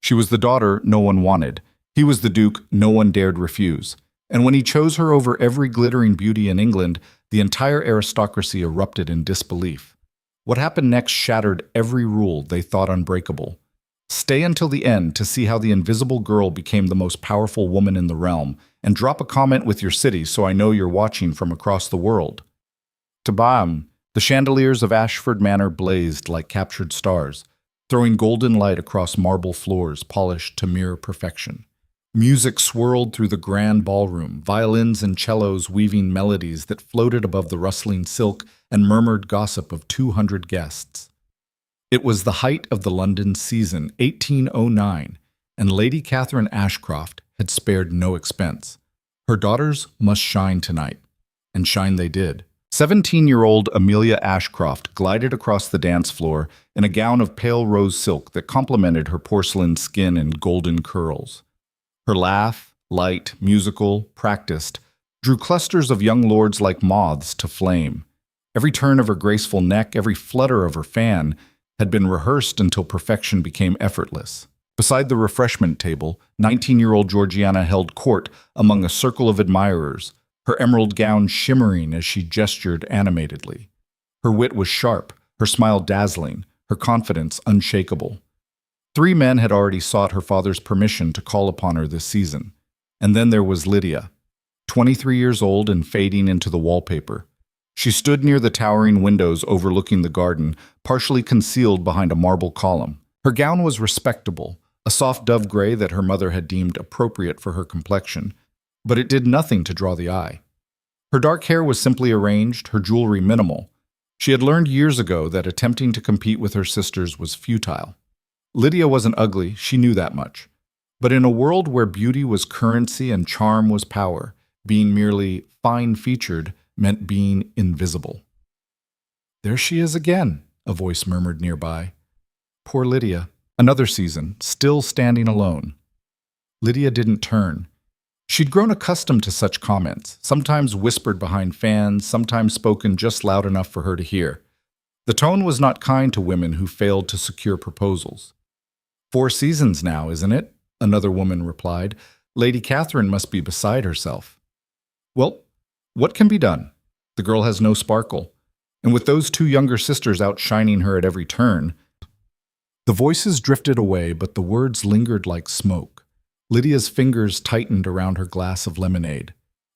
She was the daughter no one wanted. He was the duke no one dared refuse. And when he chose her over every glittering beauty in England, the entire aristocracy erupted in disbelief. What happened next shattered every rule they thought unbreakable. Stay until the end to see how the invisible girl became the most powerful woman in the realm, and drop a comment with your city so I know you're watching from across the world. Tabam! The chandeliers of Ashford Manor blazed like captured stars, throwing golden light across marble floors polished to mirror perfection. Music swirled through the grand ballroom, violins and cellos weaving melodies that floated above the rustling silk and murmured gossip of 200 guests. It was the height of the London season, 1809, and Lady Catherine Ashcroft had spared no expense. Her daughters must shine tonight, and shine they did. 17-year-old Amelia Ashcroft glided across the dance floor in a gown of pale rose silk that complemented her porcelain skin and golden curls. Her laugh, light, musical, practiced, drew clusters of young lords like moths to flame. Every turn of her graceful neck, every flutter of her fan, had been rehearsed until perfection became effortless. Beside the refreshment table, 19-year-old Georgiana held court among a circle of admirers, her emerald gown shimmering as she gestured animatedly. Her wit was sharp, her smile dazzling, her confidence unshakable. 3 men had already sought her father's permission to call upon her this season. And then there was Lydia, 23 years old and fading into the wallpaper. She stood near the towering windows overlooking the garden, partially concealed behind a marble column. Her gown was respectable, a soft dove gray that her mother had deemed appropriate for her complexion, but it did nothing to draw the eye. Her dark hair was simply arranged, her jewelry minimal. She had learned years ago that attempting to compete with her sisters was futile. Lydia wasn't ugly, she knew that much. But in a world where beauty was currency and charm was power, being merely fine-featured meant being invisible. "There she is again," a voice murmured nearby. Poor Lydia. Another season, still standing alone. Lydia didn't turn. She'd grown accustomed to such comments, sometimes whispered behind fans, sometimes spoken just loud enough for her to hear. The tone was not kind to women who failed to secure proposals. 4 seasons now, isn't it?" another woman replied. "Lady Catherine must be beside herself." "Well, what can be done? The girl has no sparkle. And with those 2 younger sisters outshining her at every turn..." The voices drifted away, but the words lingered like smoke. Lydia's fingers tightened around her glass of lemonade.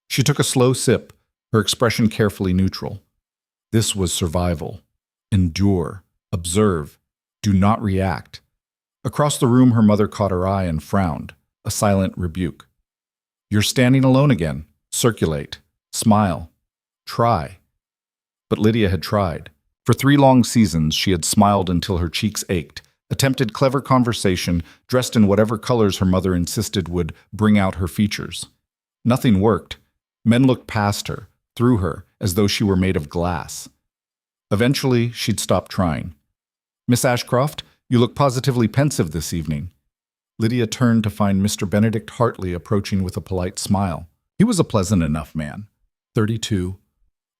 She took a slow sip, her expression carefully neutral. This was survival. Endure. Observe. Do not react. Across the room, her mother caught her eye and frowned, a silent rebuke. "You're standing alone again. Circulate. Smile. Try." But Lydia had tried. For 3 long seasons, she had smiled until her cheeks ached, attempted clever conversation, dressed in whatever colors her mother insisted would bring out her features. Nothing worked. Men looked past her, through her, as though she were made of glass. Eventually, she'd stopped trying. "Miss Ashcroft, you look positively pensive this evening." Lydia turned to find Mr. Benedict Hartley approaching with a polite smile. He was a pleasant enough man, 32,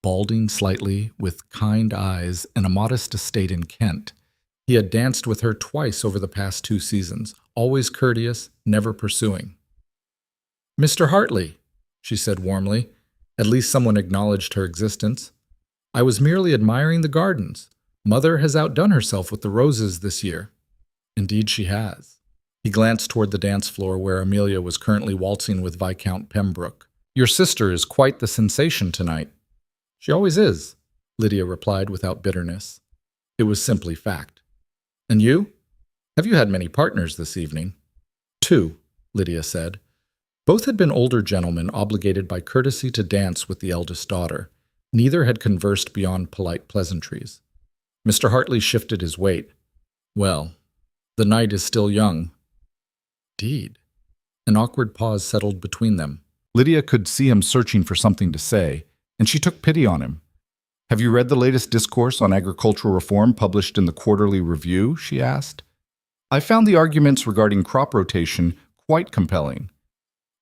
balding slightly, with kind eyes and a modest estate in Kent. He had danced with her twice over the past 2 seasons, always courteous, never pursuing. "Mr. Hartley," she said warmly. At least someone acknowledged her existence. "I was merely admiring the gardens. Mother has outdone herself with the roses this year." "Indeed she has." He glanced toward the dance floor where Amelia was currently waltzing with Viscount Pembroke. "Your sister is quite the sensation tonight." "She always is," Lydia replied without bitterness. It was simply fact. "And you? Have you had many partners this evening?" "2, Lydia said. Both had been older gentlemen obligated by courtesy to dance with the eldest daughter. Neither had conversed beyond polite pleasantries. Mr. Hartley shifted his weight. "Well, the night is still young." "Indeed." An awkward pause settled between them. Lydia could see him searching for something to say, and she took pity on him. "Have you read the latest discourse on agricultural reform published in the Quarterly Review?" she asked. "I found the arguments regarding crop rotation quite compelling."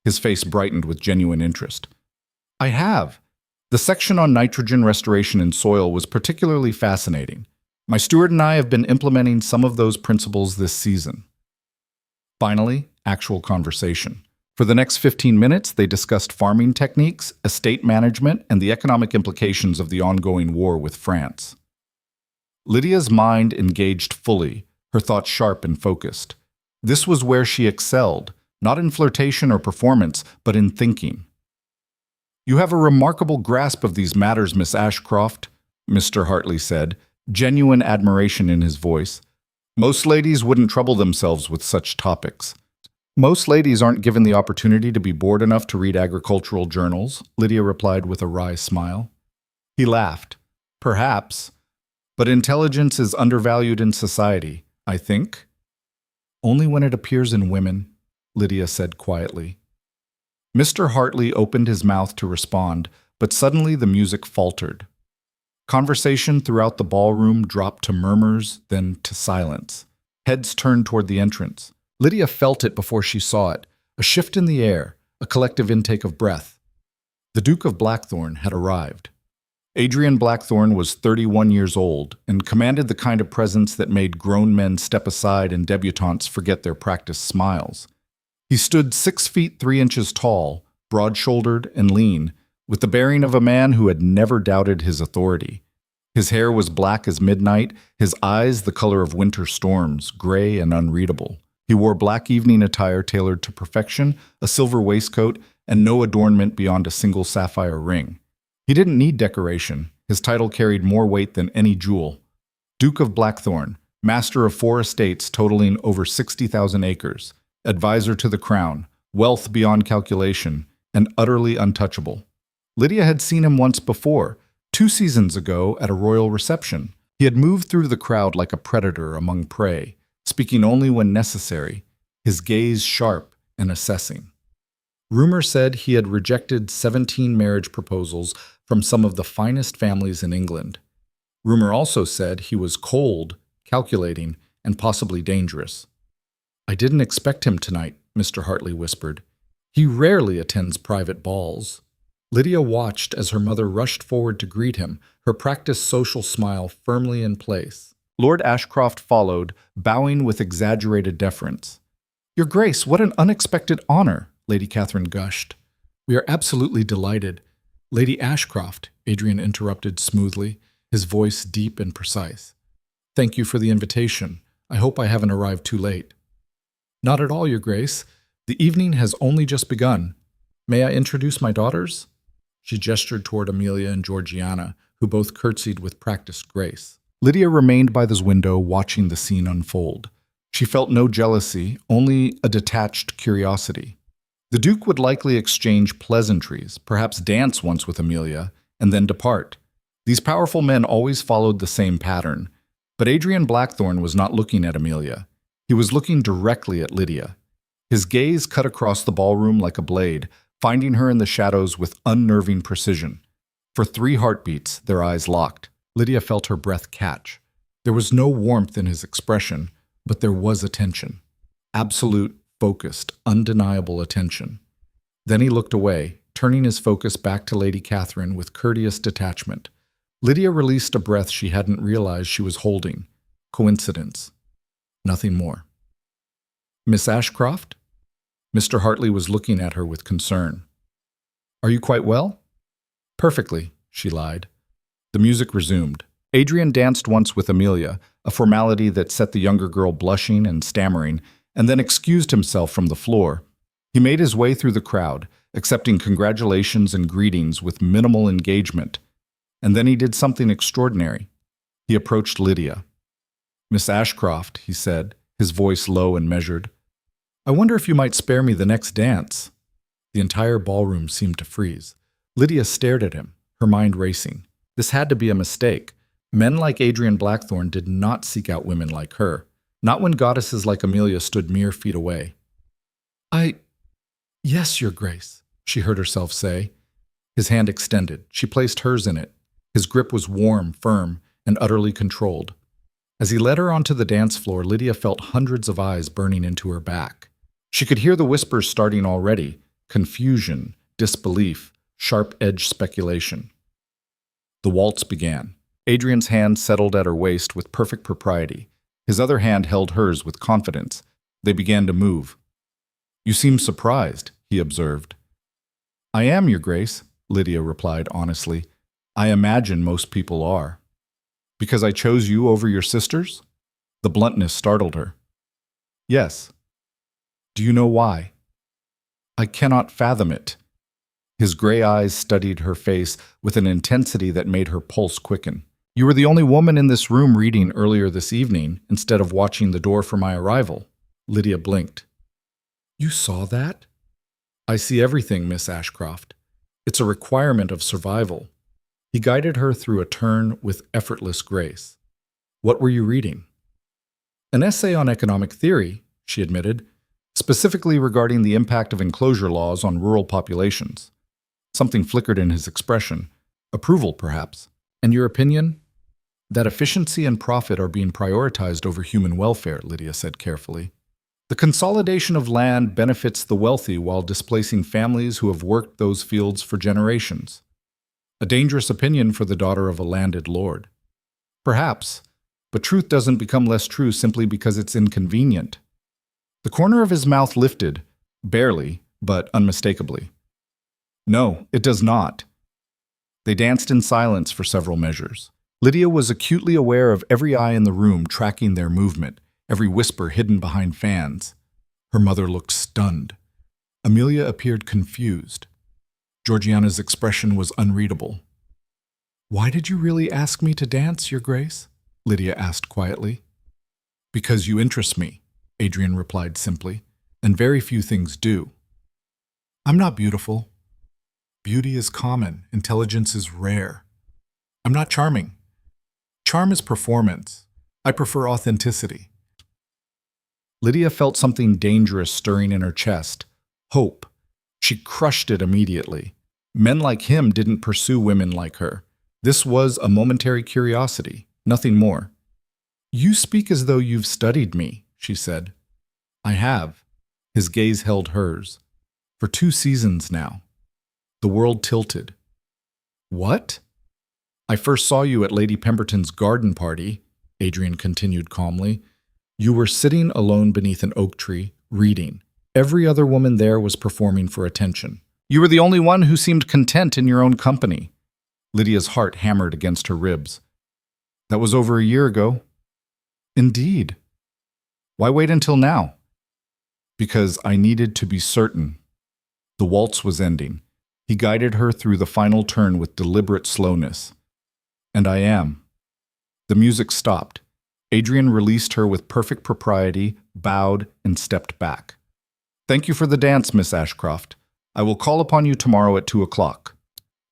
His face brightened with genuine interest. "I have. The section on nitrogen restoration in soil was particularly fascinating. My steward and I have been implementing some of those principles this season." Finally, actual conversation. For the next 15 minutes, they discussed farming techniques, estate management, and the economic implications of the ongoing war with France. Lydia's mind engaged fully, her thoughts sharp and focused. This was where she excelled, not in flirtation or performance, but in thinking. "You have a remarkable grasp of these matters, Miss Ashcroft," Mr. Hartley said, genuine admiration in his voice. "Most ladies wouldn't trouble themselves with such topics." "Most ladies aren't given the opportunity to be bored enough to read agricultural journals," Lydia replied with a wry smile. He laughed. "Perhaps. But intelligence is undervalued in society, I think." "Only when it appears in women," Lydia said quietly. Mr. Hartley opened his mouth to respond, but suddenly the music faltered. Conversation throughout the ballroom dropped to murmurs, then to silence. Heads turned toward the entrance. Lydia felt it before she saw it, a shift in the air, a collective intake of breath. The Duke of Blackthorn had arrived. Adrian Blackthorn was 31 years old and commanded the kind of presence that made grown men step aside and debutantes forget their practiced smiles. He stood 6 feet 3 inches tall, broad-shouldered and lean, with the bearing of a man who had never doubted his authority. His hair was black as midnight, his eyes the color of winter storms, gray and unreadable. He wore black evening attire tailored to perfection, a silver waistcoat, and no adornment beyond a single sapphire ring. He didn't need decoration. His title carried more weight than any jewel. Duke of Blackthorn, master of 4 estates totaling over 60,000 acres, advisor to the crown, wealth beyond calculation, and utterly untouchable. Lydia had seen him once before, 2 seasons ago at a royal reception. He had moved through the crowd like a predator among prey, speaking only when necessary, his gaze sharp and assessing. Rumor said he had rejected 17 marriage proposals from some of the finest families in England. Rumor also said he was cold, calculating, and possibly dangerous. "I didn't expect him tonight," Mr. Hartley whispered. "He rarely attends private balls." Lydia watched as her mother rushed forward to greet him, her practiced social smile firmly in place. Lord Ashcroft followed, bowing with exaggerated deference. "Your Grace, what an unexpected honor," Lady Catherine gushed. "We are absolutely delighted." "Lady Ashcroft," Adrian interrupted smoothly, his voice deep and precise. "Thank you for the invitation. I hope I haven't arrived too late." "Not at all, Your Grace. The evening has only just begun. May I introduce my daughters?" She gestured toward Amelia and Georgiana, who both curtsied with practiced grace. Lydia remained by the window watching the scene unfold. She felt no jealousy, only a detached curiosity. The Duke would likely exchange pleasantries, perhaps dance once with Amelia, and then depart. These powerful men always followed the same pattern. But Adrian Blackthorn was not looking at Amelia. He was looking directly at Lydia. His gaze cut across the ballroom like a blade, finding her in the shadows with unnerving precision. For 3 heartbeats, their eyes locked. Lydia felt her breath catch. There was no warmth in his expression, but there was attention. Absolute, focused, undeniable attention. Then he looked away, turning his focus back to Lady Catherine with courteous detachment. Lydia released a breath she hadn't realized she was holding. Coincidence. Nothing more. "Miss Ashcroft?" Mr. Hartley was looking at her with concern. "Are you quite well?" "Perfectly," she lied. The music resumed. Adrian danced once with Amelia, a formality that set the younger girl blushing and stammering, and then excused himself from the floor. He made his way through the crowd, accepting congratulations and greetings with minimal engagement. And then he did something extraordinary. He approached Lydia. "Miss Ashcroft," he said, his voice low and measured, "I wonder if you might spare me the next dance." The entire ballroom seemed to freeze. Lydia stared at him, her mind racing. This had to be a mistake. Men like Adrian Blackthorn did not seek out women like her, not when goddesses like Amelia stood mere feet away. Yes, Your Grace," she heard herself say. His hand extended. She placed hers in it. His grip was warm, firm, and utterly controlled. As he led her onto the dance floor, Lydia felt hundreds of eyes burning into her back. She could hear the whispers starting already, confusion, disbelief, sharp-edged speculation. The waltz began. Adrian's hand settled at her waist with perfect propriety. His other hand held hers with confidence. They began to move. "You seem surprised," he observed. "I am, Your Grace," Lydia replied honestly. "I imagine most people are." "Because I chose you over your sisters?" The bluntness startled her. "Yes." "Do you know why?" "I cannot fathom it." His gray eyes studied her face with an intensity that made her pulse quicken. "You were the only woman in this room reading earlier this evening instead of watching the door for my arrival." Lydia blinked. "You saw that?" "I see everything, Miss Ashcroft. It's a requirement of survival." He guided her through a turn with effortless grace. "What were you reading?" "An essay on economic theory," she admitted, "specifically regarding the impact of enclosure laws on rural populations." Something flickered in his expression. Approval, perhaps. "And your opinion?" "That efficiency and profit are being prioritized over human welfare," Lydia said carefully. "The consolidation of land benefits the wealthy while displacing families who have worked those fields for generations. A dangerous opinion for the daughter of a landed lord." "Perhaps, but truth doesn't become less true simply because it's inconvenient." The corner of his mouth lifted, barely, but unmistakably. "No, it does not." They danced in silence for several measures. Lydia was acutely aware of every eye in the room tracking their movement, every whisper hidden behind fans. Her mother looked stunned. Amelia appeared confused. Georgiana's expression was unreadable. "Why did you really ask me to dance, Your Grace?" Lydia asked quietly. "Because you interest me," Adrian replied simply, "and very few things do." "I'm not beautiful. Beauty is common, intelligence is rare. I'm not charming. Charm is performance. I prefer authenticity." Lydia felt something dangerous stirring in her chest. Hope. She crushed it immediately. Men like him didn't pursue women like her. This was a momentary curiosity, nothing more. "You speak as though you've studied me," she said. "I have." His gaze held hers. "For 2 seasons now." The world tilted. "What?" "I first saw you at Lady Pemberton's garden party," Adrian continued calmly. "You were sitting alone beneath an oak tree, reading. Every other woman there was performing for attention. You were the only one who seemed content in your own company." Lydia's heart hammered against her ribs. "That was over a year ago." "Indeed." "Why wait until now?" "Because I needed to be certain." The waltz was ending. He guided her through the final turn with deliberate slowness. "And I am." The music stopped. Adrian released her with perfect propriety, bowed, and stepped back. "Thank you for the dance, Miss Ashcroft. I will call upon you tomorrow at 2 o'clock.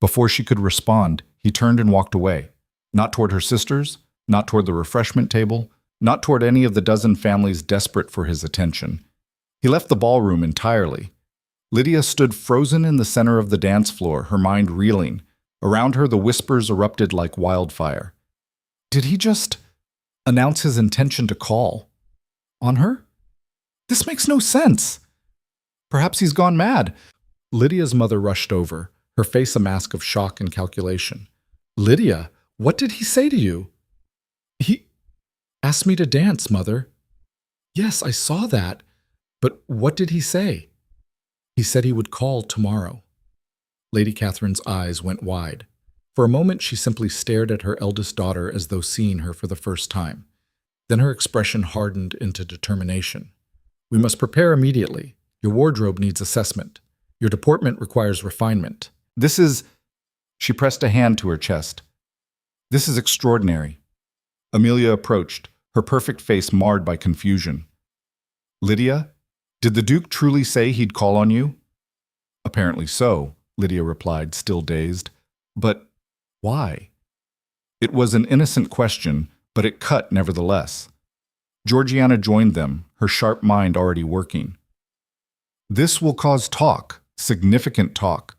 Before she could respond, he turned and walked away. Not toward her sisters, not toward the refreshment table, not toward any of the dozen families desperate for his attention. He left the ballroom entirely. Lydia stood frozen in the center of the dance floor, her mind reeling. Around her, the whispers erupted like wildfire. Did he just announce his intention to call on her? This makes no sense. Perhaps he's gone mad. Lydia's mother rushed over, her face a mask of shock and calculation. "Lydia, what did he say to you?" "He asked me to dance, Mother." "Yes, I saw that. But what did he say?" "He said he would call tomorrow." Lady Catherine's eyes went wide. For a moment, she simply stared at her eldest daughter as though seeing her for the first time. Then her expression hardened into determination. "We must prepare immediately. Your wardrobe needs assessment. Your deportment requires refinement. This is—" She pressed a hand to her chest. "This is extraordinary." Amelia approached, her perfect face marred by confusion. "Lydia, did the Duke truly say he'd call on you?" "Apparently so," Lydia replied, still dazed. "But why?" It was an innocent question, but it cut nevertheless. Georgiana joined them, her sharp mind already working. "This will cause talk, significant talk."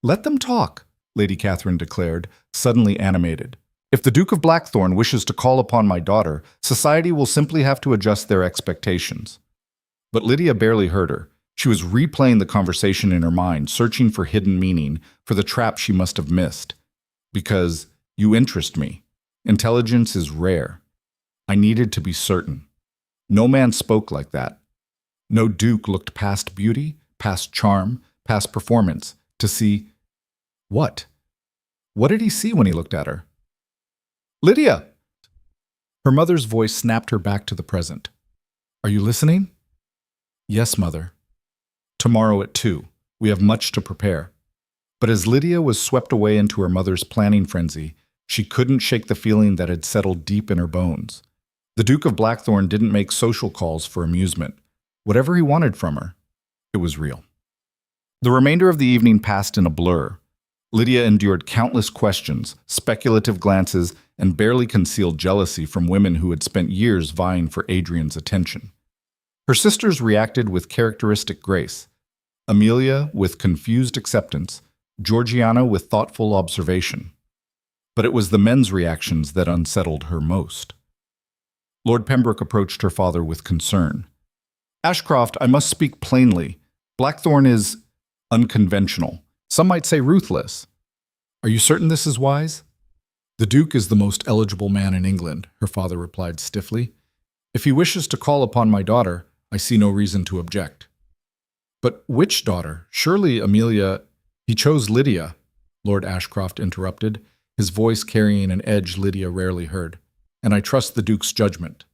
"Let them talk," Lady Catherine declared, suddenly animated. "If the Duke of Blackthorn wishes to call upon my daughter, society will simply have to adjust their expectations." But Lydia barely heard her. She was replaying the conversation in her mind, searching for hidden meaning, for the trap she must have missed. "Because you interest me. Intelligence is rare. I needed to be certain." No man spoke like that. No duke looked past beauty, past charm, past performance, to see what? What did he see when he looked at her? Lydia! Her mother's voice snapped her back to the present. Are you listening? Yes, mother. Tomorrow at 2. We have much to prepare. But as Lydia was swept away into her mother's planning frenzy, she couldn't shake the feeling that had settled deep in her bones. The Duke of Blackthorn didn't make social calls for amusement. Whatever he wanted from her, it was real. The remainder of the evening passed in a blur. Lydia endured countless questions, speculative glances, and barely concealed jealousy from women who had spent years vying for Adrian's attention. Her sisters reacted with characteristic grace. Amelia with confused acceptance, Georgiana with thoughtful observation. But it was the men's reactions that unsettled her most. Lord Pembroke approached her father with concern. Ashcroft, I must speak plainly. Blackthorn is unconventional. Some might say ruthless. Are you certain this is wise? The Duke is the most eligible man in England, her father replied stiffly. If he wishes to call upon my daughter, I see no reason to object. But which daughter? Surely Amelia... He chose Lydia, Lord Ashcroft interrupted, his voice carrying an edge Lydia rarely heard. And I trust the Duke's judgment.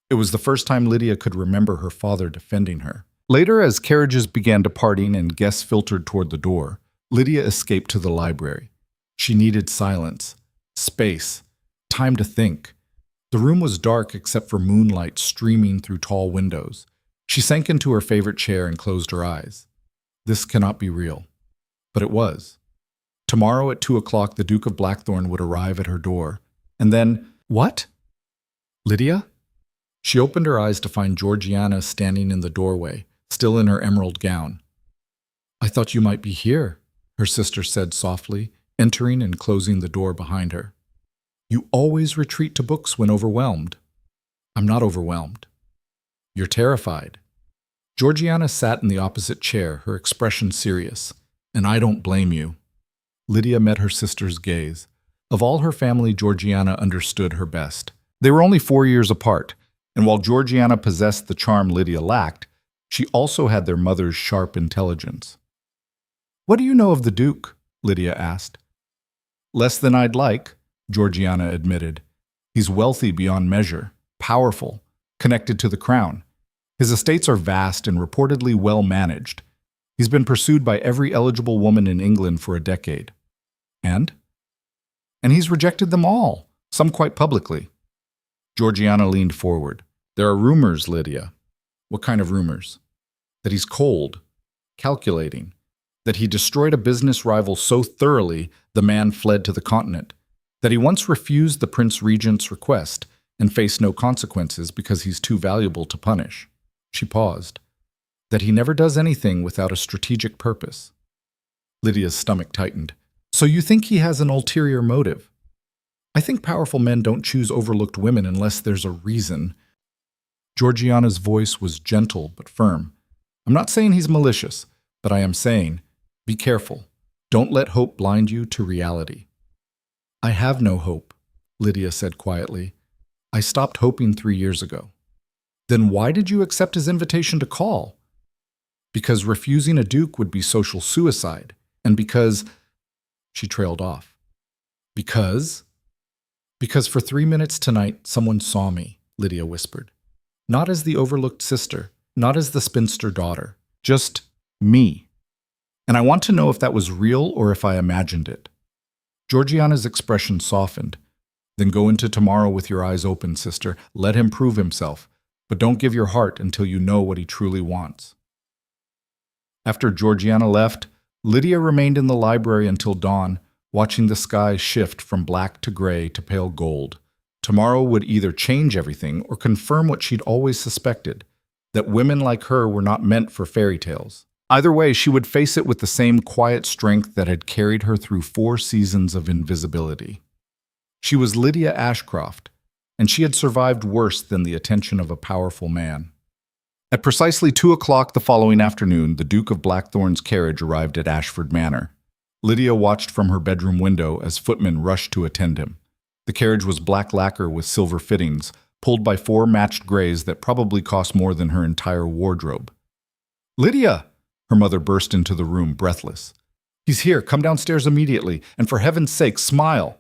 It was the first time Lydia could remember her father defending her. Later, as carriages began departing and guests filtered toward the door, Lydia escaped to the library. She needed silence, space, time to think. The room was dark except for moonlight streaming through tall windows. She sank into her favorite chair and closed her eyes. This cannot be real. But it was. Tomorrow at 2 o'clock, the Duke of Blackthorn would arrive at her door. And then, what? Lydia? She opened her eyes to find Georgiana standing in the doorway, still in her emerald gown. I thought you might be here, her sister said softly, entering and closing the door behind her. You always retreat to books when overwhelmed. I'm not overwhelmed. You're terrified. Georgiana sat in the opposite chair, her expression serious. And I don't blame you. Lydia met her sister's gaze. Of all her family, Georgiana understood her best. They were only 4 years apart, and while Georgiana possessed the charm Lydia lacked, she also had their mother's sharp intelligence. What do you know of the Duke? Lydia asked. Less than I'd like, Georgiana admitted. He's wealthy beyond measure, powerful, connected to the crown. His estates are vast and reportedly well managed. He's been pursued by every eligible woman in England for a decade. And he's rejected them all, some quite publicly. Georgiana leaned forward. There are rumors, Lydia. What kind of rumors? That he's cold, calculating, that he destroyed a business rival so thoroughly the man fled to the continent, that he once refused the Prince Regent's request and faced no consequences because he's too valuable to punish. She paused. That he never does anything without a strategic purpose. Lydia's stomach tightened. So you think he has an ulterior motive? I think powerful men don't choose overlooked women unless there's a reason. Georgiana's voice was gentle but firm. I'm not saying he's malicious, but I am saying, be careful. Don't let hope blind you to reality. I have no hope, Lydia said quietly. I stopped hoping 3 years ago. Then why did you accept his invitation to call? Because refusing a duke would be social suicide, and because... She trailed off. Because for 3 minutes tonight, someone saw me, Lydia whispered. Not as the overlooked sister, not as the spinster daughter, just me. And I want to know if that was real or if I imagined it. Georgiana's expression softened. Then go into tomorrow with your eyes open, sister. Let him prove himself, but don't give your heart until you know what he truly wants. After Georgiana left, Lydia remained in the library until dawn, watching the sky shift from black to gray to pale gold. Tomorrow would either change everything or confirm what she'd always suspected, that women like her were not meant for fairy tales. Either way, she would face it with the same quiet strength that had carried her through 4 seasons of invisibility. She was Lydia Ashcroft, and she had survived worse than the attention of a powerful man. At precisely 2 o'clock the following afternoon, the Duke of Blackthorn's carriage arrived at Ashford Manor. Lydia watched from her bedroom window as footmen rushed to attend him. The carriage was black lacquer with silver fittings, pulled by 4 matched grays that probably cost more than her entire wardrobe. "Lydia!" Her mother burst into the room, breathless. "He's here. Come downstairs immediately, and for heaven's sake, smile!"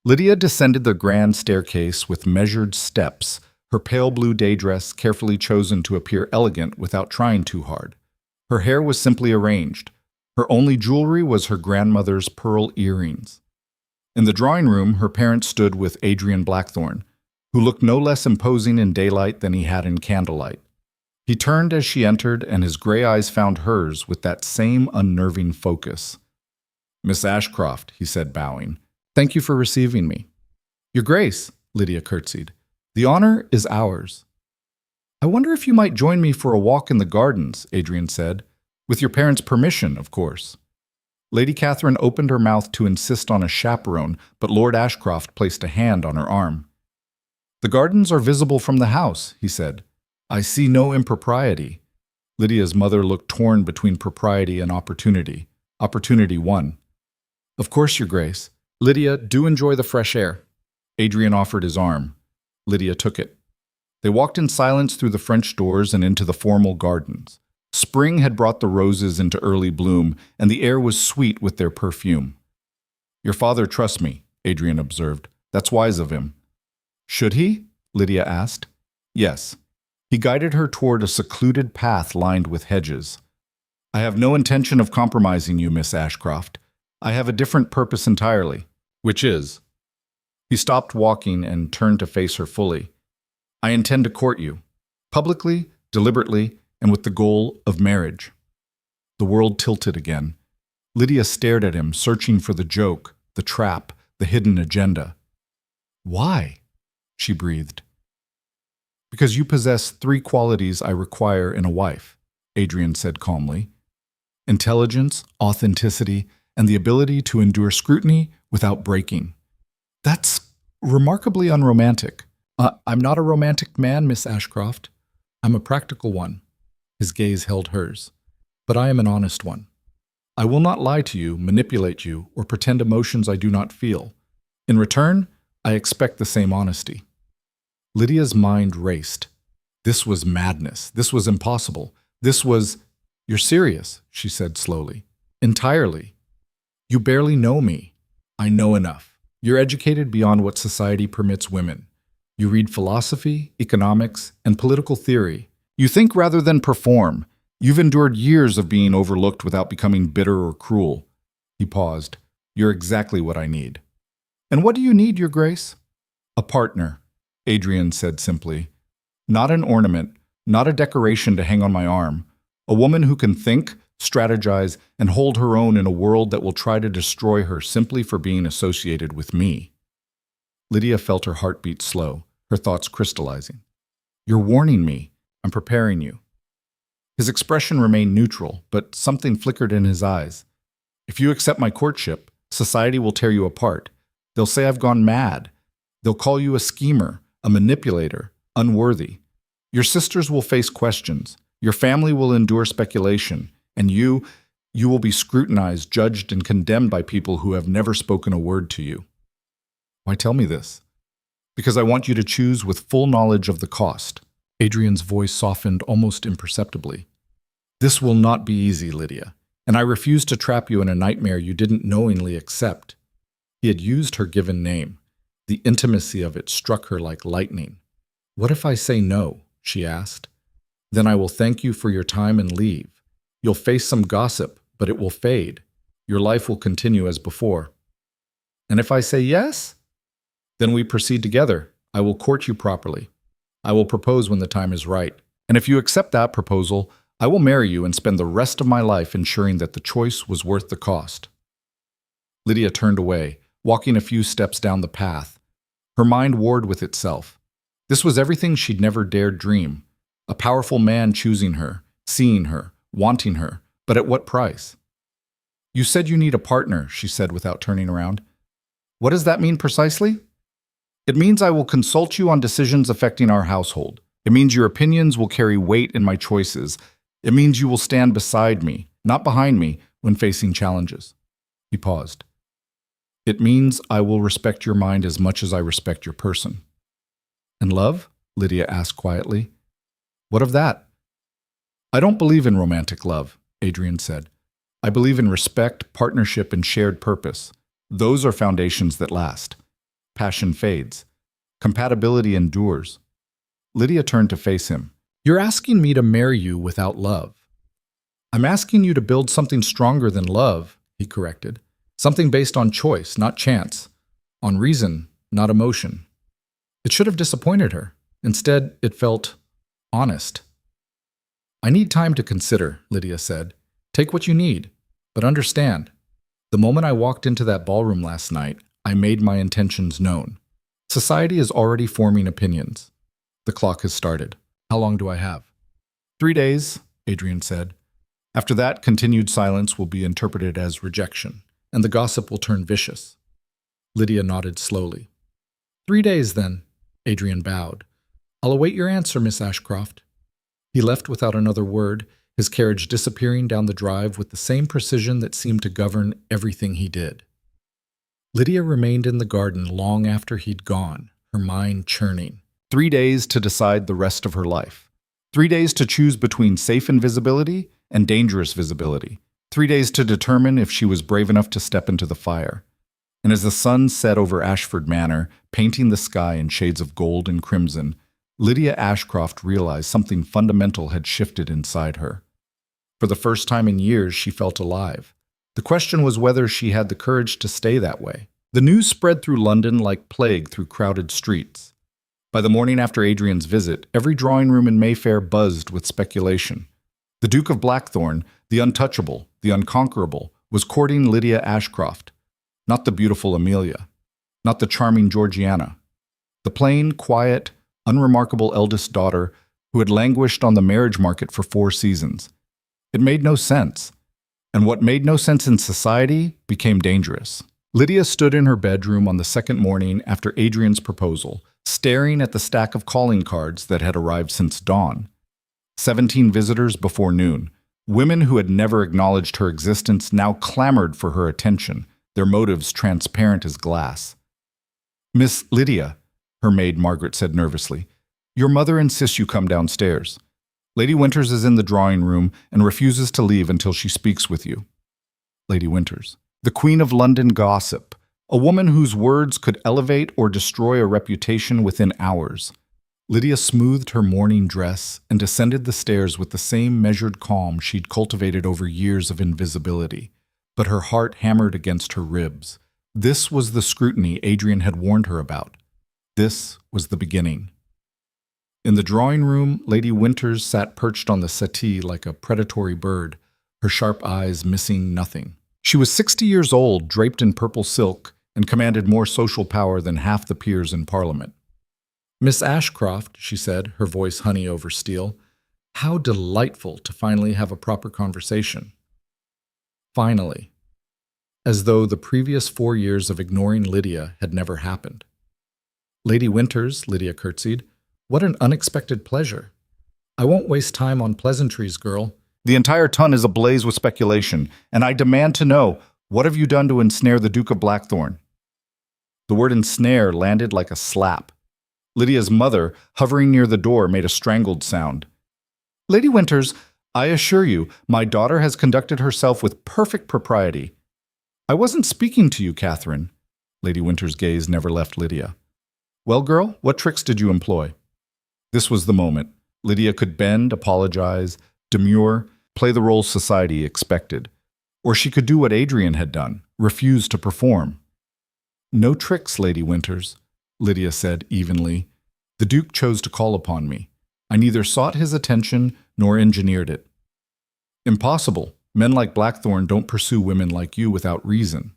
Lydia descended the grand staircase with measured steps, her pale blue day dress carefully chosen to appear elegant without trying too hard. Her hair was simply arranged. Her only jewelry was her grandmother's pearl earrings. In the drawing room, her parents stood with Adrian Blackthorne, who looked no less imposing in daylight than he had in candlelight. He turned as she entered, and his gray eyes found hers with that same unnerving focus. "Miss Ashcroft," he said, bowing, "thank you for receiving me." "Your Grace," Lydia curtsied, "the honor is ours." "I wonder if you might join me for a walk in the gardens," Adrian said. "With your parents' permission, of course." Lady Catherine opened her mouth to insist on a chaperone, but Lord Ashcroft placed a hand on her arm. "The gardens are visible from the house," he said. "I see no impropriety." Lydia's mother looked torn between propriety and opportunity. Opportunity won. "Of course, Your Grace. Lydia, do enjoy the fresh air." Adrian offered his arm. Lydia took it. They walked in silence through the French doors and into the formal gardens. Spring had brought the roses into early bloom, and the air was sweet with their perfume. "Your father trusts me," Adrian observed. "That's wise of him." "Should he?" Lydia asked. "Yes." He guided her toward a secluded path lined with hedges. "I have no intention of compromising you, Miss Ashcroft. I have a different purpose entirely." "Which is?" He stopped walking and turned to face her fully. "I intend to court you, publicly, deliberately, and with the goal of marriage." The world tilted again. Lydia stared at him, searching for the joke, the trap, the hidden agenda. "Why?" she breathed. "Because you possess 3 qualities I require in a wife," Adrian said calmly. "Intelligence, authenticity, and the ability to endure scrutiny without breaking." "That's remarkably unromantic." I'm not a romantic man, Miss Ashcroft. I'm a practical one." His gaze held hers. "But I am an honest one. I will not lie to you, manipulate you, or pretend emotions I do not feel. In return, I expect the same honesty." Lydia's mind raced. This was madness. This was impossible. This was— "You're serious," she said slowly. "Entirely. You barely know me. I know enough. You're educated beyond what society permits women. You read philosophy, economics, and political theory. You think rather than perform. You've endured years of being overlooked without becoming bitter or cruel." He paused. "You're exactly what I need." "And what do you need, Your Grace?" "A partner," Adrian said simply. "Not an ornament, not a decoration to hang on my arm. A woman who can think, strategize, and hold her own in a world that will try to destroy her simply for being associated with me." Lydia felt her heartbeat slow, her thoughts crystallizing. "You're warning me. I'm preparing you." His expression remained neutral, but something flickered in his eyes. "If you accept my courtship, society will tear you apart. They'll say I've gone mad. They'll call you a schemer, a manipulator, unworthy. Your sisters will face questions. Your family will endure speculation. And you will be scrutinized, judged, and condemned by people who have never spoken a word to you." "Why tell me this?" "Because I want you to choose with full knowledge of the cost." Adrian's voice softened almost imperceptibly. "This will not be easy, Lydia, and I refuse to trap you in a nightmare you didn't knowingly accept." He had used her given name. The intimacy of it struck her like lightning. "What if I say no?" she asked. "Then I will thank you for your time and leave. You'll face some gossip, but it will fade. Your life will continue as before." "And if I say yes?" "Then we proceed together. I will court you properly. I will propose when the time is right. And if you accept that proposal, I will marry you and spend the rest of my life ensuring that the choice was worth the cost." Lydia turned away, walking a few steps down the path. Her mind warred with itself. This was everything she'd never dared dream. A powerful man choosing her, seeing her, wanting her, but at what price? "You said you need a partner," she said without turning around. "What does that mean precisely?" "It means I will consult you on decisions affecting our household. It means your opinions will carry weight in my choices. It means you will stand beside me, not behind me, when facing challenges." He paused. "It means I will respect your mind as much as I respect your person." And love? Lydia asked quietly. What of that? I don't believe in romantic love, Adrian said. I believe in respect, partnership, and shared purpose. Those are foundations that last. Passion fades. Compatibility endures. Lydia turned to face him. You're asking me to marry you without love. I'm asking you to build something stronger than love, he corrected. Something based on choice, not chance. On reason, not emotion. It should have disappointed her. Instead, it felt honest. I need time to consider, Lydia said. Take what you need, but understand. The moment I walked into that ballroom last night, I made my intentions known. Society is already forming opinions. The clock has started. How long do I have? 3 days, Adrian said. After that, continued silence will be interpreted as rejection, and the gossip will turn vicious. Lydia nodded slowly. 3 days, then, Adrian bowed. I'll await your answer, Miss Ashcroft. He left without another word, his carriage disappearing down the drive with the same precision that seemed to govern everything he did. Lydia remained in the garden long after he'd gone, her mind churning. 3 days to decide the rest of her life. 3 days to choose between safe invisibility and dangerous visibility. 3 days to determine if she was brave enough to step into the fire. And as the sun set over Ashford Manor, painting the sky in shades of gold and crimson, Lydia Ashcroft realized something fundamental had shifted inside her. For the first time in years, she felt alive. The question was whether she had the courage to stay that way. The news spread through London like plague through crowded streets. By the morning after Adrian's visit, every drawing room in Mayfair buzzed with speculation. The Duke of Blackthorn, the untouchable, the unconquerable, was courting Lydia Ashcroft. Not the beautiful Amelia. Not the charming Georgiana. The plain, quiet, unremarkable eldest daughter who had languished on the marriage market for 4 seasons. It made no sense. And what made no sense in society became dangerous. Lydia stood in her bedroom on the second morning after Adrian's proposal, staring at the stack of calling cards that had arrived since dawn. 17 visitors before noon. Women who had never acknowledged her existence now clamored for her attention, their motives transparent as glass. Miss Lydia, her maid Margaret said nervously, your mother insists you come downstairs. Lady Winters is in the drawing room and refuses to leave until she speaks with you. Lady Winters, the Queen of London gossip, a woman whose words could elevate or destroy a reputation within hours. Lydia smoothed her morning dress and descended the stairs with the same measured calm she'd cultivated over years of invisibility, but her heart hammered against her ribs. This was the scrutiny Adrian had warned her about. This was the beginning. In the drawing room, Lady Winters sat perched on the settee like a predatory bird, her sharp eyes missing nothing. She was 60 years old, draped in purple silk, and commanded more social power than half the peers in Parliament. Miss Ashcroft, she said, her voice honey over steel, how delightful to finally have a proper conversation. Finally. As though the previous 4 years of ignoring Lydia had never happened. Lady Winters, Lydia curtsied, what an unexpected pleasure. I won't waste time on pleasantries, girl. The entire ton is ablaze with speculation, and I demand to know, what have you done to ensnare the Duke of Blackthorn? The word ensnare landed like a slap. Lydia's mother, hovering near the door, made a strangled sound. Lady Winters, I assure you, my daughter has conducted herself with perfect propriety. I wasn't speaking to you, Catherine. Lady Winters' gaze never left Lydia. Well, girl, what tricks did you employ? This was the moment. Lydia could bend, apologize, demur, play the role society expected. Or she could do what Adrian had done, refuse to perform. No tricks, Lady Winters, Lydia said evenly. The Duke chose to call upon me. I neither sought his attention nor engineered it. Impossible. Men like Blackthorn don't pursue women like you without reason.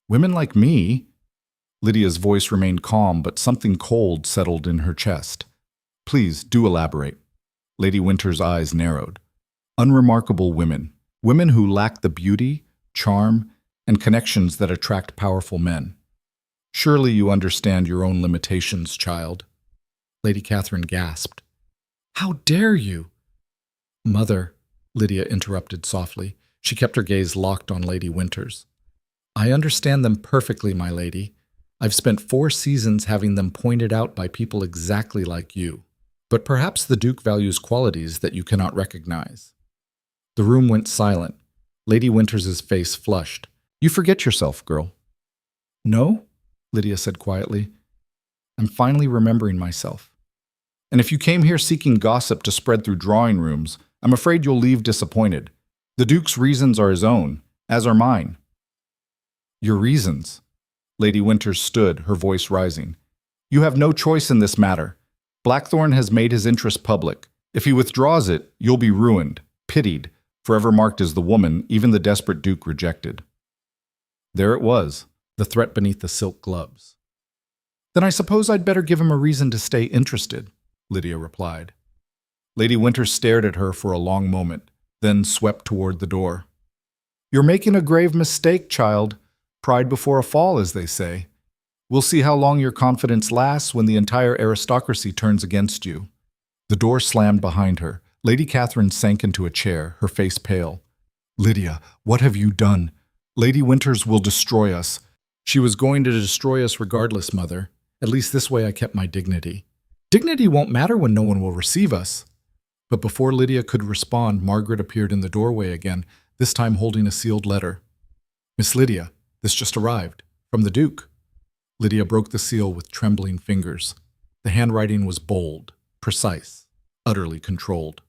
Women like me? Lydia's voice remained calm, but something cold settled in her chest. Please, do elaborate. Lady Winters' eyes narrowed. Unremarkable women. Women who lack the beauty, charm, and connections that attract powerful men. Surely you understand your own limitations, child. Lady Catherine gasped. How dare you? Mother, Lydia interrupted softly. She kept her gaze locked on Lady Winters. I understand them perfectly, my lady. I've spent 4 seasons having them pointed out by people exactly like you. But perhaps the Duke values qualities that you cannot recognize." The room went silent. Lady Winters's face flushed. "You forget yourself, girl." "No," Lydia said quietly. "I'm finally remembering myself. And if you came here seeking gossip to spread through drawing rooms, I'm afraid you'll leave disappointed. The Duke's reasons are his own, as are mine." "Your reasons?" Lady Winters stood, her voice rising. "You have no choice in this matter. Blackthorn has made his interest public. If he withdraws it, you'll be ruined, pitied, forever marked as the woman even the desperate Duke rejected." There it was, the threat beneath the silk gloves. "Then I suppose I'd better give him a reason to stay interested," Lydia replied. Lady Winters stared at her for a long moment, then swept toward the door. "You're making a grave mistake, child. Pride before a fall, as they say. We'll see how long your confidence lasts when the entire aristocracy turns against you." The door slammed behind her. Lady Catherine sank into a chair, her face pale. "Lydia, what have you done? Lady Winters will destroy us." "She was going to destroy us regardless, Mother. At least this way I kept my dignity." "Dignity won't matter when no one will receive us." But before Lydia could respond, Margaret appeared in the doorway again, this time holding a sealed letter. "Miss Lydia, this just arrived. From the Duke." Lydia broke the seal with trembling fingers. The handwriting was bold, precise, utterly controlled.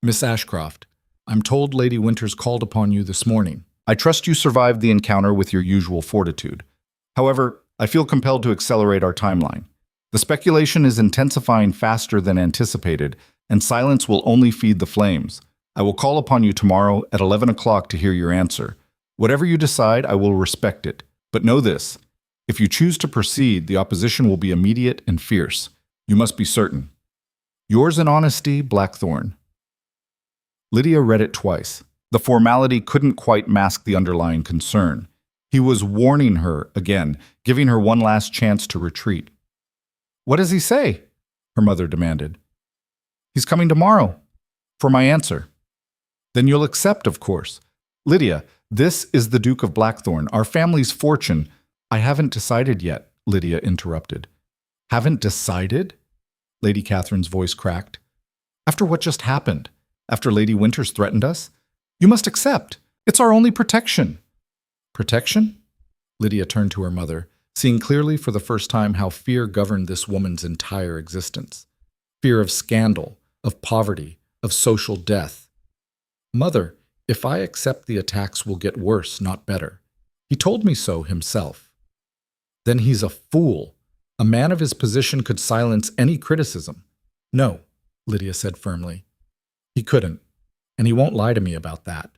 "Miss Ashcroft, I'm told Lady Winters called upon you this morning. I trust you survived the encounter with your usual fortitude. However, I feel compelled to accelerate our timeline. The speculation is intensifying faster than anticipated, and silence will only feed the flames. I will call upon you tomorrow at 11 o'clock to hear your answer. Whatever you decide, I will respect it. But know this, if you choose to proceed, the opposition will be immediate and fierce. You must be certain. Yours in honesty, Blackthorn." Lydia read it twice. The formality couldn't quite mask the underlying concern. He was warning her again, giving her one last chance to retreat. "What does he say?" her mother demanded. "He's coming tomorrow. For my answer." "Then you'll accept, of course." "Lydia, this is the Duke of Blackthorn, our family's fortune." "I haven't decided yet," Lydia interrupted. "Haven't decided?" Lady Catherine's voice cracked. "After what just happened? After Lady Winters threatened us? You must accept. It's our only protection." "Protection?" Lydia turned to her mother, seeing clearly for the first time how fear governed this woman's entire existence. Fear of scandal, of poverty, of social death. "Mother, if I accept, the attacks will get worse, not better. He told me so himself." "Then he's a fool. A man of his position could silence any criticism." "No," Lydia said firmly. "He couldn't, and he won't lie to me about that."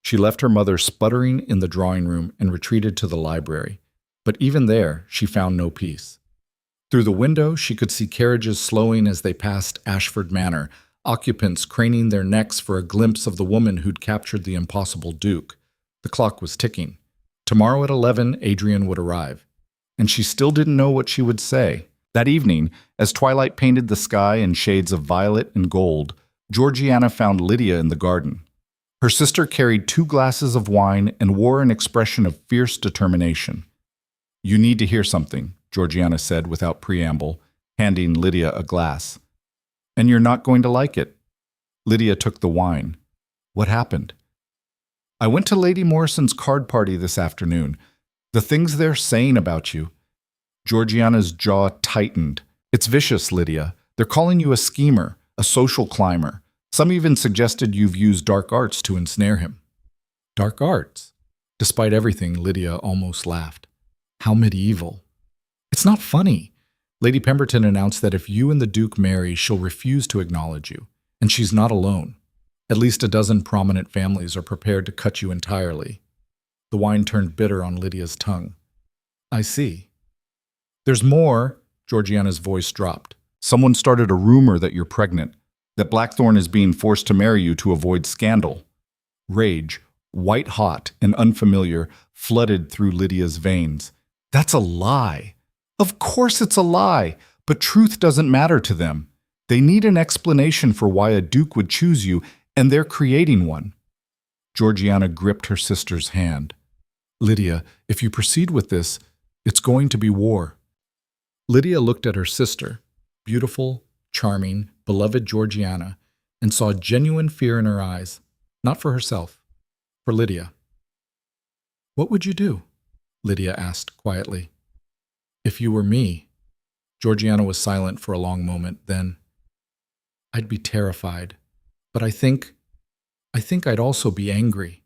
She left her mother sputtering in the drawing room and retreated to the library. But even there, she found no peace. Through the window, she could see carriages slowing as they passed Ashford Manor, occupants craning their necks for a glimpse of the woman who'd captured the impossible Duke. The clock was ticking. Tomorrow at 11, Adrian would arrive. And she still didn't know what she would say. That evening, as twilight painted the sky in shades of violet and gold, Georgiana found Lydia in the garden. Her sister carried 2 glasses of wine and wore an expression of fierce determination. "You need to hear something," Georgiana said without preamble, handing Lydia a glass. "And you're not going to like it." Lydia took the wine. "What happened?" "I went to Lady Morrison's card party this afternoon. The things they're saying about you." Georgiana's jaw tightened. "It's vicious, Lydia. They're calling you a schemer, a social climber. Some even suggested you've used dark arts to ensnare him." "Dark arts?" Despite everything, Lydia almost laughed. "How medieval." "It's not funny. Lady Pemberton announced that if you and the Duke marry, she'll refuse to acknowledge you. And she's not alone. At least a dozen prominent families are prepared to cut you entirely." The wine turned bitter on Lydia's tongue. "I see." "There's more." Georgiana's voice dropped. "Someone started a rumor that you're pregnant, that Blackthorn is being forced to marry you to avoid scandal." Rage, white-hot and unfamiliar, flooded through Lydia's veins. "That's a lie." "Of course it's a lie, but truth doesn't matter to them. They need an explanation for why a duke would choose you, and they're creating one." Georgiana gripped her sister's hand. "Lydia, if you proceed with this, It's going to be war. Lydia looked at her sister, beautiful, charming, beloved Georgiana, and saw genuine fear in her eyes, not for herself, for Lydia. What would you do? Lydia asked quietly. If you were me. Georgiana was silent for a long moment, then, I'd be terrified, but I think I'd also be angry.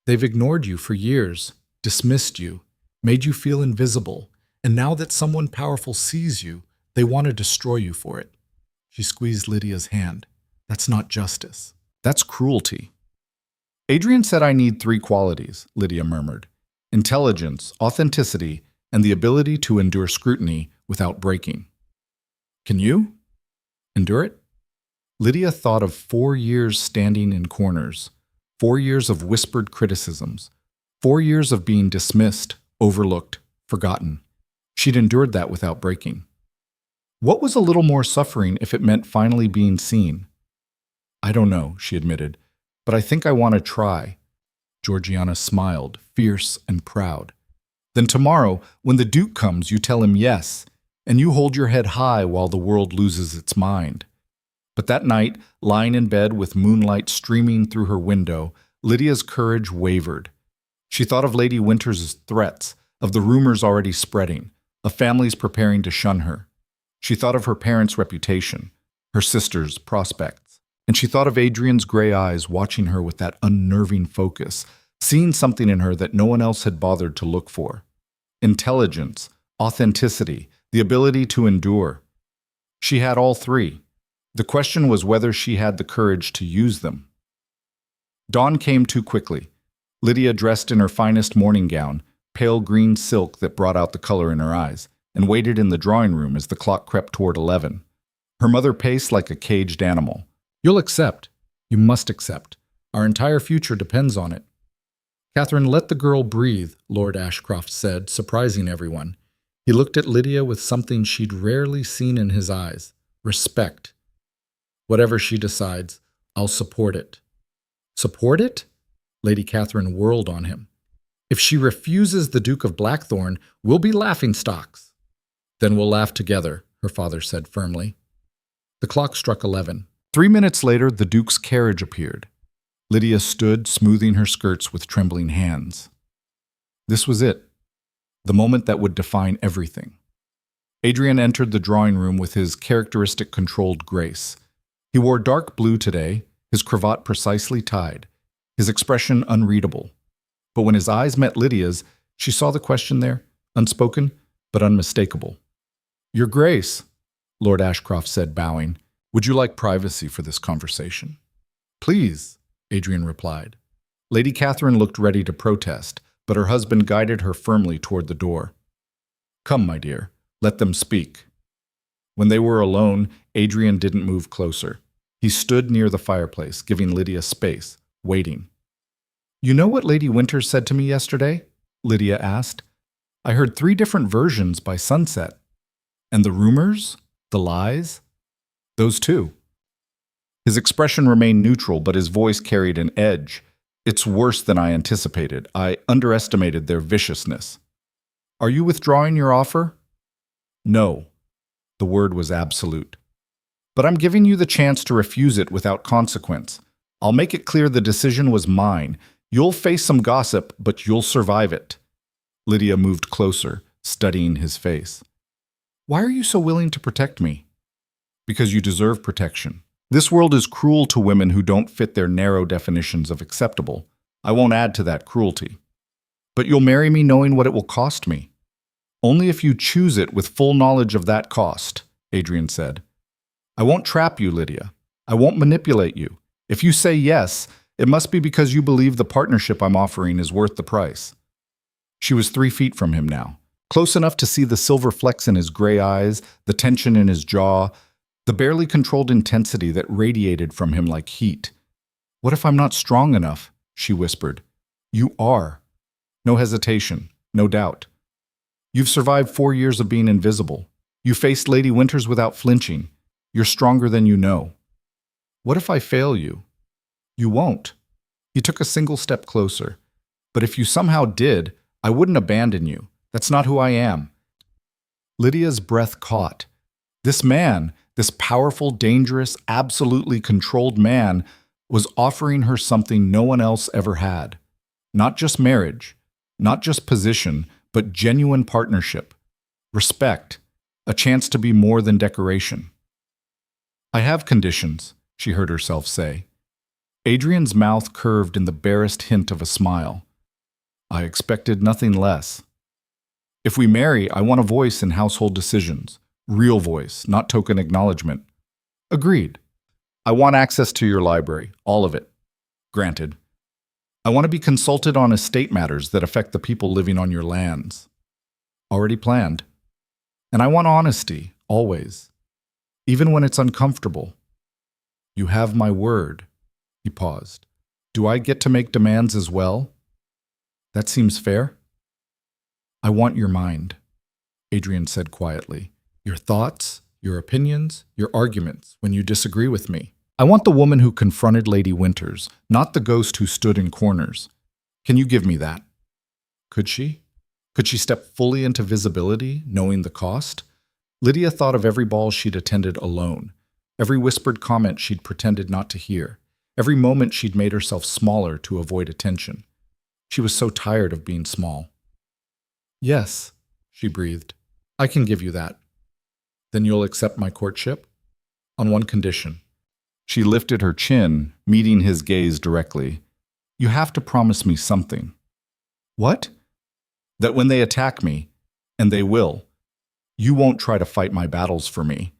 They've ignored you for years, dismissed you, made you feel invisible, and now that someone powerful sees you, they want to destroy you for it. She squeezed Lydia's hand. That's not justice. That's cruelty. Adrian said I need 3 qualities, Lydia murmured. Intelligence, authenticity, and the ability to endure scrutiny without breaking. Can you? Endure it? Lydia thought of 4 years standing in corners, 4 years of whispered criticisms, 4 years of being dismissed, overlooked, forgotten. She'd endured that without breaking. What was a little more suffering if it meant finally being seen? I don't know, she admitted, but I think I want to try. Georgiana smiled, fierce and proud. Then tomorrow, when the Duke comes, you tell him yes, and you hold your head high while the world loses its mind. But that night, lying in bed with moonlight streaming through her window, Lydia's courage wavered. She thought of Lady Winter's threats, of the rumors already spreading, of families preparing to shun her. She thought of her parents' reputation, her sister's prospects, and she thought of Adrian's gray eyes watching her with that unnerving focus, seeing something in her that no one else had bothered to look for. Intelligence, authenticity, the ability to endure. She had all 3. The question was whether she had the courage to use them. Dawn came too quickly. Lydia, dressed in her finest morning gown, pale green silk that brought out the color in her eyes, and waited in the drawing room as the clock crept toward 11. Her mother paced like a caged animal. You'll accept. You must accept. Our entire future depends on it. Catherine, let the girl breathe, Lord Ashcroft said, surprising everyone. He looked at Lydia with something she'd rarely seen in his eyes. Respect. Whatever she decides, I'll support it. Support it? Lady Catherine whirled on him. If she refuses the Duke of Blackthorn, we'll be laughingstocks. Then we'll laugh together, her father said firmly. The clock struck 11. 3 minutes later, the Duke's carriage appeared. Lydia stood, smoothing her skirts with trembling hands. This was it, the moment that would define everything. Adrian entered the drawing room with his characteristic controlled grace. He wore dark blue today, his cravat precisely tied, his expression unreadable. But when his eyes met Lydia's, she saw the question there, unspoken but unmistakable. Your Grace, Lord Ashcroft said, bowing, would you like privacy for this conversation? Please, Adrian replied. Lady Catherine looked ready to protest, but her husband guided her firmly toward the door. Come, my dear, let them speak. When they were alone, Adrian didn't move closer. He stood near the fireplace, giving Lydia space, waiting. You know what Lady Winter said to me yesterday? Lydia asked. I heard 3 different versions by sunset. And the rumors? The lies? Those too. His expression remained neutral, but his voice carried an edge. It's worse than I anticipated. I underestimated their viciousness. Are you withdrawing your offer? No. The word was absolute. But I'm giving you the chance to refuse it without consequence. I'll make it clear the decision was mine. You'll face some gossip, but you'll survive it. Lydia moved closer, studying his face. Why are you so willing to protect me? Because you deserve protection. This world is cruel to women who don't fit their narrow definitions of acceptable. I won't add to that cruelty. But you'll marry me knowing what it will cost me. Only if you choose it with full knowledge of that cost, Adrian said. I won't trap you, Lydia. I won't manipulate you. If you say yes, it must be because you believe the partnership I'm offering is worth the price. She was 3 feet from him now, close enough to see the silver flecks in his gray eyes, the tension in his jaw, the barely controlled intensity that radiated from him like heat. What if I'm not strong enough? She whispered. You are. No hesitation, no doubt. You've survived 4 years of being invisible. You faced Lady Winters without flinching. You're stronger than you know. What if I fail you? You won't. He took a single step closer. But if you somehow did, I wouldn't abandon you. That's not who I am. Lydia's breath caught. This man, this powerful, dangerous, absolutely controlled man, was offering her something no one else ever had. Not just marriage, not just position, but genuine partnership, respect, a chance to be more than decoration. I have conditions, she heard herself say. Adrian's mouth curved in the barest hint of a smile. I expected nothing less. If we marry, I want a voice in household decisions. Real voice, not token acknowledgement. Agreed. I want access to your library, all of it. Granted. I want to be consulted on estate matters that affect the people living on your lands. Already planned. And I want honesty, always. Even when it's uncomfortable. You have my word. He paused. Do I get to make demands as well? That seems fair. I want your mind, Adrian said quietly. Your thoughts, your opinions, your arguments when you disagree with me. I want the woman who confronted Lady Winters, not the ghost who stood in corners. Can you give me that? Could she? Could she step fully into visibility, knowing the cost? Lydia thought of every ball she'd attended alone, every whispered comment she'd pretended not to hear, every moment she'd made herself smaller to avoid attention. She was so tired of being small. Yes, she breathed. I can give you that. Then you'll accept my courtship? On one condition. She lifted her chin, meeting his gaze directly. You have to promise me something. What? That when they attack me, and they will, you won't try to fight my battles for me.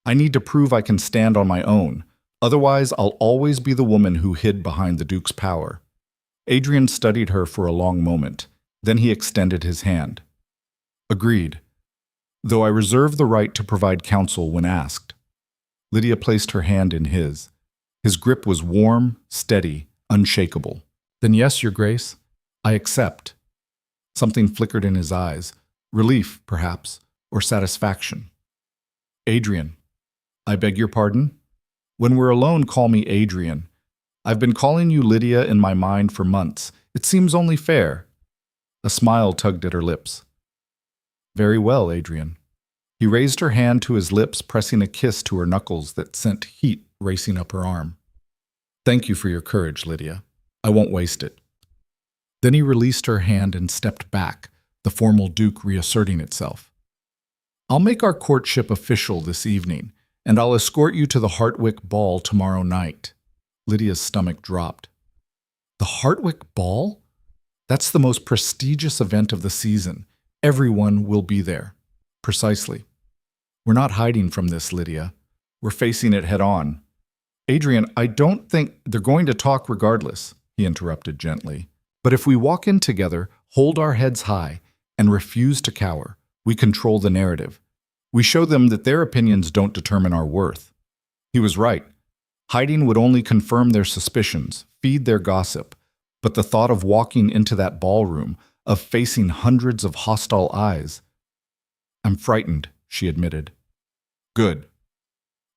I need to prove I can stand on my own. Otherwise, I'll always be the woman who hid behind the Duke's power. Adrian studied her for a long moment. Then he extended his hand. Agreed. Though I reserve the right to provide counsel when asked. Lydia placed her hand in his. His grip was warm, steady, unshakable. Then yes, Your Grace, I accept. Something flickered in his eyes. Relief, perhaps, or satisfaction. Adrian. I beg your pardon? When we're alone, call me Adrian. I've been calling you Lydia in my mind for months. It seems only fair. A smile tugged at her lips. Very well, Adrian. He raised her hand to his lips, pressing a kiss to her knuckles that sent heat racing up her arm. Thank you for your courage, Lydia. I won't waste it. Then he released her hand and stepped back, the formal Duke reasserting itself. I'll make our courtship official this evening, and I'll escort you to the Hartwick Ball tomorrow night. Lydia's stomach dropped. The Hartwick Ball? That's the most prestigious event of the season. Everyone will be there. Precisely. We're not hiding from this, Lydia. We're facing it head on. Adrian, I don't think they're going to talk regardless, he interrupted gently. But if we walk in together, hold our heads high, and refuse to cower, we control the narrative. We show them that their opinions don't determine our worth. He was right. Hiding would only confirm their suspicions, feed their gossip. But the thought of walking into that ballroom, of facing hundreds of hostile eyes. I'm frightened, she admitted. Good.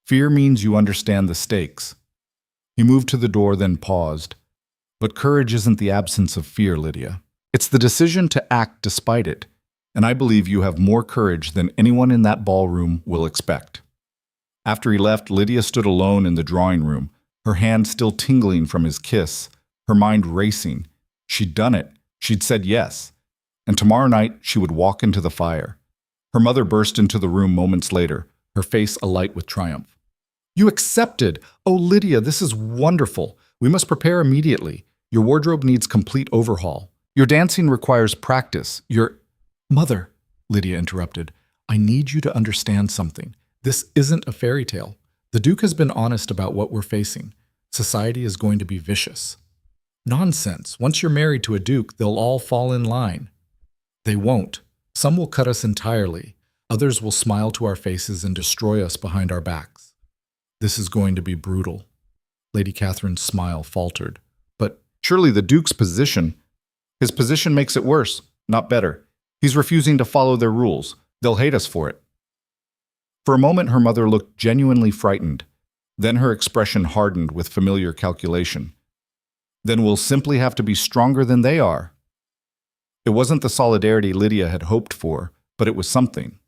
Fear means you understand the stakes. He moved to the door, then paused. But courage isn't the absence of fear, Lydia. It's the decision to act despite it. And I believe you have more courage than anyone in that ballroom will expect. After he left, Lydia stood alone in the drawing room, her hand still tingling from his kiss, her mind racing. She'd done it. She'd said yes. And tomorrow night, she would walk into the fire. Her mother burst into the room moments later, her face alight with triumph. You accepted! Oh, Lydia, this is wonderful. We must prepare immediately. Your wardrobe needs complete overhaul. Your dancing requires practice. Mother, Lydia interrupted, I need you to understand something. This isn't a fairy tale. The Duke has been honest about what we're facing. Society is going to be vicious. Nonsense. Once you're married to a Duke, they'll all fall in line. They won't. Some will cut us entirely. Others will smile to our faces and destroy us behind our backs. This is going to be brutal. Lady Catherine's smile faltered. But surely the Duke's position, his position makes it worse, not better. He's refusing to follow their rules. They'll hate us for it. For a moment, her mother looked genuinely frightened. Then her expression hardened with familiar calculation. Then we'll simply have to be stronger than they are. It wasn't the solidarity Lydia had hoped for, but it was something.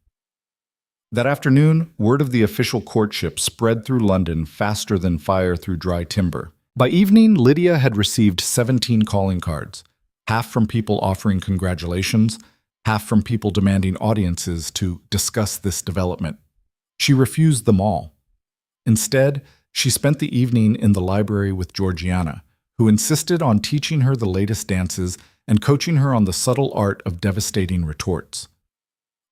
That afternoon, word of the official courtship spread through London faster than fire through dry timber. By evening, Lydia had received 17 calling cards, half from people offering congratulations, half from people demanding audiences to discuss this development. She refused them all. Instead, she spent the evening in the library with Georgiana, who insisted on teaching her the latest dances and coaching her on the subtle art of devastating retorts.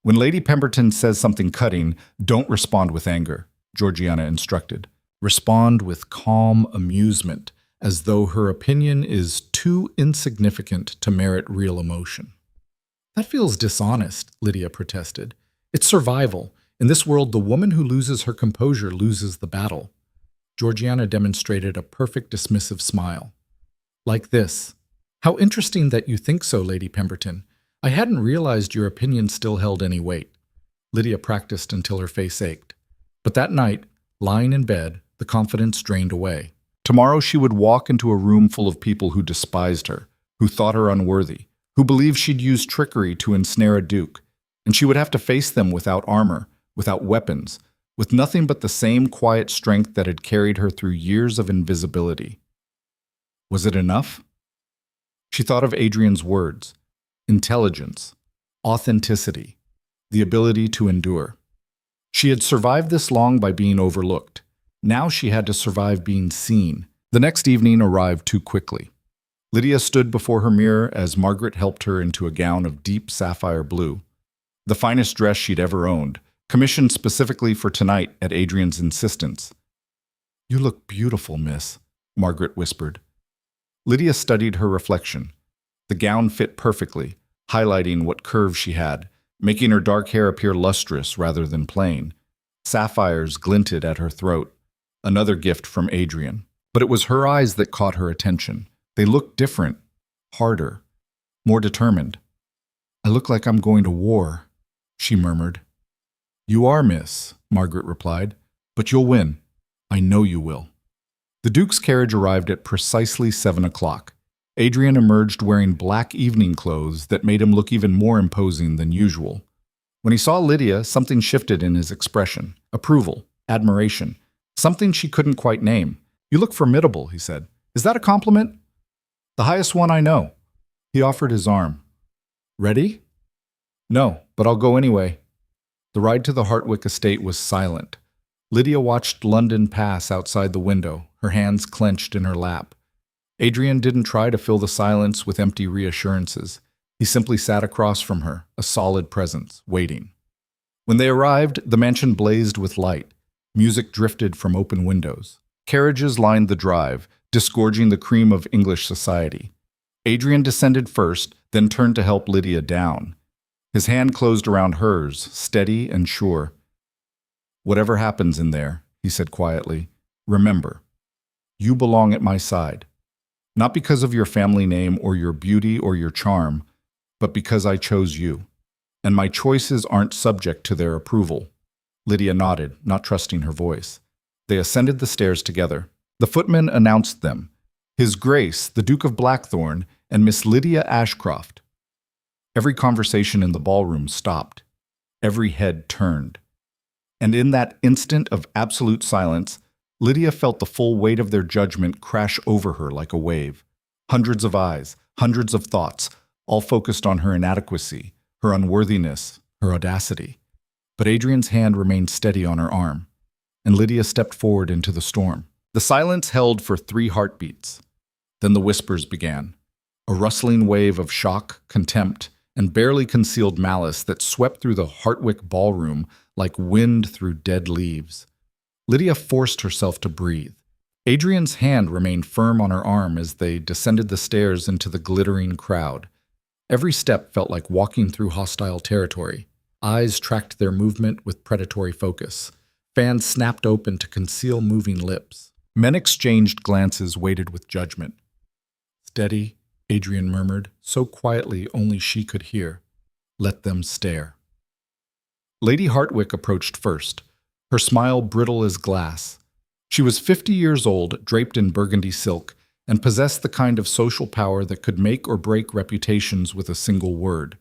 When Lady Pemberton says something cutting, don't respond with anger, Georgiana instructed. Respond with calm amusement, as though her opinion is too insignificant to merit real emotion. That feels dishonest, Lydia protested. It's survival. In this world, the woman who loses her composure loses the battle. Georgiana demonstrated a perfect dismissive smile. Like this. How interesting that you think so, Lady Pemberton. I hadn't realized your opinion still held any weight. Lydia practiced until her face ached. But that night, lying in bed, the confidence drained away. Tomorrow she would walk into a room full of people who despised her, who thought her unworthy, who believed she'd used trickery to ensnare a duke, and she would have to face them without armor, without weapons, with nothing but the same quiet strength that had carried her through years of invisibility. Was it enough? She thought of Adrian's words. Intelligence, authenticity, the ability to endure. She had survived this long by being overlooked. Now she had to survive being seen. The next evening arrived too quickly. Lydia stood before her mirror as Margaret helped her into a gown of deep sapphire blue, the finest dress she'd ever owned, commissioned specifically for tonight at Adrian's insistence. "You look beautiful, miss," Margaret whispered. Lydia studied her reflection. The gown fit perfectly, highlighting what curves she had, making her dark hair appear lustrous rather than plain. Sapphires glinted at her throat, another gift from Adrian. But it was her eyes that caught her attention. They looked different, harder, more determined. "I look like I'm going to war," she murmured. "You are, miss," Margaret replied, "but you'll win. I know you will." The Duke's carriage arrived at precisely 7 o'clock. Adrian emerged wearing black evening clothes that made him look even more imposing than usual. When he saw Lydia, something shifted in his expression. Approval, admiration, something she couldn't quite name. "You look formidable," he said. "Is that a compliment?" "The highest one I know." He offered his arm. "Ready?" "No, but I'll go anyway." The ride to the Hartwick estate was silent. Lydia watched London pass outside the window, her hands clenched in her lap. Adrian didn't try to fill the silence with empty reassurances. He simply sat across from her, a solid presence, waiting. When they arrived, the mansion blazed with light. Music drifted from open windows. Carriages lined the drive, disgorging the cream of English society. Adrian descended first, then turned to help Lydia down. His hand closed around hers, steady and sure. "Whatever happens in there," he said quietly, "remember, you belong at my side. Not because of your family name or your beauty or your charm, but because I chose you. And my choices aren't subject to their approval." Lydia nodded, not trusting her voice. They ascended the stairs together. The footman announced them. His Grace, the Duke of Blackthorn, and Miss Lydia Ashcroft. Every conversation in the ballroom stopped. Every head turned. And in that instant of absolute silence, Lydia felt the full weight of their judgment crash over her like a wave. Hundreds of eyes, hundreds of thoughts, all focused on her inadequacy, her unworthiness, her audacity. But Adrian's hand remained steady on her arm, and Lydia stepped forward into the storm. The silence held for 3 heartbeats. Then the whispers began, a rustling wave of shock, contempt, and barely concealed malice that swept through the Hartwick ballroom like wind through dead leaves. Lydia forced herself to breathe. Adrian's hand remained firm on her arm as they descended the stairs into the glittering crowd. Every step felt like walking through hostile territory. Eyes tracked their movement with predatory focus. Fans snapped open to conceal moving lips. Men exchanged glances weighted with judgment. "Steady," Adrian murmured, so quietly only she could hear. "Let them stare." Lady Hartwick approached first, her smile brittle as glass. She was 50 years old, draped in burgundy silk, and possessed the kind of social power that could make or break reputations with a single word.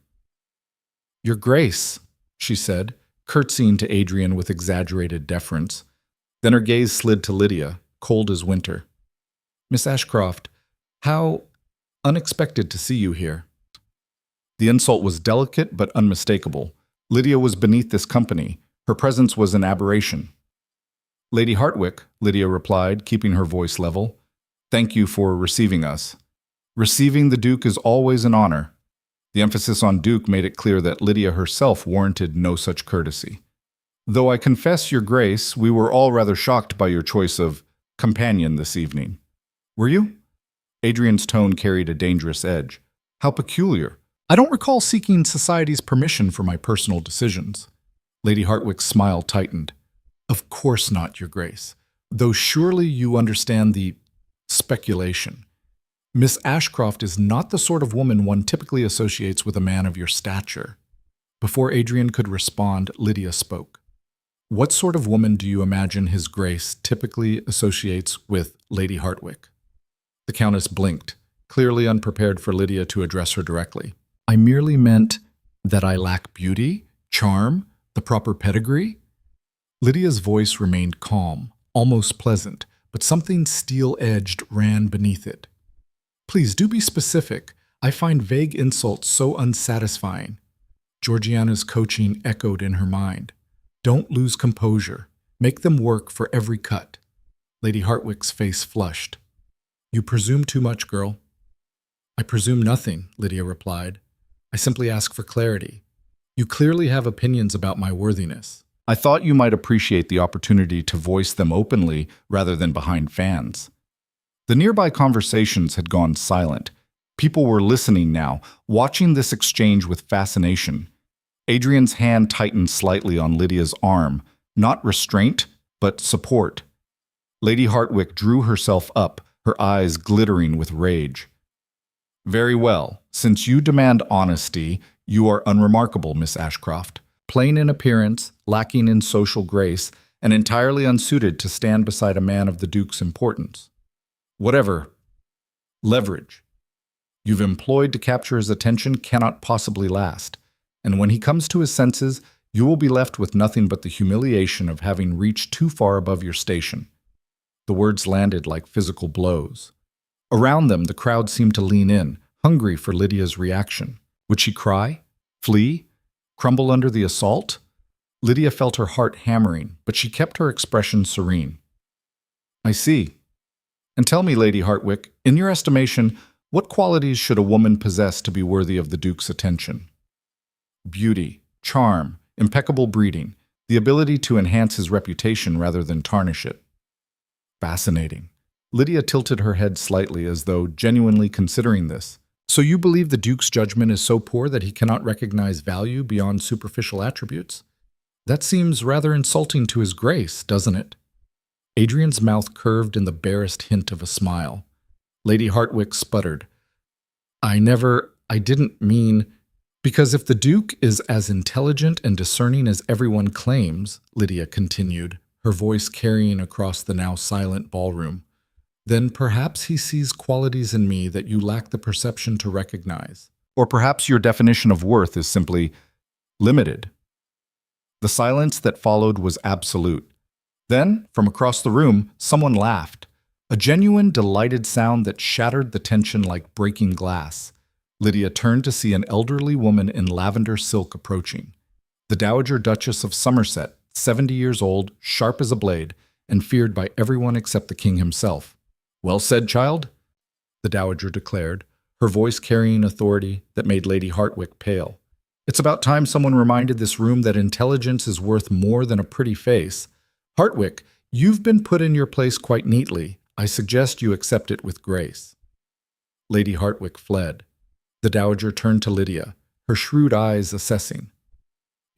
"Your Grace," she said, curtsying to Adrian with exaggerated deference. Then her gaze slid to Lydia, cold as winter. "Miss Ashcroft, how unexpected to see you here." The insult was delicate but unmistakable. Lydia was beneath this company. Her presence was an aberration. "Lady Hartwick," Lydia replied, keeping her voice level. "Thank you for receiving us. Receiving the Duke is always an honor." The emphasis on Duke made it clear that Lydia herself warranted no such courtesy. "Though I confess, Your Grace, we were all rather shocked by your choice of companion this evening." "Were you?" Adrian's tone carried a dangerous edge. "How peculiar. I don't recall seeking society's permission for my personal decisions." Lady Hartwick's smile tightened. "Of course not, Your Grace, though surely you understand the speculation. Miss Ashcroft is not the sort of woman one typically associates with a man of your stature." Before Adrian could respond, Lydia spoke. "What sort of woman do you imagine His Grace typically associates with Lady Hartwick?" The Countess blinked, clearly unprepared for Lydia to address her directly. "I merely meant that I lack beauty, charm, the proper pedigree." Lydia's voice remained calm, almost pleasant, but something steel-edged ran beneath it. "Please do be specific. I find vague insults so unsatisfying." Georgiana's coaching echoed in her mind. "Don't lose composure. Make them work for every cut." Lady Hartwick's face flushed. "You presume too much, girl." "I presume nothing," Lydia replied. "I simply ask for clarity. You clearly have opinions about my worthiness. I thought you might appreciate the opportunity to voice them openly rather than behind fans." The nearby conversations had gone silent. People were listening now, watching this exchange with fascination. Adrian's hand tightened slightly on Lydia's arm, not restraint, but support. Lady Hartwick drew herself up, her eyes glittering with rage. "Very well. Since you demand honesty, you are unremarkable, Miss Ashcroft. Plain in appearance, lacking in social grace, and entirely unsuited to stand beside a man of the Duke's importance. Whatever leverage you've employed to capture his attention cannot possibly last, and when he comes to his senses, you will be left with nothing but the humiliation of having reached too far above your station." The words landed like physical blows. Around them, the crowd seemed to lean in, hungry for Lydia's reaction. Would she cry? Flee? Crumble under the assault? Lydia felt her heart hammering, but she kept her expression serene. "I see. And tell me, Lady Hartwick, in your estimation, what qualities should a woman possess to be worthy of the Duke's attention?" "Beauty, charm, impeccable breeding, the ability to enhance his reputation rather than tarnish it." Fascinating. Lydia tilted her head slightly as though genuinely considering this. "So you believe the Duke's judgment is so poor that he cannot recognize value beyond superficial attributes? That seems rather insulting to His Grace, doesn't it?" Adrian's mouth curved in the barest hint of a smile. Lady Hartwick sputtered. I didn't mean—" "Because if the Duke is as intelligent and discerning as everyone claims," Lydia continued, her voice carrying across the now silent ballroom, "then perhaps he sees qualities in me that you lack the perception to recognize. Or perhaps your definition of worth is simply limited." The silence that followed was absolute. Then, from across the room, someone laughed. A genuine, delighted sound that shattered the tension like breaking glass. Lydia turned to see an elderly woman in lavender silk approaching. The Dowager Duchess of Somerset, 70 years old, sharp as a blade, and feared by everyone except the king himself. "Well said, child," the Dowager declared, her voice carrying authority that made Lady Hartwick pale. "It's about time someone reminded this room that intelligence is worth more than a pretty face. Hartwick, you've been put in your place quite neatly. I suggest you accept it with grace." Lady Hartwick fled. The Dowager turned to Lydia, her shrewd eyes assessing.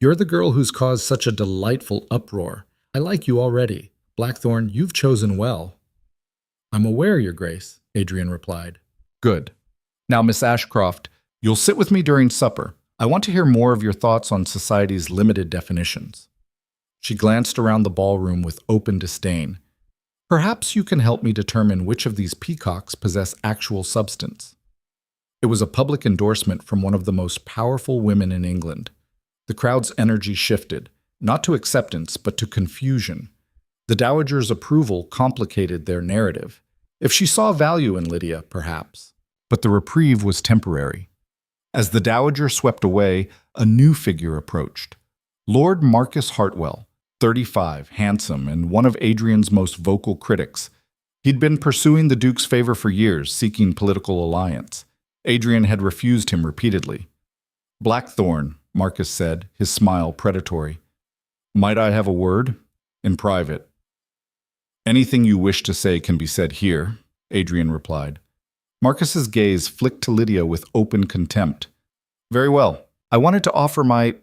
"You're the girl who's caused such a delightful uproar. I like you already. Blackthorn, you've chosen well." "I'm aware, Your Grace," Adrian replied. "Good. Now, Miss Ashcroft, you'll sit with me during supper. I want to hear more of your thoughts on society's limited definitions." She glanced around the ballroom with open disdain. Perhaps you can help me determine which of these peacocks possess actual substance. It was a public endorsement from one of the most powerful women in England. The crowd's energy shifted, not to acceptance, but to confusion. The dowager's approval complicated their narrative. If she saw value in Lydia, perhaps. But the reprieve was temporary. As the dowager swept away, a new figure approached. Lord Marcus Hartwell, 35, handsome, and one of Adrian's most vocal critics. He'd been pursuing the Duke's favor for years, seeking political alliance. Adrian had refused him repeatedly. "Blackthorn," Marcus said, his smile predatory. "Might I have a word? In private." "Anything you wish to say can be said here," Adrian replied. Marcus's gaze flicked to Lydia with open contempt. "Very well. I wanted to offer my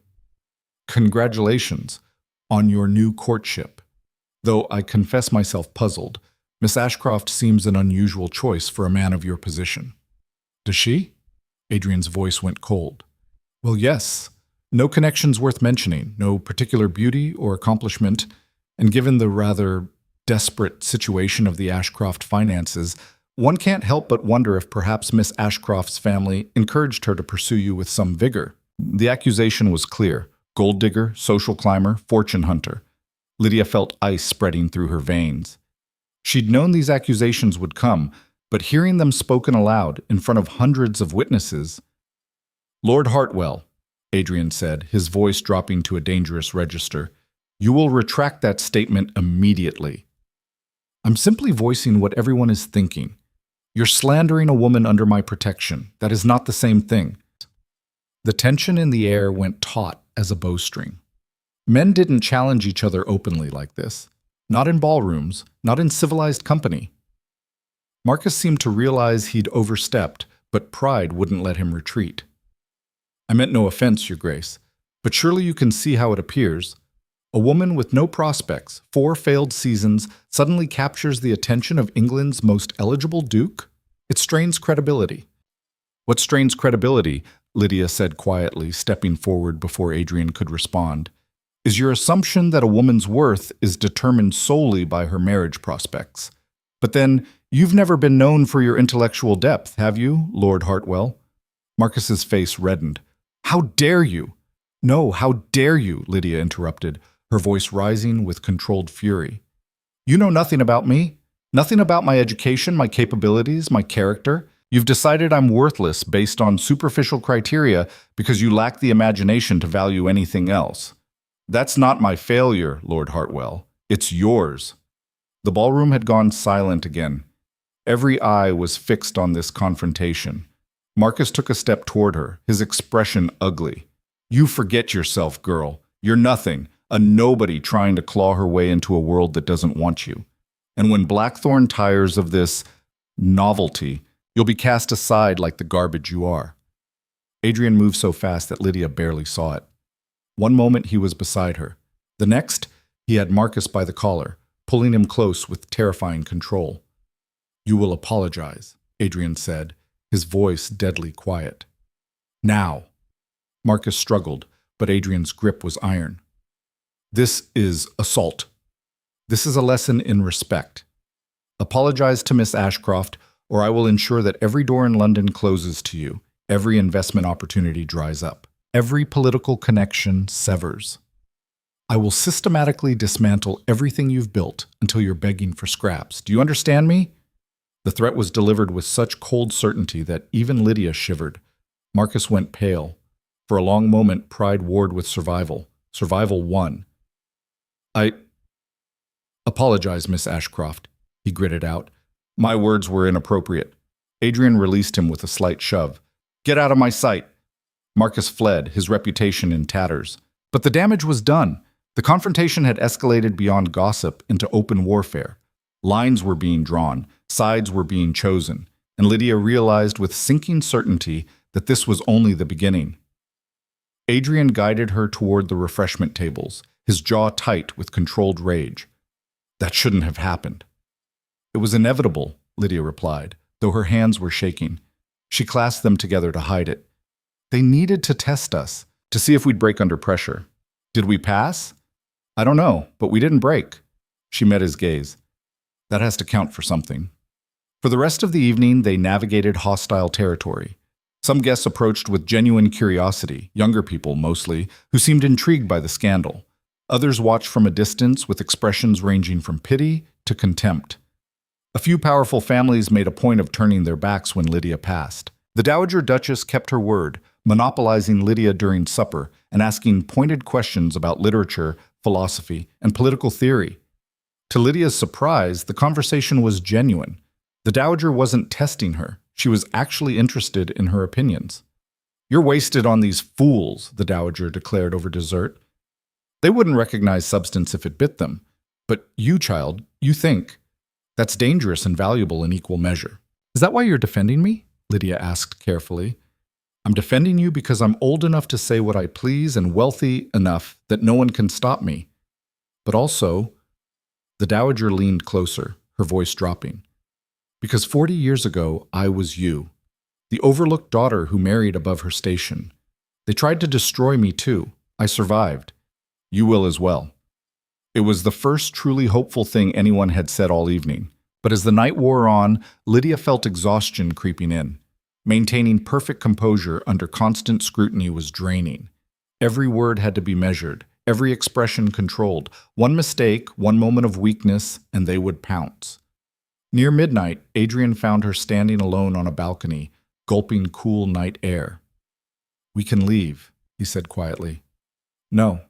congratulations on your new courtship. Though I confess myself puzzled, Miss Ashcroft seems an unusual choice for a man of your position." "Does she?" Adrian's voice went cold. "Well, yes. No connections worth mentioning, no particular beauty or accomplishment, and given the rather desperate situation of the Ashcroft finances, one can't help but wonder if perhaps Miss Ashcroft's family encouraged her to pursue you with some vigor." The accusation was clear. Gold digger, social climber, fortune hunter. Lydia felt ice spreading through her veins. She'd known these accusations would come, but hearing them spoken aloud in front of hundreds of witnesses— "Lord Hartwell," Adrian said, his voice dropping to a dangerous register, "you will retract that statement immediately." "I'm simply voicing what everyone is thinking. You're slandering a woman under my protection. That is not the same thing." The tension in the air went taut as a bowstring. Men didn't challenge each other openly like this. Not in ballrooms, not in civilized company. Marcus seemed to realize he'd overstepped, but pride wouldn't let him retreat. "I meant no offense, Your Grace, but surely you can see how it appears. A woman with no prospects, 4 failed seasons, suddenly captures the attention of England's most eligible duke? It strains credibility." "What strains credibility?" Lydia said quietly, stepping forward before Adrian could respond. "Is your assumption that a woman's worth is determined solely by her marriage prospects. But then, you've never been known for your intellectual depth, have you, Lord Hartwell?" Marcus's face reddened. "How dare you?" "No, how dare you?" Lydia interrupted, her voice rising with controlled fury. "You know nothing about me, nothing about my education, my capabilities, my character. You've decided I'm worthless based on superficial criteria because you lack the imagination to value anything else. That's not my failure, Lord Hartwell. It's yours." The ballroom had gone silent again. Every eye was fixed on this confrontation. Marcus took a step toward her, his expression ugly. "You forget yourself, girl. You're nothing, a nobody trying to claw her way into a world that doesn't want you. And when Blackthorn tires of this novelty, you'll be cast aside like the garbage you are." Adrian moved so fast that Lydia barely saw it. One moment he was beside her. The next, he had Marcus by the collar, pulling him close with terrifying control. "You will apologize," Adrian said, his voice deadly quiet. "Now." Marcus struggled, but Adrian's grip was iron. "This is assault. This is a lesson in respect. Apologize to Miss Ashcroft, or I will ensure that every door in London closes to you, every investment opportunity dries up, every political connection severs. I will systematically dismantle everything you've built until you're begging for scraps. Do you understand me?" The threat was delivered with such cold certainty that even Lydia shivered. Marcus went pale. For a long moment, pride warred with survival. Survival won. "I apologize, Miss Ashcroft," he gritted out. "My words were inappropriate." Adrian released him with a slight shove. "Get out of my sight." Marcus fled, his reputation in tatters. But the damage was done. The confrontation had escalated beyond gossip into open warfare. Lines were being drawn, sides were being chosen, and Lydia realized with sinking certainty that this was only the beginning. Adrian guided her toward the refreshment tables, his jaw tight with controlled rage. "That shouldn't have happened." "It was inevitable," Lydia replied, though her hands were shaking. She clasped them together to hide it. "They needed to test us, to see if we'd break under pressure. Did we pass? I don't know, but we didn't break." She met his gaze. That has to count for something. For the rest of the evening, they navigated hostile territory. Some guests approached with genuine curiosity, younger people mostly, who seemed intrigued by the scandal. Others watched from a distance with expressions ranging from pity to contempt. A few powerful families made a point of turning their backs when Lydia passed. The Dowager Duchess kept her word, monopolizing Lydia during supper and asking pointed questions about literature, philosophy, and political theory. To Lydia's surprise, the conversation was genuine. The Dowager wasn't testing her. She was actually interested in her opinions. "You're wasted on these fools," the Dowager declared over dessert. "They wouldn't recognize substance if it bit them. But you, child, you think. That's dangerous and valuable in equal measure." "Is that why you're defending me?" Lydia asked carefully. "I'm defending you because I'm old enough to say what I please and wealthy enough that no one can stop me. But also," the Dowager leaned closer, her voice dropping, "because 40 years ago, I was you, the overlooked daughter who married above her station. They tried to destroy me too. I survived. You will as well." It was the first truly hopeful thing anyone had said all evening. But as the night wore on, Lydia felt exhaustion creeping in. Maintaining perfect composure under constant scrutiny was draining. Every word had to be measured, every expression controlled. One mistake, one moment of weakness, and they would pounce. Near midnight, Adrian found her standing alone on a balcony, gulping cool night air. "We can leave," he said quietly. "No.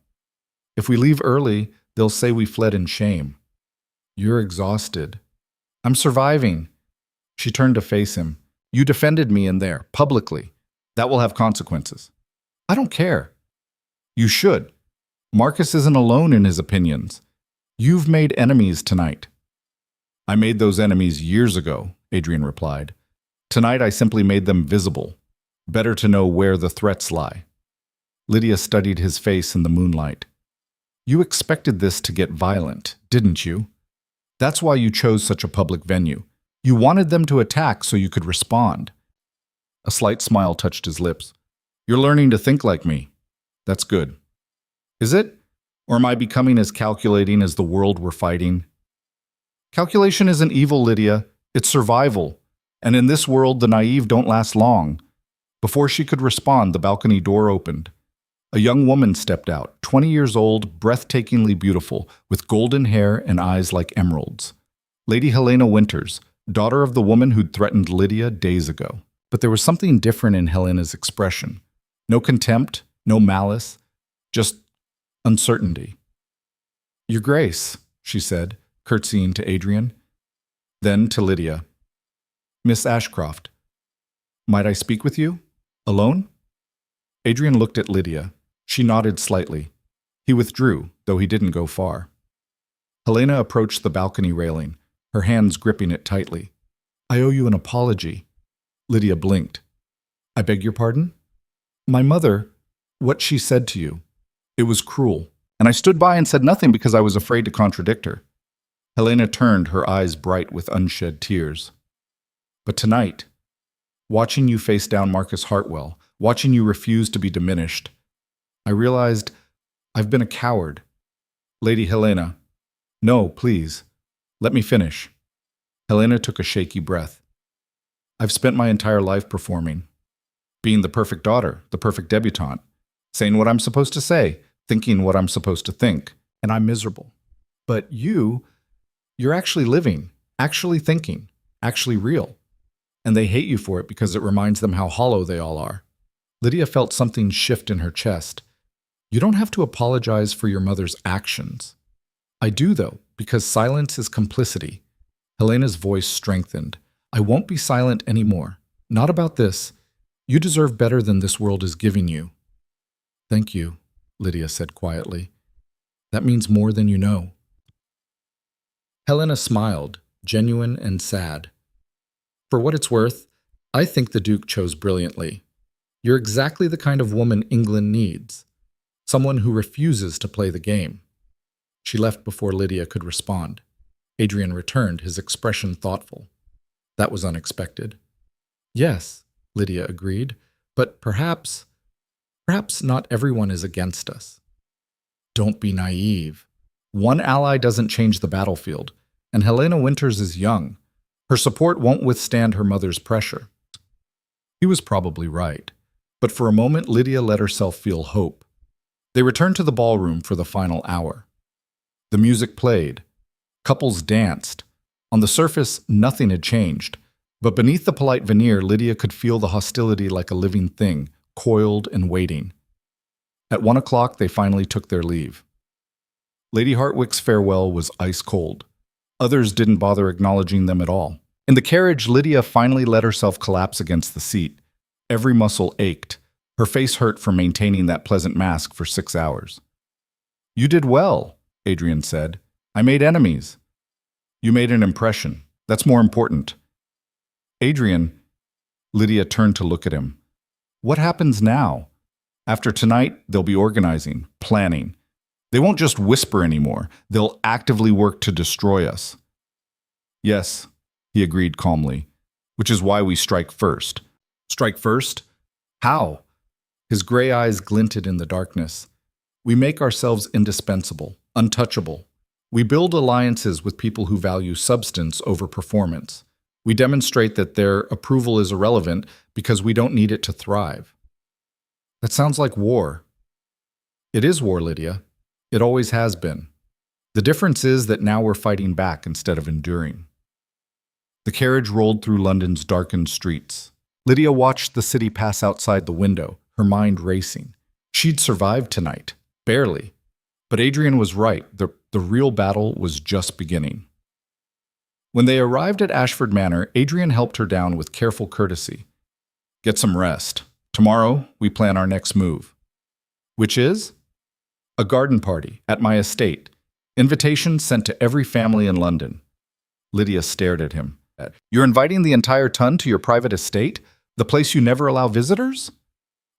If we leave early, they'll say we fled in shame." "You're exhausted." "I'm surviving." She turned to face him. "You defended me in there, publicly. That will have consequences." "I don't care." "You should. Marcus isn't alone in his opinions. You've made enemies tonight." "I made those enemies years ago," Adrian replied. "Tonight I simply made them visible. Better to know where the threats lie." Lydia studied his face in the moonlight. "You expected this to get violent, didn't you? That's why you chose such a public venue. You wanted them to attack so you could respond." A slight smile touched his lips. "You're learning to think like me. That's good." "Is it? Or am I becoming as calculating as the world we're fighting?" "Calculation isn't evil, Lydia. It's survival. And in this world, the naive don't last long." Before she could respond, the balcony door opened. A young woman stepped out, 20 years old, breathtakingly beautiful, with golden hair and eyes like emeralds. Lady Helena Winters, daughter of the woman who'd threatened Lydia days ago. But there was something different in Helena's expression. No contempt, no malice, just uncertainty. "Your Grace," she said, curtsying to Adrian. Then to Lydia. "Miss Ashcroft, might I speak with you? Alone?" Adrian looked at Lydia. She nodded slightly. He withdrew, though he didn't go far. Helena approached the balcony railing, her hands gripping it tightly. "I owe you an apology." Lydia blinked. "I beg your pardon?" "My mother, what she said to you. It was cruel, and I stood by and said nothing because I was afraid to contradict her." Helena turned, her eyes bright with unshed tears. "But tonight, watching you face down Marcus Hartwell, watching you refuse to be diminished, I realized I've been a coward." "Lady Helena." "No, please. Let me finish." Helena took a shaky breath. "I've spent my entire life performing. Being the perfect daughter, the perfect debutante. Saying what I'm supposed to say, thinking what I'm supposed to think. And I'm miserable. But you're actually living, actually thinking, actually real. And they hate you for it because it reminds them how hollow they all are." Lydia felt something shift in her chest. "You don't have to apologize for your mother's actions." "I do, though, because silence is complicity." Helena's voice strengthened. "I won't be silent anymore. Not about this. You deserve better than this world is giving you." "Thank you," Lydia said quietly. "That means more than you know." Helena smiled, genuine and sad. "For what it's worth, I think the Duke chose brilliantly. You're exactly the kind of woman England needs. Someone who refuses to play the game." She left before Lydia could respond. Adrian returned, his expression thoughtful. That was unexpected. "Yes," Lydia agreed, "but perhaps not everyone is against us." "Don't be naive. One ally doesn't change the battlefield. And Helena Winters is young. Her support won't withstand her mother's pressure. He was probably right. But for a moment, Lydia let herself feel hope. They returned to the ballroom for the final hour. The music played. Couples danced. On the surface, nothing had changed. But beneath the polite veneer, Lydia could feel the hostility like a living thing, coiled and waiting. At 1 o'clock, they finally took their leave. Lady Hartwick's farewell was ice cold. Others didn't bother acknowledging them at all. In the carriage, Lydia finally let herself collapse against the seat. Every muscle ached. Her face hurt from maintaining that pleasant mask for 6 hours. "You did well," Adrian said. "I made enemies." "You made an impression. That's more important." "Adrian," Lydia turned to look at him. "What happens now? After tonight, they'll be organizing, planning. They won't just whisper anymore. They'll actively work to destroy us." "Yes," he agreed calmly, "which is why we strike first." "Strike first? How?" His gray eyes glinted in the darkness. "We make ourselves indispensable, untouchable. We build alliances with people who value substance over performance. We demonstrate that their approval is irrelevant because we don't need it to thrive." "That sounds like war." "It is war, Lydia. It always has been. The difference is that now we're fighting back instead of enduring." The carriage rolled through London's darkened streets. Lydia watched the city pass outside the window, her mind racing. She'd survived tonight, barely. But Adrian was right. The real battle was just beginning. When they arrived at Ashford Manor, Adrian helped her down with careful courtesy. "Get some rest. Tomorrow, we plan our next move." "Which is?" "A garden party at my estate. Invitations sent to every family in London." Lydia stared at him. "You're inviting the entire ton to your private estate? The place you never allow visitors?"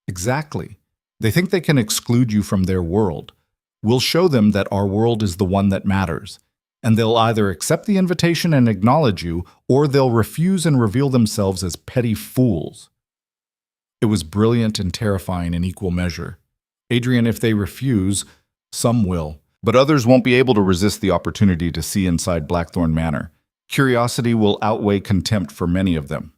"Exactly. They think they can exclude you from their world. We'll show them that our world is the one that matters. And they'll either accept the invitation and acknowledge you, or they'll refuse and reveal themselves as petty fools." It was brilliant and terrifying in equal measure. "Adrian, if they refuse, some will. But others won't be able to resist the opportunity to see inside Blackthorn Manor. Curiosity will outweigh contempt for many of them."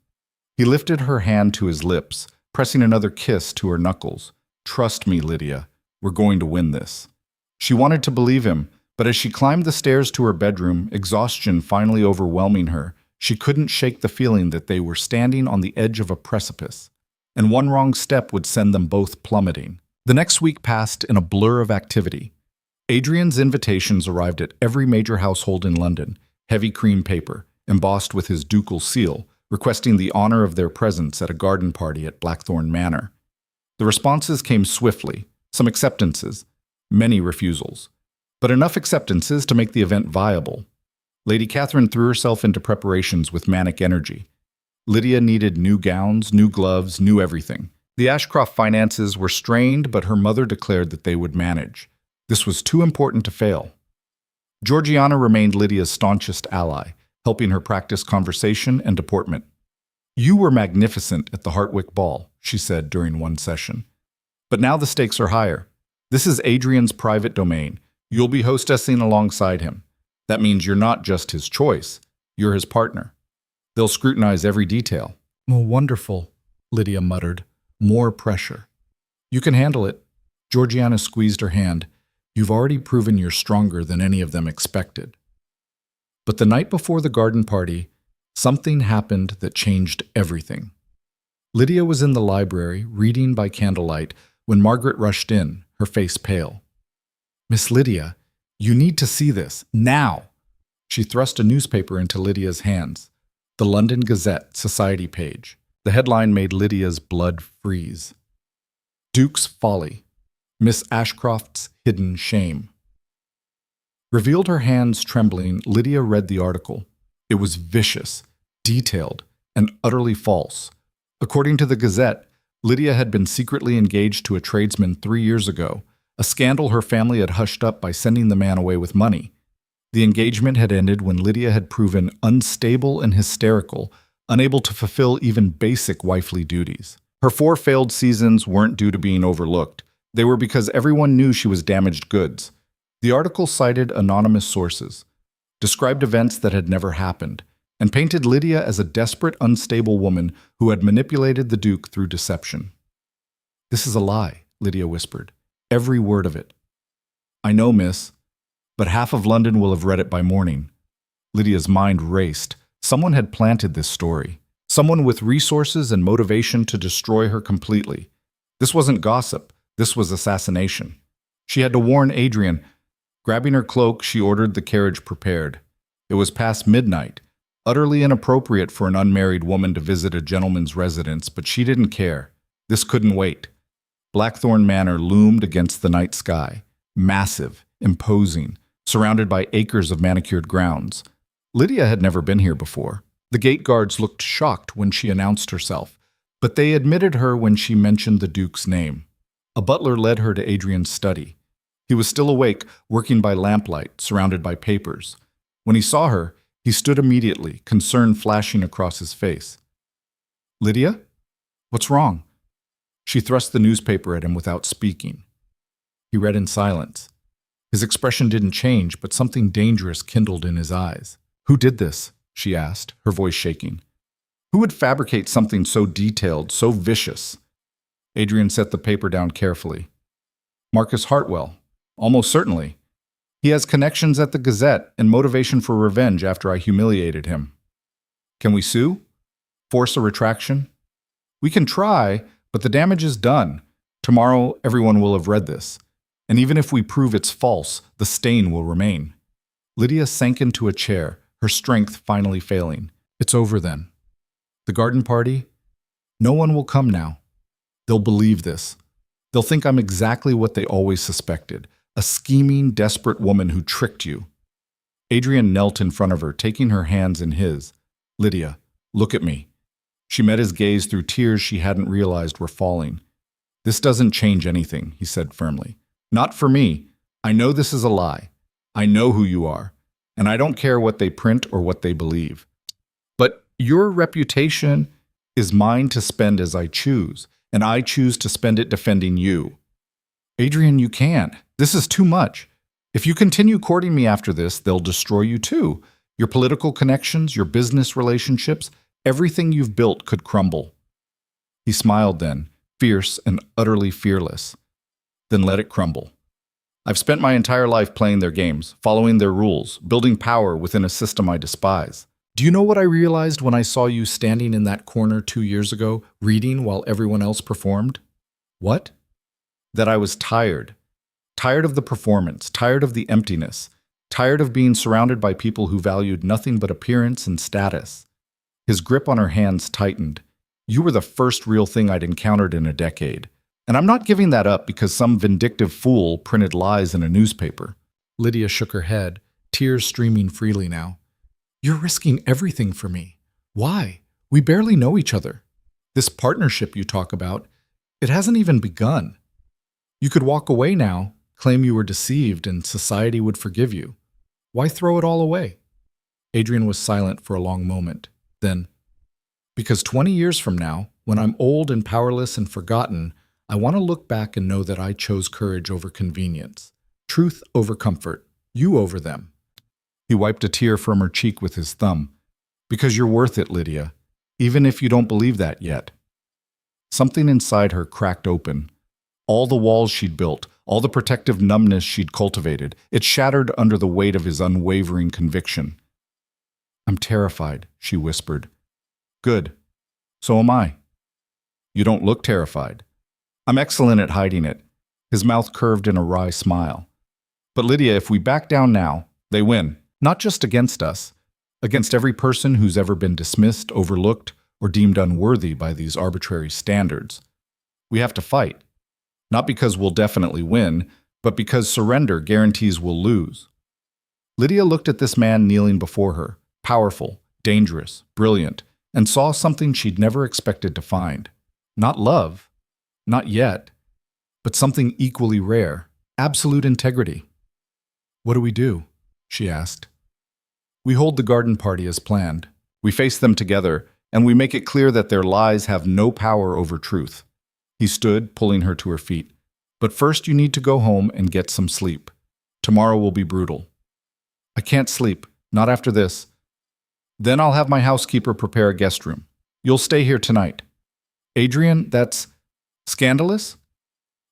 He lifted her hand to his lips, pressing another kiss to her knuckles. "Trust me, Lydia. We're going to win this." She wanted to believe him, but as she climbed the stairs to her bedroom, exhaustion finally overwhelming her, she couldn't shake the feeling that they were standing on the edge of a precipice, and one wrong step would send them both plummeting. The next week passed in a blur of activity. Adrian's invitations arrived at every major household in London, heavy cream paper, embossed with his ducal seal, requesting the honor of their presence at a garden party at Blackthorn Manor. The responses came swiftly, some acceptances, many refusals, but enough acceptances to make the event viable. Lady Catherine threw herself into preparations with manic energy. Lydia needed new gowns, new gloves, new everything. The Ashcroft finances were strained, but her mother declared that they would manage. This was too important to fail. Georgiana remained Lydia's staunchest ally, helping her practice conversation and deportment. "You were magnificent at the Hartwick ball," she said during one session. "But now the stakes are higher. This is Adrian's private domain. You'll be hostessing alongside him. That means you're not just his choice, you're his partner. They'll scrutinize every detail." "Oh, wonderful," Lydia muttered. More pressure. "You can handle it." Georgiana squeezed her hand. "You've already proven you're stronger than any of them expected." But the night before the garden party, something happened that changed everything. Lydia was in the library, reading by candlelight, when Margaret rushed in, her face pale. "Miss Lydia, you need to see this, now!" She thrust a newspaper into Lydia's hands, the London Gazette society page. The headline made Lydia's blood freeze. "Duke's Folly. Miss Ashcroft's Hidden Shame." Revealed her hands trembling, Lydia read the article. It was vicious, detailed, and utterly false. According to the Gazette, Lydia had been secretly engaged to a tradesman 3 years ago, a scandal her family had hushed up by sending the man away with money. The engagement had ended when Lydia had proven unstable and hysterical, unable to fulfill even basic wifely duties. Her 4 failed seasons weren't due to being overlooked. They were because everyone knew she was damaged goods. The article cited anonymous sources. described events that had never happened, and painted Lydia as a desperate, unstable woman who had manipulated the Duke through deception. "This is a lie," Lydia whispered. "Every word of it." "I know, miss, but half of London will have read it by morning." Lydia's mind raced. Someone had planted this story. Someone with resources and motivation to destroy her completely. This wasn't gossip. This was assassination. She had to warn Adrian. Grabbing her cloak, she ordered the carriage prepared. It was past midnight, utterly inappropriate for an unmarried woman to visit a gentleman's residence, but she didn't care. This couldn't wait. Blackthorn Manor loomed against the night sky, massive, imposing, surrounded by acres of manicured grounds. Lydia had never been here before. The gate guards looked shocked when she announced herself, but they admitted her when she mentioned the Duke's name. A butler led her to Adrian's study. He was still awake, working by lamplight, surrounded by papers. When he saw her, he stood immediately, concern flashing across his face. "Lydia? What's wrong?" She thrust the newspaper at him without speaking. He read in silence. His expression didn't change, but something dangerous kindled in his eyes. "Who did this?" she asked, her voice shaking. "Who would fabricate something so detailed, so vicious?" Adrian set the paper down carefully. "Marcus Hartwell. Almost certainly. He has connections at the Gazette and motivation for revenge after I humiliated him. Can we sue? Force a retraction? We can try, but the damage is done. Tomorrow, everyone will have read this. And even if we prove it's false, the stain will remain." Lydia sank into a chair, her strength finally failing. "It's over then. The garden party? No one will come now. They'll believe this. They'll think I'm exactly what they always suspected, a scheming, desperate woman who tricked you." Adrian knelt in front of her, taking her hands in his. "Lydia, look at me." She met his gaze through tears she hadn't realized were falling. "This doesn't change anything," he said firmly. "Not for me. I know this is a lie. I know who you are, and I don't care what they print or what they believe. But your reputation is mine to spend as I choose, and I choose to spend it defending you." "Adrian, you can't. This is too much. If you continue courting me after this, they'll destroy you too. Your political connections, your business relationships, everything you've built could crumble." He smiled then, fierce and utterly fearless. "Then let it crumble. I've spent my entire life playing their games, following their rules, building power within a system I despise. Do you know what I realized when I saw you standing in that corner 2 years ago, reading while everyone else performed?" "What?" "That I was tired. Tired of the performance, tired of the emptiness, tired of being surrounded by people who valued nothing but appearance and status." His grip on her hands tightened. "You were the first real thing I'd encountered in a decade. And I'm not giving that up because some vindictive fool printed lies in a newspaper." Lydia shook her head, tears streaming freely now. "You're risking everything for me. Why? We barely know each other. This partnership you talk about, it hasn't even begun. You could walk away now, claim you were deceived, and society would forgive you. Why throw it all away?" Adrian was silent for a long moment. Then, "Because 20 years from now, when I'm old and powerless and forgotten, I want to look back and know that I chose courage over convenience, truth over comfort, you over them." He wiped a tear from her cheek with his thumb. "Because you're worth it, Lydia, even if you don't believe that yet." Something inside her cracked open. All the walls she'd built, all the protective numbness she'd cultivated, it shattered under the weight of his unwavering conviction. "I'm terrified," she whispered. "Good. So am I." "You don't look terrified." "I'm excellent at hiding it." His mouth curved in a wry smile. "But Lydia, if we back down now, they win. Not just against us, against every person who's ever been dismissed, overlooked, or deemed unworthy by these arbitrary standards. We have to fight. Not because we'll definitely win, but because surrender guarantees we'll lose." Lydia looked at this man kneeling before her, powerful, dangerous, brilliant, and saw something she'd never expected to find. Not love. Not yet, but something equally rare, absolute integrity. "What do we do?" she asked. "We hold the garden party as planned. We face them together, and we make it clear that their lies have no power over truth." He stood, pulling her to her feet. "But first you need to go home and get some sleep. Tomorrow will be brutal." "I can't sleep. Not after this. Then I'll have my housekeeper prepare a guest room. You'll stay here tonight. Adrian, that's scandalous?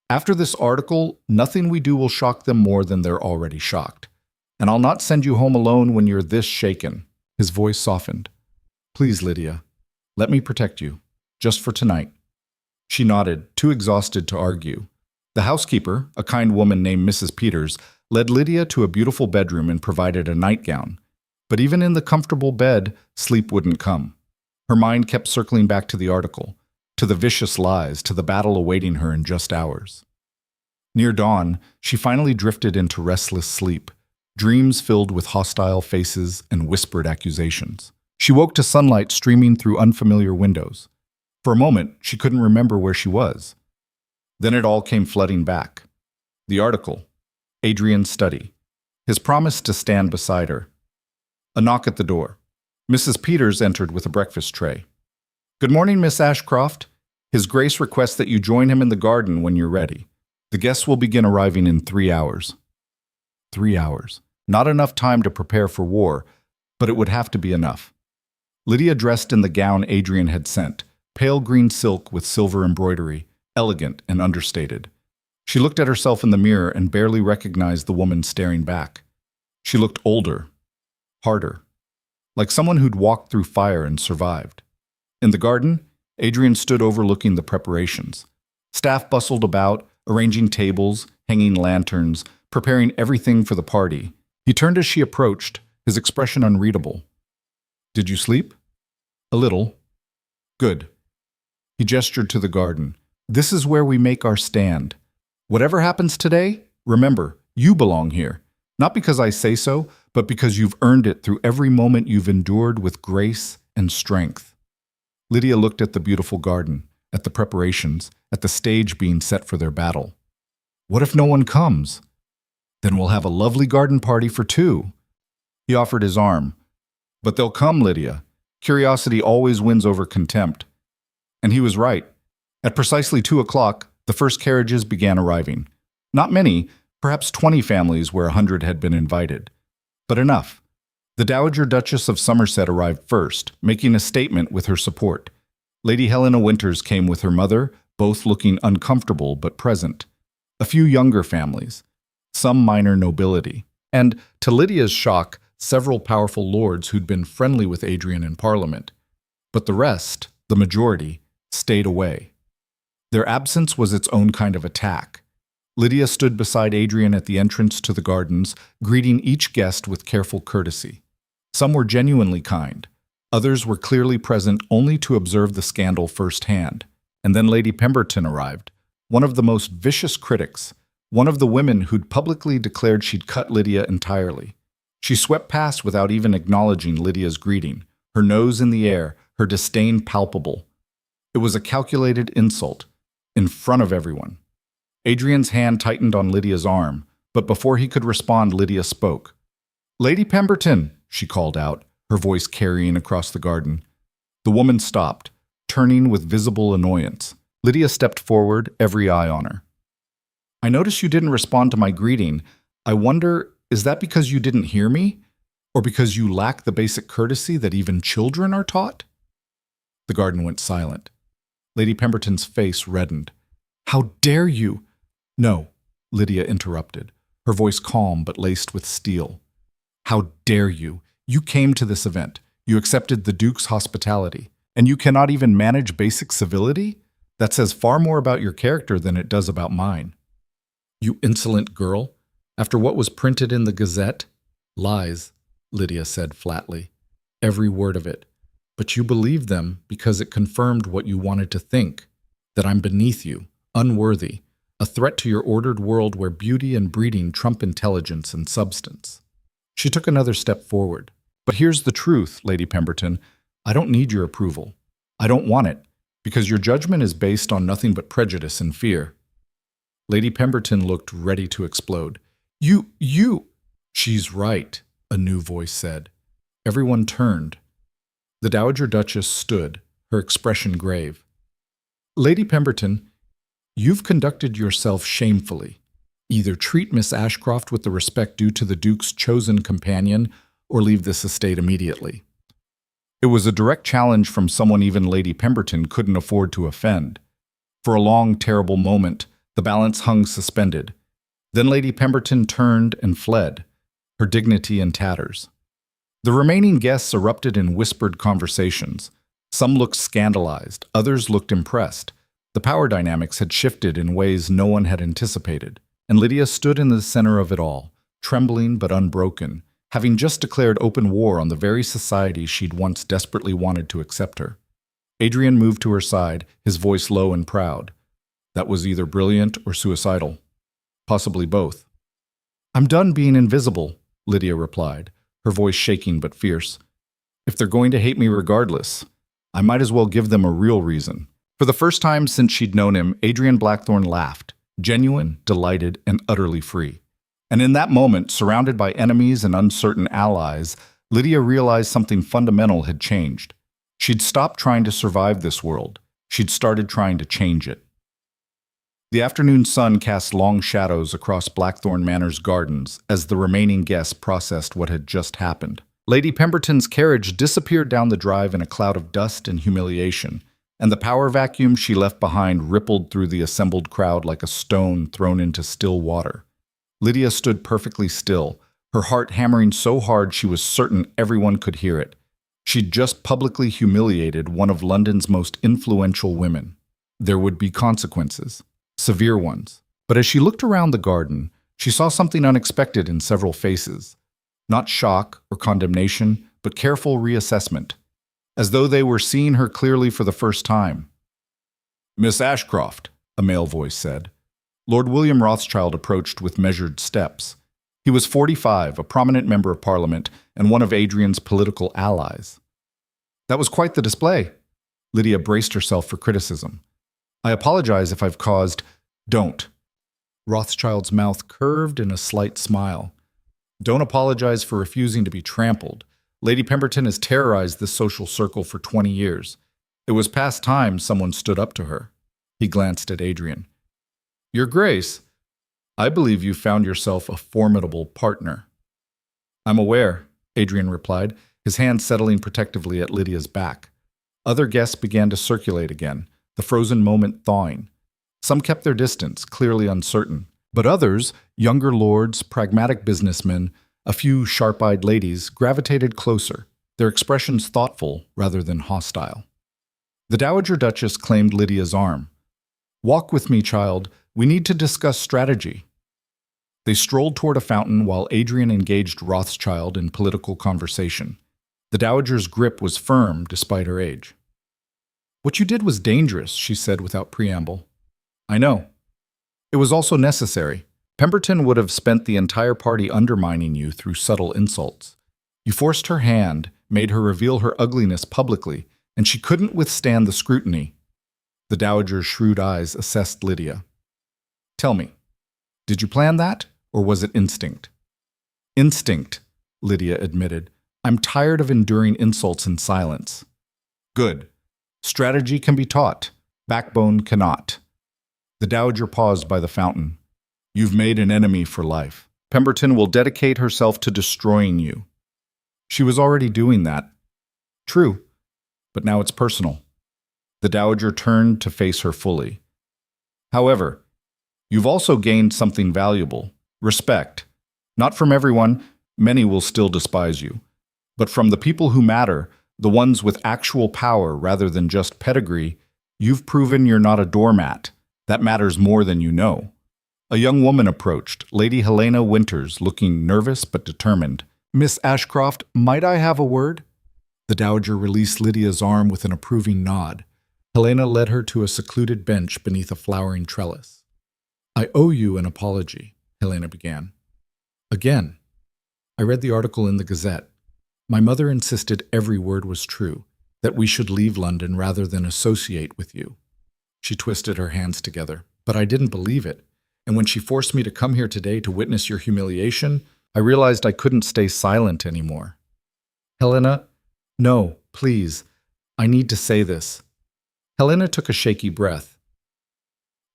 After this article, nothing we do will shock them more than they're already shocked. And I'll not send you home alone when you're this shaken. His voice softened. Please, Lydia, let me protect you, just for tonight. She nodded, too exhausted to argue. The housekeeper, a kind woman named Mrs. Peters, led Lydia to a beautiful bedroom and provided a nightgown. But even in the comfortable bed, sleep wouldn't come. Her mind kept circling back to the article, to the vicious lies, to the battle awaiting her in just hours. Near dawn, she finally drifted into restless sleep, dreams filled with hostile faces and whispered accusations. She woke to sunlight streaming through unfamiliar windows. For a moment, she couldn't remember where she was. Then it all came flooding back. The article, Adrian's study, his promise to stand beside her. A knock at the door. Mrs. Peters entered with a breakfast tray. Good morning, Miss Ashcroft. His Grace requests that you join him in the garden when you're ready. The guests will begin arriving in 3 hours. 3 hours. Not enough time to prepare for war, but it would have to be enough. Lydia dressed in the gown Adrian had sent, pale green silk with silver embroidery, elegant and understated. She looked at herself in the mirror and barely recognized the woman staring back. She looked older, harder, like someone who'd walked through fire and survived. In the garden, Adrian stood overlooking the preparations. Staff bustled about, arranging tables, hanging lanterns, preparing everything for the party. He turned as she approached, his expression unreadable. Did you sleep? A little. Good. He gestured to the garden. This is where we make our stand. Whatever happens today, remember, you belong here. Not because I say so, but because you've earned it through every moment you've endured with grace and strength. Lydia looked at the beautiful garden, at the preparations, at the stage being set for their battle. What if no one comes? Then we'll have a lovely garden party for 2. He offered his arm. But they'll come, Lydia. Curiosity always wins over contempt. And he was right. At precisely 2 o'clock, the first carriages began arriving. Not many, perhaps 20 families where 100 had been invited. But enough. The Dowager Duchess of Somerset arrived first, making a statement with her support. Lady Helena Winters came with her mother, both looking uncomfortable but present. A few younger families, some minor nobility, and, to Lydia's shock, several powerful lords who'd been friendly with Adrian in Parliament. But the rest, the majority, stayed away. Their absence was its own kind of attack. Lydia stood beside Adrian at the entrance to the gardens, greeting each guest with careful courtesy. Some were genuinely kind. Others were clearly present only to observe the scandal firsthand. And then Lady Pemberton arrived, one of the most vicious critics, one of the women who'd publicly declared she'd cut Lydia entirely. She swept past without even acknowledging Lydia's greeting, her nose in the air, her disdain palpable. It was a calculated insult, in front of everyone. Adrian's hand tightened on Lydia's arm, but before he could respond, Lydia spoke. Lady Pemberton, she called out, her voice carrying across the garden. The woman stopped, turning with visible annoyance. Lydia stepped forward, every eye on her. I notice you didn't respond to my greeting. I wonder, is that because you didn't hear me? Or because you lack the basic courtesy that even children are taught? The garden went silent. Lady Pemberton's face reddened. How dare you? No, Lydia interrupted, her voice calm but laced with steel. How dare you? You came to this event. You accepted the Duke's hospitality. And you cannot even manage basic civility? That says far more about your character than it does about mine. You insolent girl. After what was printed in the Gazette? Lies, Lydia said flatly. Every word of it. But you believed them because it confirmed what you wanted to think. That I'm beneath you, unworthy, a threat to your ordered world where beauty and breeding trump intelligence and substance. She took another step forward. But here's the truth, Lady Pemberton. I don't need your approval. I don't want it, because your judgment is based on nothing but prejudice and fear. Lady Pemberton looked ready to explode. You! She's right, a new voice said. Everyone turned. The Dowager Duchess stood, her expression grave. Lady Pemberton, you've conducted yourself shamefully. Either treat Miss Ashcroft with the respect due to the Duke's chosen companion, or leave this estate immediately. It was a direct challenge from someone even Lady Pemberton couldn't afford to offend. For a long, terrible moment, the balance hung suspended. Then Lady Pemberton turned and fled, her dignity in tatters. The remaining guests erupted in whispered conversations. Some looked scandalized, others looked impressed. The power dynamics had shifted in ways no one had anticipated, and Lydia stood in the center of it all, trembling but unbroken, having just declared open war on the very society she'd once desperately wanted to accept her. Adrian moved to her side, his voice low and proud. That was either brilliant or suicidal. Possibly both. "I'm done being invisible," Lydia replied, her voice shaking but fierce. "If they're going to hate me regardless, I might as well give them a real reason." For the first time since she'd known him, Adrian Blackthorne laughed, genuine, delighted, and utterly free. And in that moment, surrounded by enemies and uncertain allies, Lydia realized something fundamental had changed. She'd stopped trying to survive this world. She'd started trying to change it. The afternoon sun cast long shadows across Blackthorne Manor's gardens as the remaining guests processed what had just happened. Lady Pemberton's carriage disappeared down the drive in a cloud of dust and humiliation, and the power vacuum she left behind rippled through the assembled crowd like a stone thrown into still water. Lydia stood perfectly still, her heart hammering so hard she was certain everyone could hear it. She'd just publicly humiliated one of London's most influential women. There would be consequences. Severe ones. But as she looked around the garden, she saw something unexpected in several faces. Not shock or condemnation, but careful reassessment, as though they were seeing her clearly for the first time. "Miss Ashcroft," a male voice said. Lord William Rothschild approached with measured steps. He was 45, a prominent member of Parliament, and one of Adrian's political allies. "That was quite the display." Lydia braced herself for criticism. "I apologize if I've caused—" "Don't." Rothschild's mouth curved in a slight smile. "Don't apologize for refusing to be trampled. Lady Pemberton has terrorized this social circle for 20 years. It was past time someone stood up to her." He glanced at Adrian. "Your Grace, I believe you found yourself a formidable partner." "I'm aware," Adrian replied, his hand settling protectively at Lydia's back. Other guests began to circulate again, the frozen moment thawing. Some kept their distance, clearly uncertain. But others, younger lords, pragmatic businessmen, a few sharp-eyed ladies, gravitated closer, their expressions thoughtful rather than hostile. The Dowager Duchess claimed Lydia's arm. "Walk with me, child. We need to discuss strategy." They strolled toward a fountain while Adrian engaged Rothschild in political conversation. The Dowager's grip was firm despite her age. "What you did was dangerous," she said without preamble. "I know. It was also necessary. Pemberton would have spent the entire party undermining you through subtle insults. You forced her hand, made her reveal her ugliness publicly, and she couldn't withstand the scrutiny." The Dowager's shrewd eyes assessed Lydia. "Tell me, did you plan that, or was it instinct?" "Instinct," Lydia admitted. "I'm tired of enduring insults in silence." "Good. Strategy can be taught. Backbone cannot." The Dowager paused by the fountain. "You've made an enemy for life. Pemberton will dedicate herself to destroying you." "She was already doing that." "True, but now it's personal." The Dowager turned to face her fully. "However, you've also gained something valuable. Respect. Not from everyone, many will still despise you. But from the people who matter, the ones with actual power rather than just pedigree, you've proven you're not a doormat. That matters more than you know." A young woman approached, Lady Helena Winters, looking nervous but determined. "Miss Ashcroft, might I have a word?" The Dowager released Lydia's arm with an approving nod. Helena led her to a secluded bench beneath a flowering trellis. "I owe you an apology," Helena began. "Again. I read the article in the Gazette. My mother insisted every word was true, that we should leave London rather than associate with you." She twisted her hands together. "But I didn't believe it. And when she forced me to come here today to witness your humiliation, I realized I couldn't stay silent anymore." "Helena, no, please. I need to say this." Helena took a shaky breath.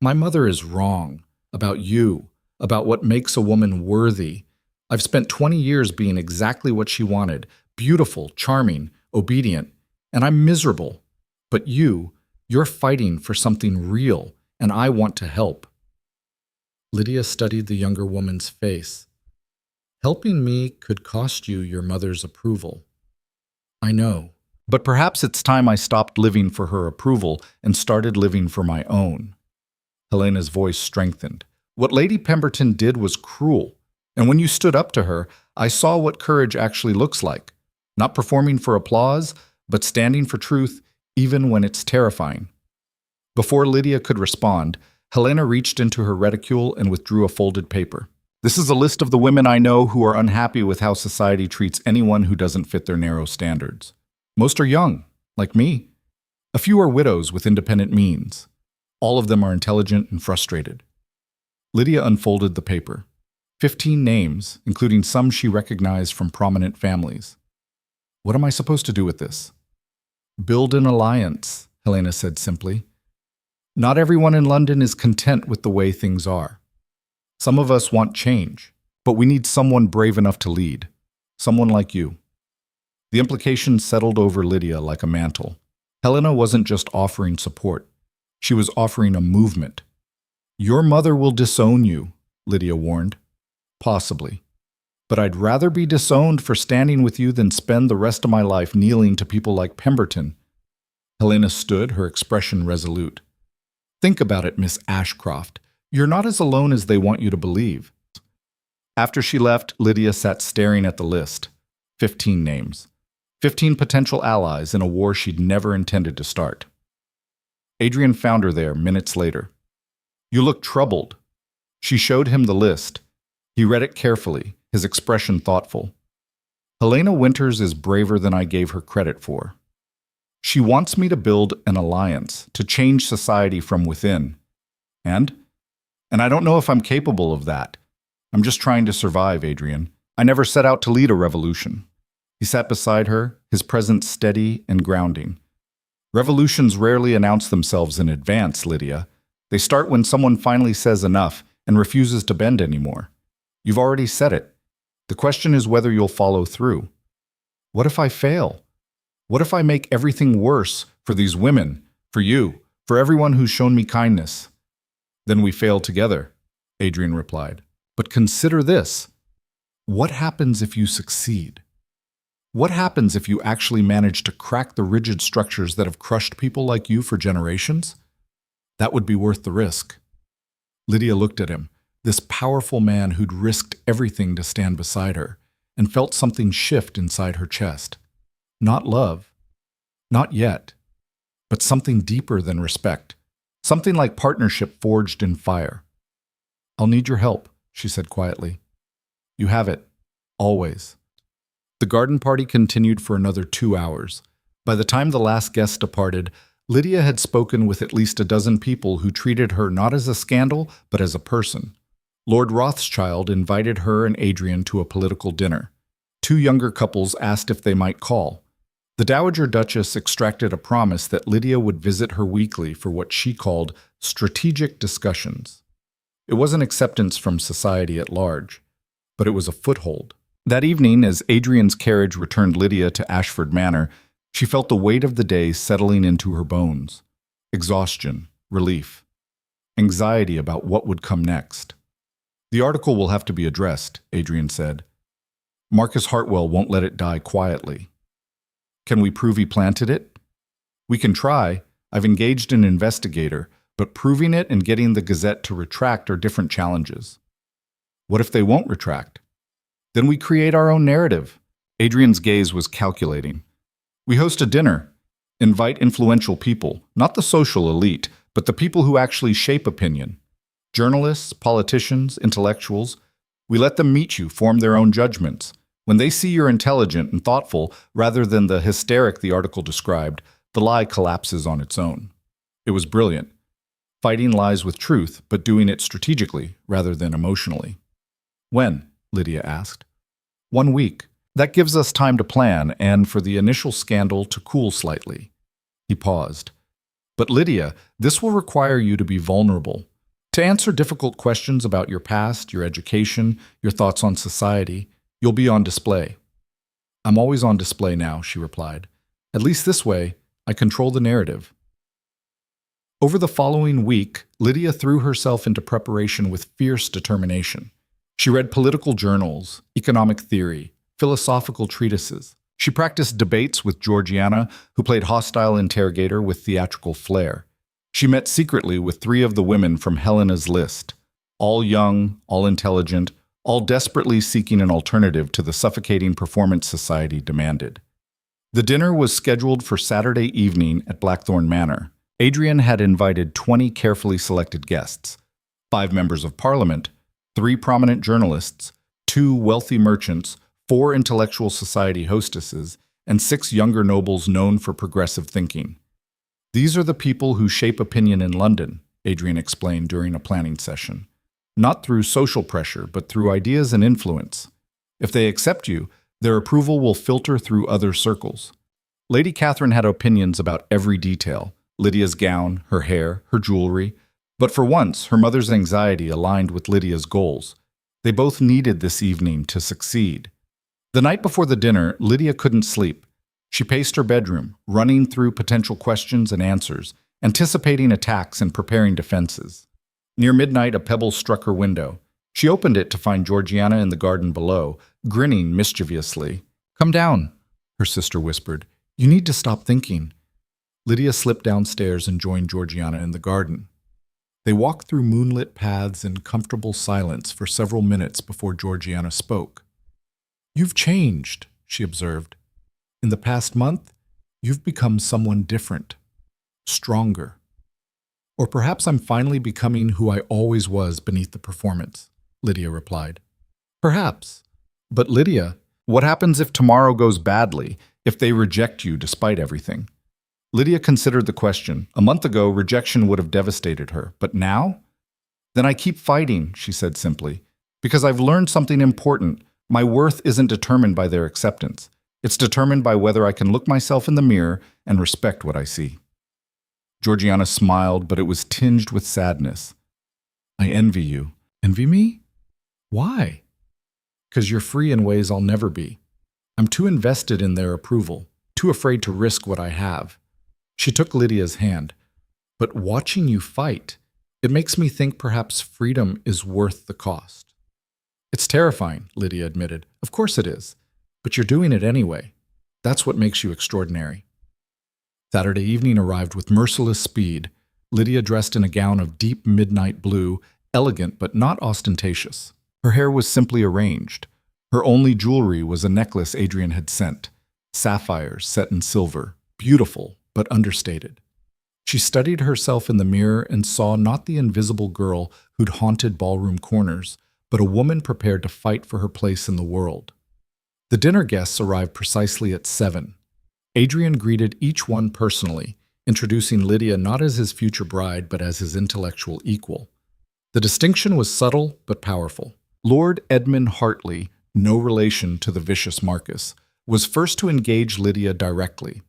"My mother is wrong about you, about what makes a woman worthy. I've spent 20 years being exactly what she wanted, beautiful, charming, obedient, and I'm miserable. But you're fighting for something real, and I want to help. Lydia studied the younger woman's face. Helping me could cost you your mother's approval. I know. But perhaps it's time I stopped living for her approval and started living for my own. Helena's voice strengthened. What Lady Pemberton did was cruel, and when you stood up to her, I saw what courage actually looks like. Not performing for applause, but standing for truth, even when it's terrifying. Before Lydia could respond, Helena reached into her reticule and withdrew a folded paper. This is a list of the women I know who are unhappy with how society treats anyone who doesn't fit their narrow standards. Most are young, like me. A few are widows with independent means. All of them are intelligent and frustrated. Lydia unfolded the paper. 15 names, including some she recognized from prominent families. What am I supposed to do with this? Build an alliance, Helena said simply. Not everyone in London is content with the way things are. Some of us want change, but we need someone brave enough to lead. Someone like you. The implication settled over Lydia like a mantle. Helena wasn't just offering support. She was offering a movement. Your mother will disown you, Lydia warned. Possibly. But I'd rather be disowned for standing with you than spend the rest of my life kneeling to people like Pemberton. Helena stood, her expression resolute. Think about it, Miss Ashcroft. You're not as alone as they want you to believe. After she left, Lydia sat staring at the list. 15 names. 15 potential allies in a war she'd never intended to start. Adrian found her there minutes later. You look troubled. She showed him the list. He read it carefully, his expression thoughtful. Helena Winters is braver than I gave her credit for. She wants me to build an alliance, to change society from within. And I don't know if I'm capable of that. I'm just trying to survive, Adrian. I never set out to lead a revolution. He sat beside her, his presence steady and grounding. Revolutions rarely announce themselves in advance, Lydia. They start when someone finally says enough and refuses to bend anymore. You've already said it. The question is whether you'll follow through. What if I fail? What if I make everything worse for these women, for you, for everyone who's shown me kindness? Then we fail together, Adrian replied. But consider this. What happens if you succeed? What happens if you actually manage to crack the rigid structures that have crushed people like you for generations? That would be worth the risk. Lydia looked at him, this powerful man who'd risked everything to stand beside her, and felt something shift inside her chest. Not love. Not yet. But something deeper than respect. Something like partnership forged in fire. I'll need your help, she said quietly. You have it. Always. The garden party continued for another 2 hours. By the time the last guest departed, Lydia had spoken with at least a dozen people who treated her not as a scandal, but as a person. Lord Rothschild invited her and Adrian to a political dinner. 2 younger couples asked if they might call. The Dowager Duchess extracted a promise that Lydia would visit her weekly for what she called strategic discussions. It wasn't acceptance from society at large, but it was a foothold. That evening, as Adrian's carriage returned Lydia to Ashford Manor, she felt the weight of the day settling into her bones. Exhaustion, relief, anxiety about what would come next. The article will have to be addressed, Adrian said. Marcus Hartwell won't let it die quietly. Can we prove he planted it? We can try. I've engaged an investigator, but proving it and getting the Gazette to retract are different challenges. What if they won't retract? Then we create our own narrative. Adrian's gaze was calculating. We host a dinner. Invite influential people, not the social elite, but the people who actually shape opinion. Journalists, politicians, intellectuals. We let them meet you, form their own judgments. When they see you're intelligent and thoughtful, rather than the hysteric the article described, the lie collapses on its own. It was brilliant. Fighting lies with truth, but doing it strategically rather than emotionally. When? Lydia asked. 1 week. That gives us time to plan and for the initial scandal to cool slightly. He paused. But Lydia, this will require you to be vulnerable. To answer difficult questions about your past, your education, your thoughts on society, you'll be on display. I'm always on display now, she replied. At least this way, I control the narrative. Over the following week, Lydia threw herself into preparation with fierce determination. She read political journals, economic theory, philosophical treatises. She practiced debates with Georgiana, who played hostile interrogator with theatrical flair. She met secretly with 3 of the women from Helena's list, all young, all intelligent, all desperately seeking an alternative to the suffocating performance society demanded. The dinner was scheduled for Saturday evening at Blackthorn Manor. Adrian had invited 20 carefully selected guests, 5 members of parliament, 3 prominent journalists, 2 wealthy merchants, 4 intellectual society hostesses, and 6 younger nobles known for progressive thinking. These are the people who shape opinion in London, Adrian explained during a planning session. Not through social pressure, but through ideas and influence. If they accept you, their approval will filter through other circles. Lady Catherine had opinions about every detail, Lydia's gown, her hair, her jewelry, but for once her mother's anxiety aligned with Lydia's goals. They both needed this evening to succeed. The night before the dinner, Lydia couldn't sleep. She paced her bedroom, running through potential questions and answers, anticipating attacks and preparing defenses. Near midnight, a pebble struck her window. She opened it to find Georgiana in the garden below, grinning mischievously. "Come down," her sister whispered. "You need to stop thinking." Lydia slipped downstairs and joined Georgiana in the garden. They walked through moonlit paths in comfortable silence for several minutes before Georgiana spoke. "You've changed," she observed. "In the past month, you've become someone different, stronger. Or perhaps I'm finally becoming who I always was beneath the performance," Lydia replied. "Perhaps. But Lydia, what happens if tomorrow goes badly, if they reject you despite everything?" Lydia considered the question. A month ago, rejection would have devastated her. But now? "Then I keep fighting," she said simply, "because I've learned something important. My worth isn't determined by their acceptance. It's determined by whether I can look myself in the mirror and respect what I see." Georgiana smiled, but it was tinged with sadness. "I envy you." "Envy me? Why?" "'Cause you're free in ways I'll never be. I'm too invested in their approval, too afraid to risk what I have." She took Lydia's hand. "But watching you fight, it makes me think perhaps freedom is worth the cost." "It's terrifying," Lydia admitted. "Of course it is. But you're doing it anyway. That's what makes you extraordinary." Saturday evening arrived with merciless speed. Lydia dressed in a gown of deep midnight blue, elegant but not ostentatious. Her hair was simply arranged. Her only jewelry was a necklace Adrian had sent, sapphires set in silver, beautiful but understated. She studied herself in the mirror and saw not the invisible girl who'd haunted ballroom corners, but a woman prepared to fight for her place in the world. The dinner guests arrived precisely at 7. Adrian greeted each one personally, introducing Lydia not as his future bride but as his intellectual equal. The distinction was subtle but powerful. Lord Edmund Hartley, no relation to the vicious Marcus, was first to engage Lydia directly.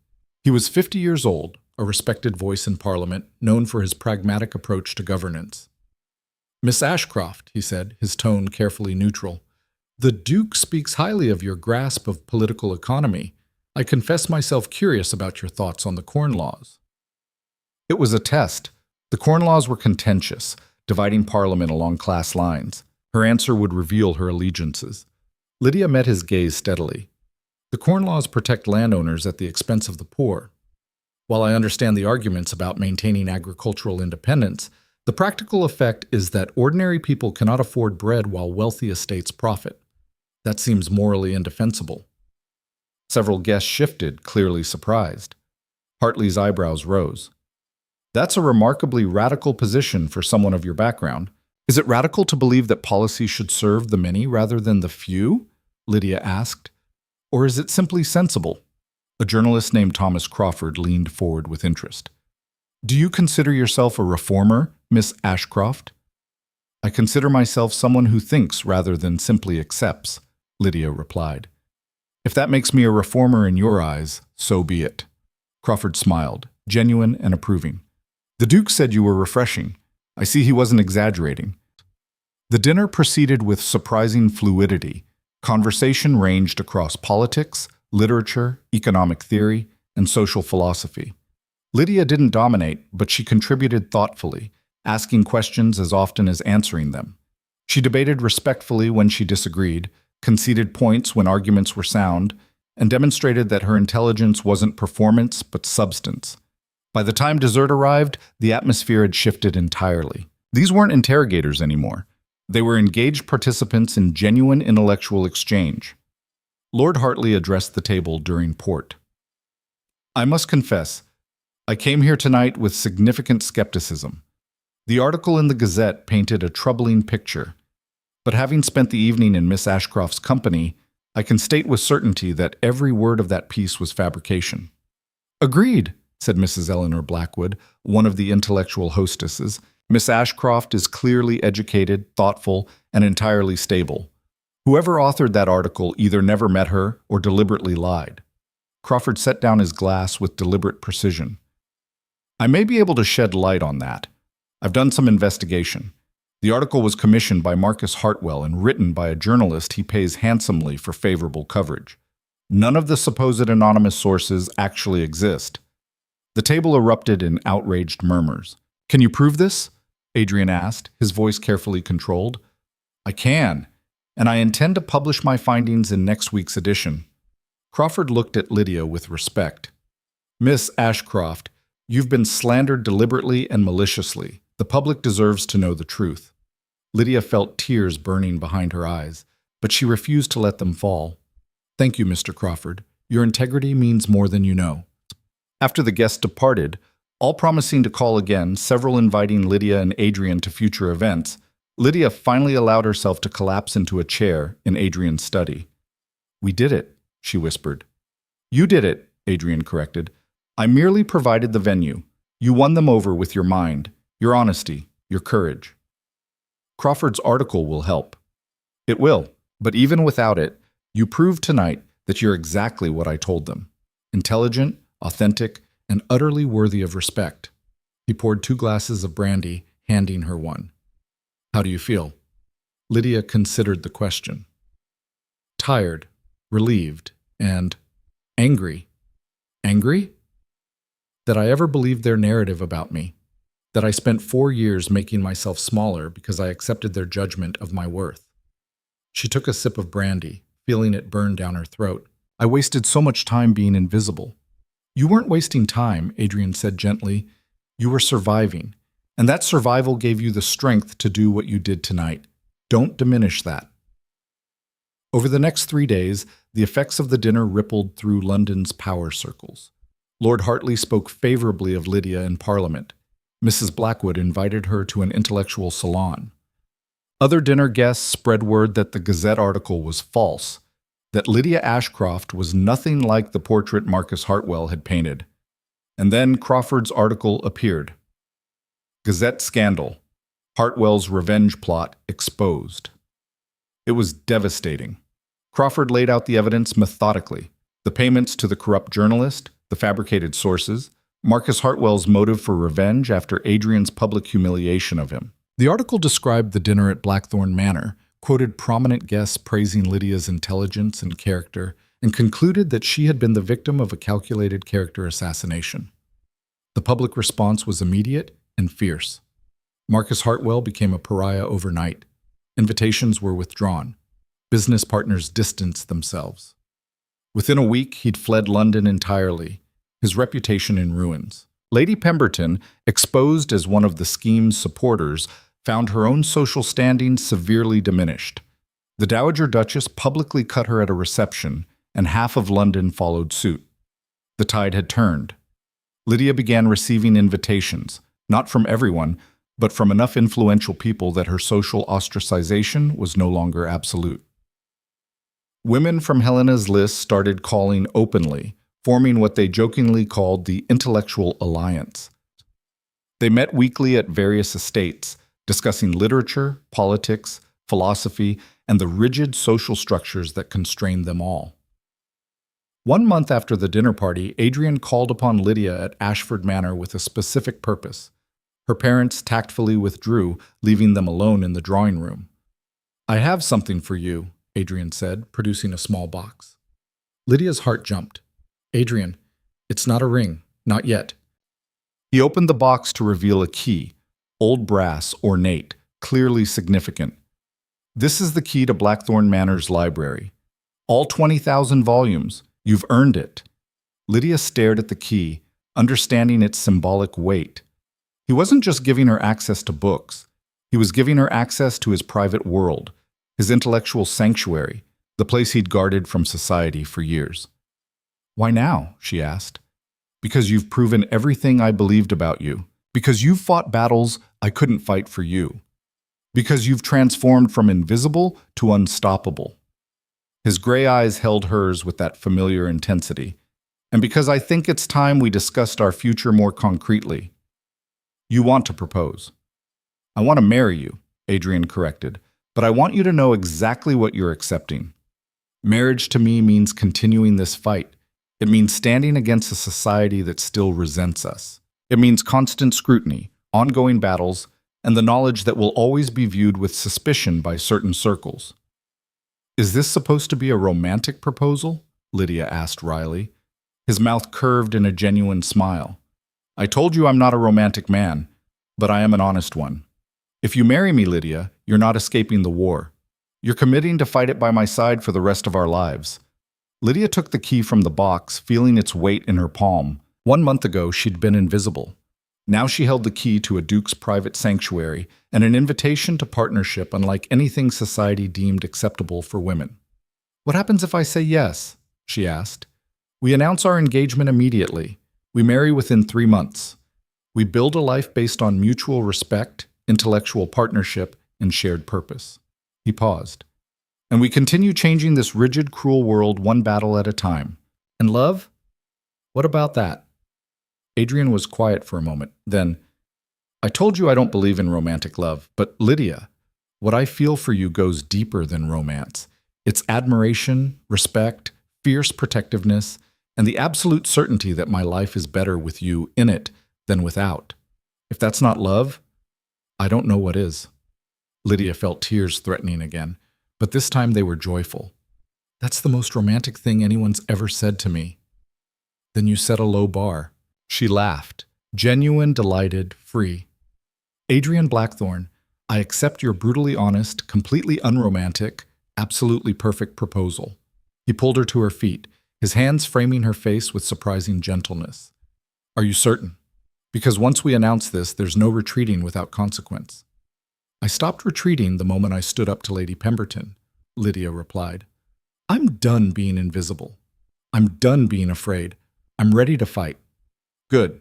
He was 50 years old, a respected voice in Parliament, known for his pragmatic approach to governance. "Miss Ashcroft," he said, his tone carefully neutral, "the Duke speaks highly of your grasp of political economy. I confess myself curious about your thoughts on the Corn Laws." It was a test. The Corn Laws were contentious, dividing Parliament along class lines. Her answer would reveal her allegiances. Lydia met his gaze steadily. "The Corn Laws protect landowners at the expense of the poor. While I understand the arguments about maintaining agricultural independence, the practical effect is that ordinary people cannot afford bread while wealthy estates profit. That seems morally indefensible." Several guests shifted, clearly surprised. Hartley's eyebrows rose. "That's a remarkably radical position for someone of your background. Is it radical to believe that policy should serve the many rather than the few?" Lydia asked. "Or is it simply sensible?" A journalist named Thomas Crawford leaned forward with interest. "Do you consider yourself a reformer, Miss Ashcroft?" "I consider myself someone who thinks rather than simply accepts," Lydia replied. "If that makes me a reformer in your eyes, so be it." Crawford smiled, genuine and approving. "The Duke said you were refreshing. I see he wasn't exaggerating. The dinner proceeded with surprising fluidity. Conversation ranged across politics, literature, economic theory, and social philosophy. Lydia didn't dominate, but she contributed thoughtfully, asking questions as often as answering them. She debated respectfully when she disagreed, conceded points when arguments were sound, and demonstrated that her intelligence wasn't performance but substance. By the time dessert arrived, the atmosphere had shifted entirely. These weren't interrogators anymore. They were engaged participants in genuine intellectual exchange. Lord Hartley addressed the table during port. I must confess, I came here tonight with significant skepticism. The article in the Gazette painted a troubling picture, but having spent the evening in Miss Ashcroft's company, I can state with certainty that every word of that piece was fabrication. Agreed, said Mrs. Eleanor Blackwood, one of the intellectual hostesses. Miss Ashcroft is clearly educated, thoughtful, and entirely stable. Whoever authored that article either never met her or deliberately lied. Crawford set down his glass with deliberate precision. I may be able to shed light on that. I've done some investigation. The article was commissioned by Marcus Hartwell and written by a journalist he pays handsomely for favorable coverage. None of the supposed anonymous sources actually exist. The table erupted in outraged murmurs. Can you prove this? Adrian asked, his voice carefully controlled. I can, and I intend to publish my findings in next week's edition. Crawford looked at Lydia with respect. Miss Ashcroft, you've been slandered deliberately and maliciously. The public deserves to know the truth. Lydia felt tears burning behind her eyes, but she refused to let them fall. Thank you, Mr. Crawford. Your integrity means more than you know. After the guests departed, all promising to call again, several inviting Lydia and Adrian to future events, Lydia finally allowed herself to collapse into a chair in Adrian's study. We did it, she whispered. You did it, Adrian corrected. I merely provided the venue. You won them over with your mind, your honesty, your courage. Crawford's article will help. It will, but even without it, you proved tonight that you're exactly what I told them. Intelligent, authentic, and utterly worthy of respect. He poured 2 glasses of brandy, handing her one. How do you feel? Lydia considered the question. Tired, relieved, and angry. Angry? That I ever believed their narrative about me. That I spent 4 years making myself smaller because I accepted their judgment of my worth. She took a sip of brandy, feeling it burn down her throat. I wasted so much time being invisible. You weren't wasting time, Adrian said gently. You were surviving, and that survival gave you the strength to do what you did tonight. Don't diminish that. Over the next 3 days, the effects of the dinner rippled through London's power circles. Lord Hartley spoke favorably of Lydia in Parliament. Mrs. Blackwood invited her to an intellectual salon. Other dinner guests spread word that the Gazette article was false, that Lydia Ashcroft was nothing like the portrait Marcus Hartwell had painted. And then Crawford's article appeared. Gazette scandal. Hartwell's revenge plot exposed. It was devastating. Crawford laid out the evidence methodically. The payments to the corrupt journalist, the fabricated sources, Marcus Hartwell's motive for revenge after Adrian's public humiliation of him. The article described the dinner at Blackthorn Manor, quoted prominent guests praising Lydia's intelligence and character, and concluded that she had been the victim of a calculated character assassination. The public response was immediate and fierce. Marcus Hartwell became a pariah overnight. Invitations were withdrawn. Business partners distanced themselves. Within a week, he'd fled London entirely, his reputation in ruins. Lady Pemberton, exposed as one of the scheme's supporters, found her own social standing severely diminished. The Dowager Duchess publicly cut her at a reception, and half of London followed suit. The tide had turned. Lydia began receiving invitations, not from everyone, but from enough influential people that her social ostracization was no longer absolute. Women from Helena's list started calling openly, forming what they jokingly called the Intellectual Alliance. They met weekly at various estates, discussing literature, politics, philosophy, and the rigid social structures that constrained them all. 1 month after the dinner party, Adrian called upon Lydia at Ashford Manor with a specific purpose. Her parents tactfully withdrew, leaving them alone in the drawing room. "I have something for you," Adrian said, producing a small box. Lydia's heart jumped. "Adrian, it's not a ring, not yet." He opened the box to reveal a key, old brass, ornate, clearly significant. "This is the key to Blackthorn Manor's library. All 20,000 volumes. You've earned it." Lydia stared at the key, understanding its symbolic weight. He wasn't just giving her access to books. He was giving her access to his private world, his intellectual sanctuary, the place he'd guarded from society for years. "Why now?" she asked. "Because you've proven everything I believed about you. Because you've fought battles I couldn't fight for you. Because you've transformed from invisible to unstoppable." His gray eyes held hers with that familiar intensity. "And because I think it's time we discussed our future more concretely." "You want to propose." "I want to marry you," Adrian corrected, "but I want you to know exactly what you're accepting. Marriage to me means continuing this fight. It means standing against a society that still resents us. It means constant scrutiny, ongoing battles, and the knowledge that we'll always be viewed with suspicion by certain circles." "Is this supposed to be a romantic proposal?" Lydia asked wryly. His mouth curved in a genuine smile. "I told you I'm not a romantic man, but I am an honest one. If you marry me, Lydia, you're not escaping the war. You're committing to fight it by my side for the rest of our lives." Lydia took the key from the box, feeling its weight in her palm. 1 month ago, she'd been invisible. Now she held the key to a duke's private sanctuary and an invitation to partnership unlike anything society deemed acceptable for women. "What happens if I say yes?" she asked. "We announce our engagement immediately. We marry within 3 months. We build a life based on mutual respect, intellectual partnership, and shared purpose." He paused. "And we continue changing this rigid, cruel world one battle at a time. And love? What about that?" Adrian was quiet for a moment. Then, "I told you I don't believe in romantic love, but Lydia, what I feel for you goes deeper than romance. It's admiration, respect, fierce protectiveness, and the absolute certainty that my life is better with you in it than without. If that's not love, I don't know what is." Lydia felt tears threatening again, but this time they were joyful. "That's the most romantic thing anyone's ever said to me." "Then you set a low bar." She laughed, genuine, delighted, free. "Adrian Blackthorn, I accept your brutally honest, completely unromantic, absolutely perfect proposal." He pulled her to her feet, his hands framing her face with surprising gentleness. "Are you certain? Because once we announce this, there's no retreating without consequence." "I stopped retreating the moment I stood up to Lady Pemberton," Lydia replied. "I'm done being invisible. I'm done being afraid. I'm ready to fight." "Good."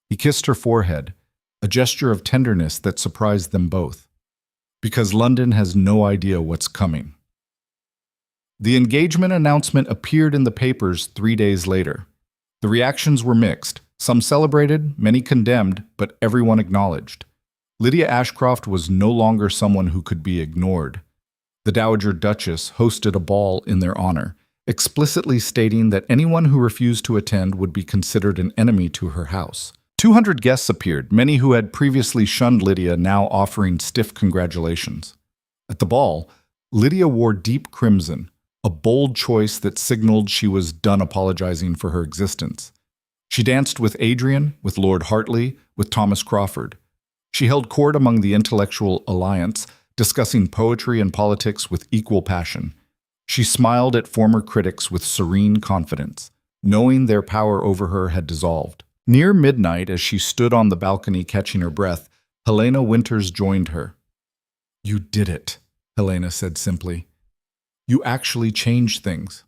He kissed her forehead, a gesture of tenderness that surprised them both. "Because London has no idea what's coming." The engagement announcement appeared in the papers 3 days later. The reactions were mixed. Some celebrated, many condemned, but everyone acknowledged. Lydia Ashcroft was no longer someone who could be ignored. The Dowager Duchess hosted a ball in their honor, explicitly stating that anyone who refused to attend would be considered an enemy to her house. 200 guests appeared, many who had previously shunned Lydia now offering stiff congratulations. At the ball, Lydia wore deep crimson, a bold choice that signaled she was done apologizing for her existence. She danced with Adrian, with Lord Hartley, with Thomas Crawford. She held court among the intellectual alliance, discussing poetry and politics with equal passion. She smiled at former critics with serene confidence, knowing their power over her had dissolved. Near midnight, as she stood on the balcony catching her breath, Helena Winters joined her. "You did it," Helena said simply. "You actually changed things."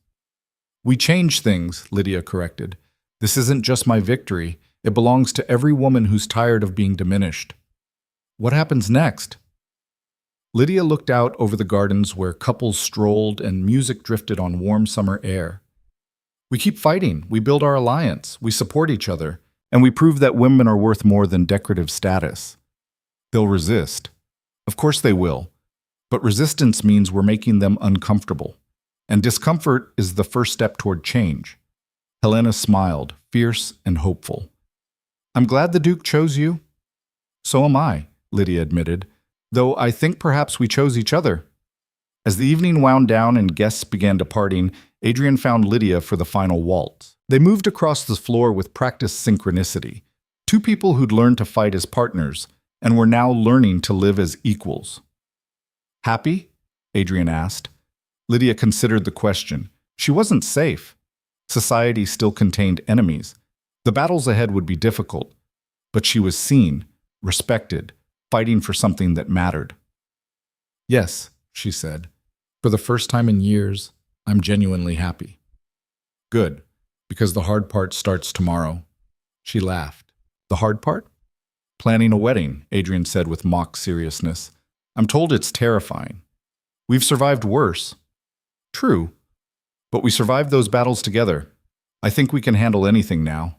"We change things," Lydia corrected. "This isn't just my victory. It belongs to every woman who's tired of being diminished." "What happens next?" Lydia looked out over the gardens where couples strolled and music drifted on warm summer air. "We keep fighting, we build our alliance, we support each other, and we prove that women are worth more than decorative status." "They'll resist." "Of course they will. But resistance means we're making them uncomfortable. And discomfort is the first step toward change." Helena smiled, fierce and hopeful. "I'm glad the Duke chose you." So am I, Lydia admitted, though I think perhaps we chose each other. As the evening wound down and guests began departing, Adrian found Lydia for the final waltz. They moved across the floor with practiced synchronicity, two people who'd learned to fight as partners and were now learning to live as equals. Happy? Adrian asked. Lydia considered the question. She wasn't safe. Society still contained enemies. The battles ahead would be difficult, but she was seen, respected, fighting for something that mattered. Yes, she said. For the first time in years, I'm genuinely happy. Good, because the hard part starts tomorrow. She laughed. The hard part? Planning a wedding, Adrian said with mock seriousness. I'm told it's terrifying. We've survived worse. True, but we survived those battles together. I think we can handle anything now.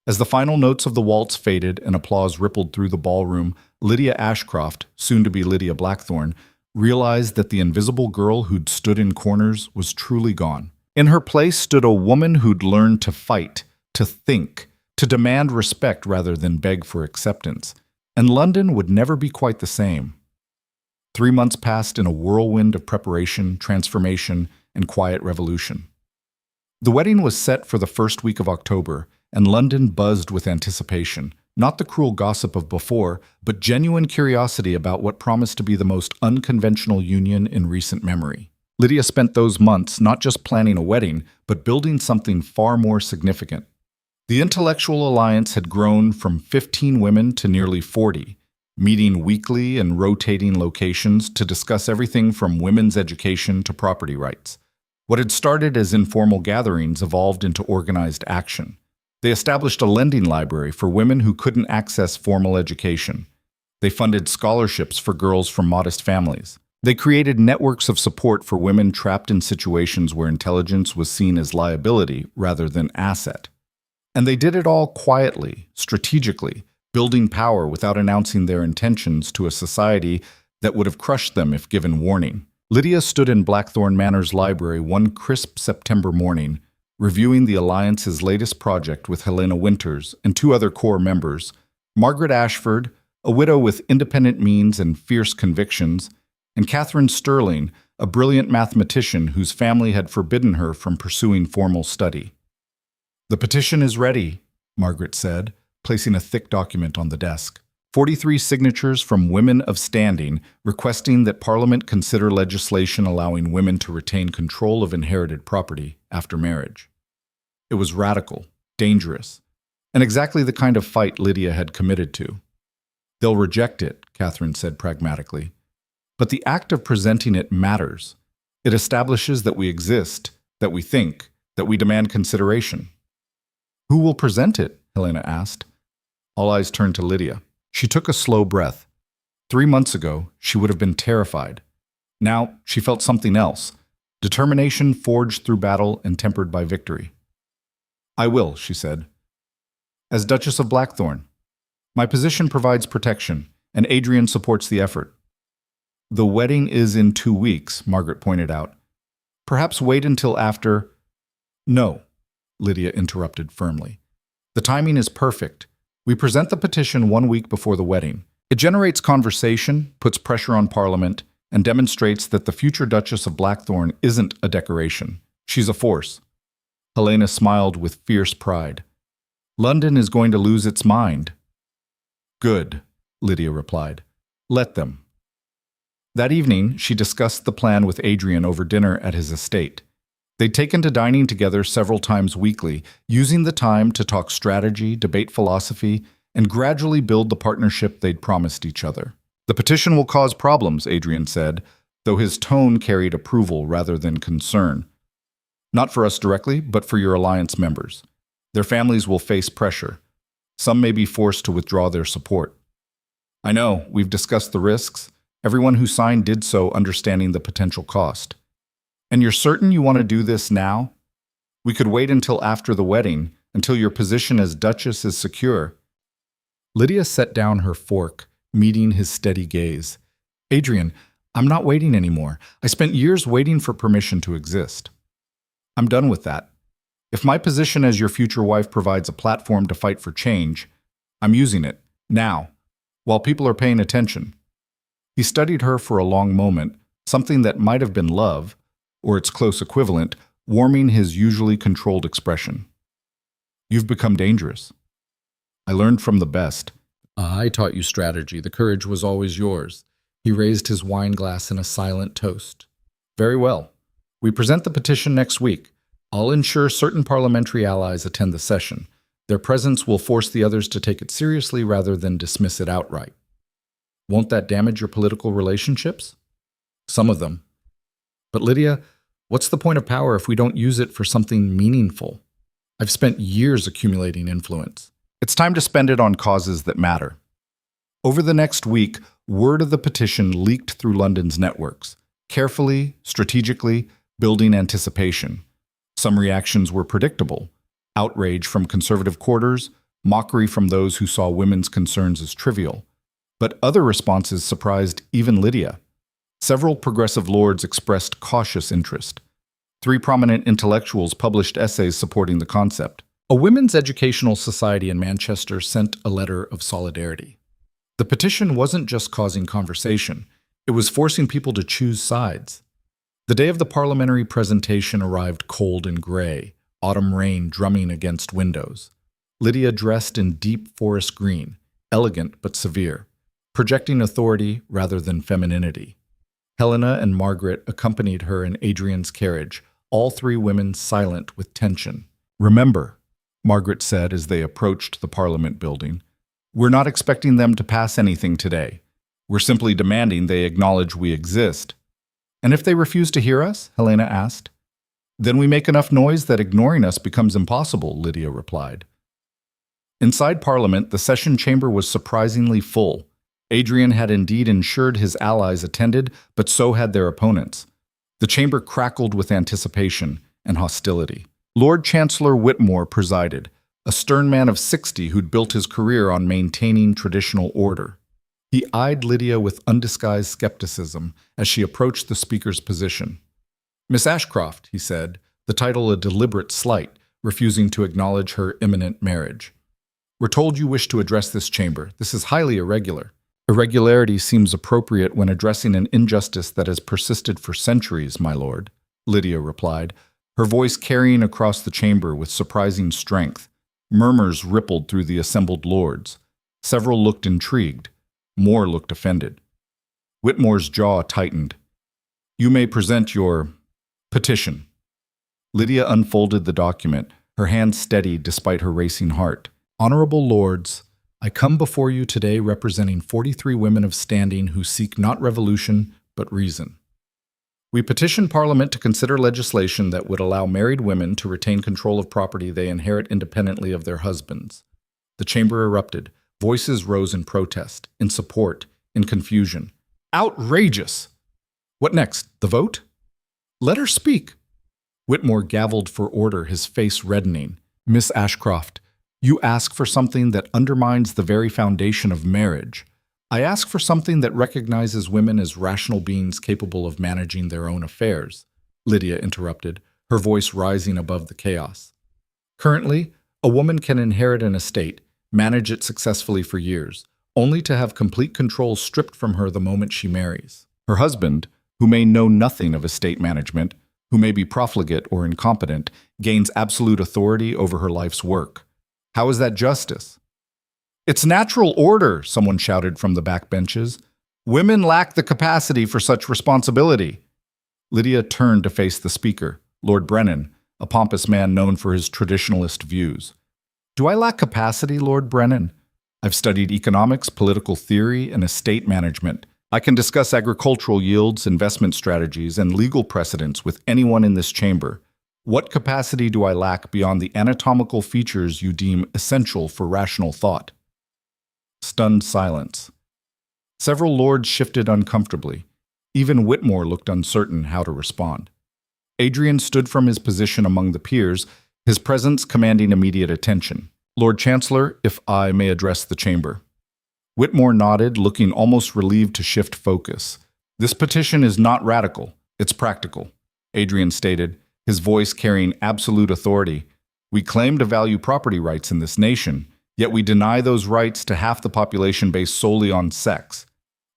As the final notes of the waltz faded and applause rippled through the ballroom, Lydia Ashcroft, soon to be Lydia Blackthorne, realized that the invisible girl who'd stood in corners was truly gone. In her place stood a woman who'd learned to fight, to think, to demand respect rather than beg for acceptance. And London would never be quite the same. 3 months passed in a whirlwind of preparation, transformation, and quiet revolution. The wedding was set for the first week of October, and London buzzed with anticipation. Not the cruel gossip of before, but genuine curiosity about what promised to be the most unconventional union in recent memory. Lydia spent those months not just planning a wedding, but building something far more significant. The intellectual alliance had grown from 15 women to nearly 40, meeting weekly in rotating locations to discuss everything from women's education to property rights. What had started as informal gatherings evolved into organized action. They established a lending library for women who couldn't access formal education. They funded scholarships for girls from modest families. They created networks of support for women trapped in situations where intelligence was seen as liability rather than asset. And they did it all quietly, strategically, building power without announcing their intentions to a society that would have crushed them if given warning. Lydia stood in Blackthorne Manor's library one crisp September morning, reviewing the Alliance's latest project with Helena Winters and 2 other core members, Margaret Ashford, a widow with independent means and fierce convictions, and Catherine Sterling, a brilliant mathematician whose family had forbidden her from pursuing formal study. The petition is ready, Margaret said, placing a thick document on the desk. 43 signatures from women of standing requesting that Parliament consider legislation allowing women to retain control of inherited property after marriage. It was radical, dangerous, and exactly the kind of fight Lydia had committed to. They'll reject it, Catherine said pragmatically. But the act of presenting it matters. It establishes that we exist, that we think, that we demand consideration. Who will present it? Helena asked. All eyes turned to Lydia. She took a slow breath. 3 months ago, she would have been terrified. Now, she felt something else. Determination forged through battle and tempered by victory. I will, she said. As Duchess of Blackthorne. My position provides protection, and Adrian supports the effort. The wedding is in 2 weeks, Margaret pointed out. Perhaps wait until after... No, Lydia interrupted firmly. The timing is perfect. We present the petition 1 week before the wedding. It generates conversation, puts pressure on Parliament, and demonstrates that the future Duchess of Blackthorne isn't a decoration. She's a force. Helena smiled with fierce pride. London is going to lose its mind. Good, Lydia replied. Let them. That evening, she discussed the plan with Adrian over dinner at his estate. They'd taken to dining together several times weekly, using the time to talk strategy, debate philosophy, and gradually build the partnership they'd promised each other. The petition will cause problems, Adrian said, though his tone carried approval rather than concern. Not for us directly, but for your alliance members. Their families will face pressure. Some may be forced to withdraw their support. I know, we've discussed the risks. Everyone who signed did so understanding the potential cost. And you're certain you want to do this now? We could wait until after the wedding, until your position as Duchess is secure. Lydia set down her fork, meeting his steady gaze. Adrian, I'm not waiting anymore. I spent years waiting for permission to exist. I'm done with that. If my position as your future wife provides a platform to fight for change, I'm using it, now. while people are paying attention. He studied her for a long moment, something that might have been love, or its close equivalent, warming his usually controlled expression. You've become dangerous. I learned from the best. I taught you strategy. The courage was always yours. He raised his wine glass in a silent toast. Very well. We present the petition next week. I'll ensure certain parliamentary allies attend the session. Their presence will force the others to take it seriously rather than dismiss it outright. Won't that damage your political relationships? Some of them. But Lydia, what's the point of power if we don't use it for something meaningful? I've spent years accumulating influence. It's time to spend it on causes that matter. Over the next week, word of the petition leaked through London's networks, carefully, strategically, building anticipation. Some reactions were predictable: outrage from conservative quarters, mockery from those who saw women's concerns as trivial. But other responses surprised even Lydia. Several progressive lords expressed cautious interest. 3 prominent intellectuals published essays supporting the concept. A women's educational society in Manchester sent a letter of solidarity. The petition wasn't just causing conversation, it was forcing people to choose sides. The day of the parliamentary presentation arrived cold and gray, autumn rain drumming against windows. Lydia dressed in deep forest green, elegant but severe, projecting authority rather than femininity. Helena and Margaret accompanied her in Adrian's carriage, all 3 women silent with tension. Remember, Margaret said as they approached the Parliament building, we're not expecting them to pass anything today. We're simply demanding they acknowledge we exist. And if they refuse to hear us? Helena asked. Then we make enough noise that ignoring us becomes impossible, Lydia replied. Inside Parliament, the session chamber was surprisingly full. Adrian had indeed ensured his allies attended, but so had their opponents. The chamber crackled with anticipation and hostility. Lord Chancellor Whitmore presided, a stern man of 60 who'd built his career on maintaining traditional order. He eyed Lydia with undisguised skepticism as she approached the speaker's position. Miss Ashcroft, he said, the title a deliberate slight, refusing to acknowledge her imminent marriage. We're told you wish to address this chamber. This is highly irregular. Irregularity seems appropriate when addressing an injustice that has persisted for centuries, my lord, Lydia replied, her voice carrying across the chamber with surprising strength. Murmurs rippled through the assembled lords. Several looked intrigued. More looked offended. Whitmore's jaw tightened. You may present your petition. Lydia unfolded the document, her hand steady despite her racing heart. Honorable lords, I come before you today representing 43 women of standing who seek not revolution, but reason. We petition Parliament to consider legislation that would allow married women to retain control of property they inherit independently of their husbands. The chamber erupted. Voices rose in protest, in support, in confusion. Outrageous! What next? The vote? Let her speak. Whitmore gavelled for order, his face reddening. Miss Ashcroft, you ask for something that undermines the very foundation of marriage. I ask for something that recognizes women as rational beings capable of managing their own affairs, Lydia interrupted, her voice rising above the chaos. Currently, a woman can inherit an estate, manage it successfully for years, only to have complete control stripped from her the moment she marries. Her husband, who may know nothing of estate management, who may be profligate or incompetent, gains absolute authority over her life's work. How is that justice? It's natural order, someone shouted from the back benches. Women lack the capacity for such responsibility. Lydia turned to face the speaker, Lord Brennan, a pompous man known for his traditionalist views. Do I lack capacity, Lord Brennan? I've studied economics, political theory, and estate management. I can discuss agricultural yields, investment strategies, and legal precedents with anyone in this chamber. What capacity do I lack beyond the anatomical features you deem essential for rational thought? Stunned silence. Several lords shifted uncomfortably. Even Whitmore looked uncertain how to respond. Adrian stood from his position among the peers, his presence commanding immediate attention. Lord Chancellor, if I may address the chamber. Whitmore nodded, looking almost relieved to shift focus. This petition is not radical, it's practical, Adrian stated, his voice carrying absolute authority. We claim to value property rights in this nation, Yet we deny those rights to half the population based solely on sex.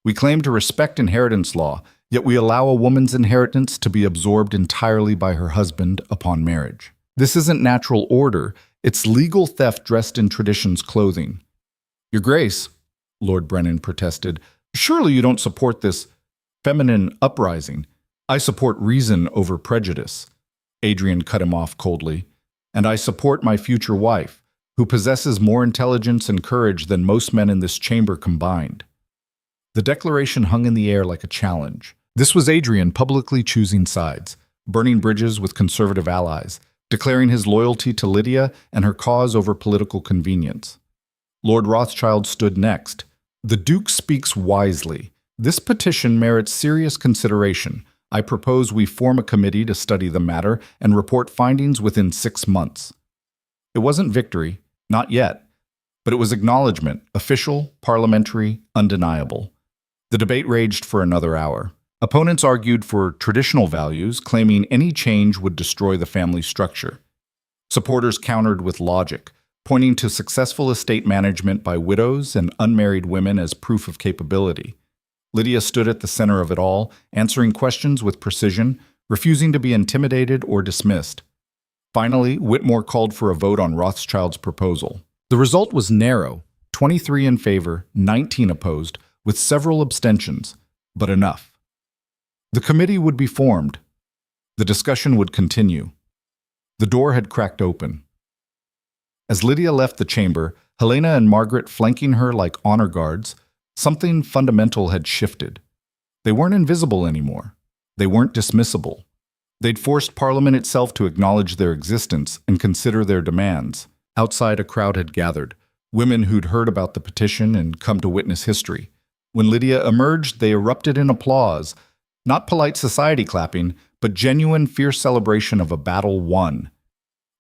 We claim to respect inheritance law, yet we allow a woman's inheritance to be absorbed entirely by her husband upon marriage. This isn't natural order, it's legal theft dressed in tradition's clothing. Your Grace, Lord Brennan protested, surely you don't support this feminine uprising. I support reason over prejudice. Adrian cut him off coldly. And I support my future wife, who possesses more intelligence and courage than most men in this chamber combined. The declaration hung in the air like a challenge. This was Adrian publicly choosing sides, burning bridges with conservative allies, declaring his loyalty to Lydia and her cause over political convenience. Lord Rothschild stood next. The Duke speaks wisely. This petition merits serious consideration. I propose we form a committee to study the matter and report findings within 6 months. It wasn't victory, not yet, but it was acknowledgement, official, parliamentary, undeniable. The debate raged for another hour. Opponents argued for traditional values, claiming any change would destroy the family structure. Supporters countered with logic, pointing to successful estate management by widows and unmarried women as proof of capability. Lydia stood at the center of it all, answering questions with precision, refusing to be intimidated or dismissed. Finally, Whitmore called for a vote on Rothschild's proposal. The result was narrow, 23 in favor, 19 opposed, with several abstentions, but enough. The committee would be formed. The discussion would continue. The door had cracked open. As Lydia left the chamber, Helena and Margaret flanking her like honor guards, something fundamental had shifted. They weren't invisible anymore. They weren't dismissible. They'd forced Parliament itself to acknowledge their existence and consider their demands. Outside, a crowd had gathered, women who'd heard about the petition and come to witness history. When Lydia emerged, they erupted in applause, not polite society clapping, but genuine, fierce celebration of a battle won.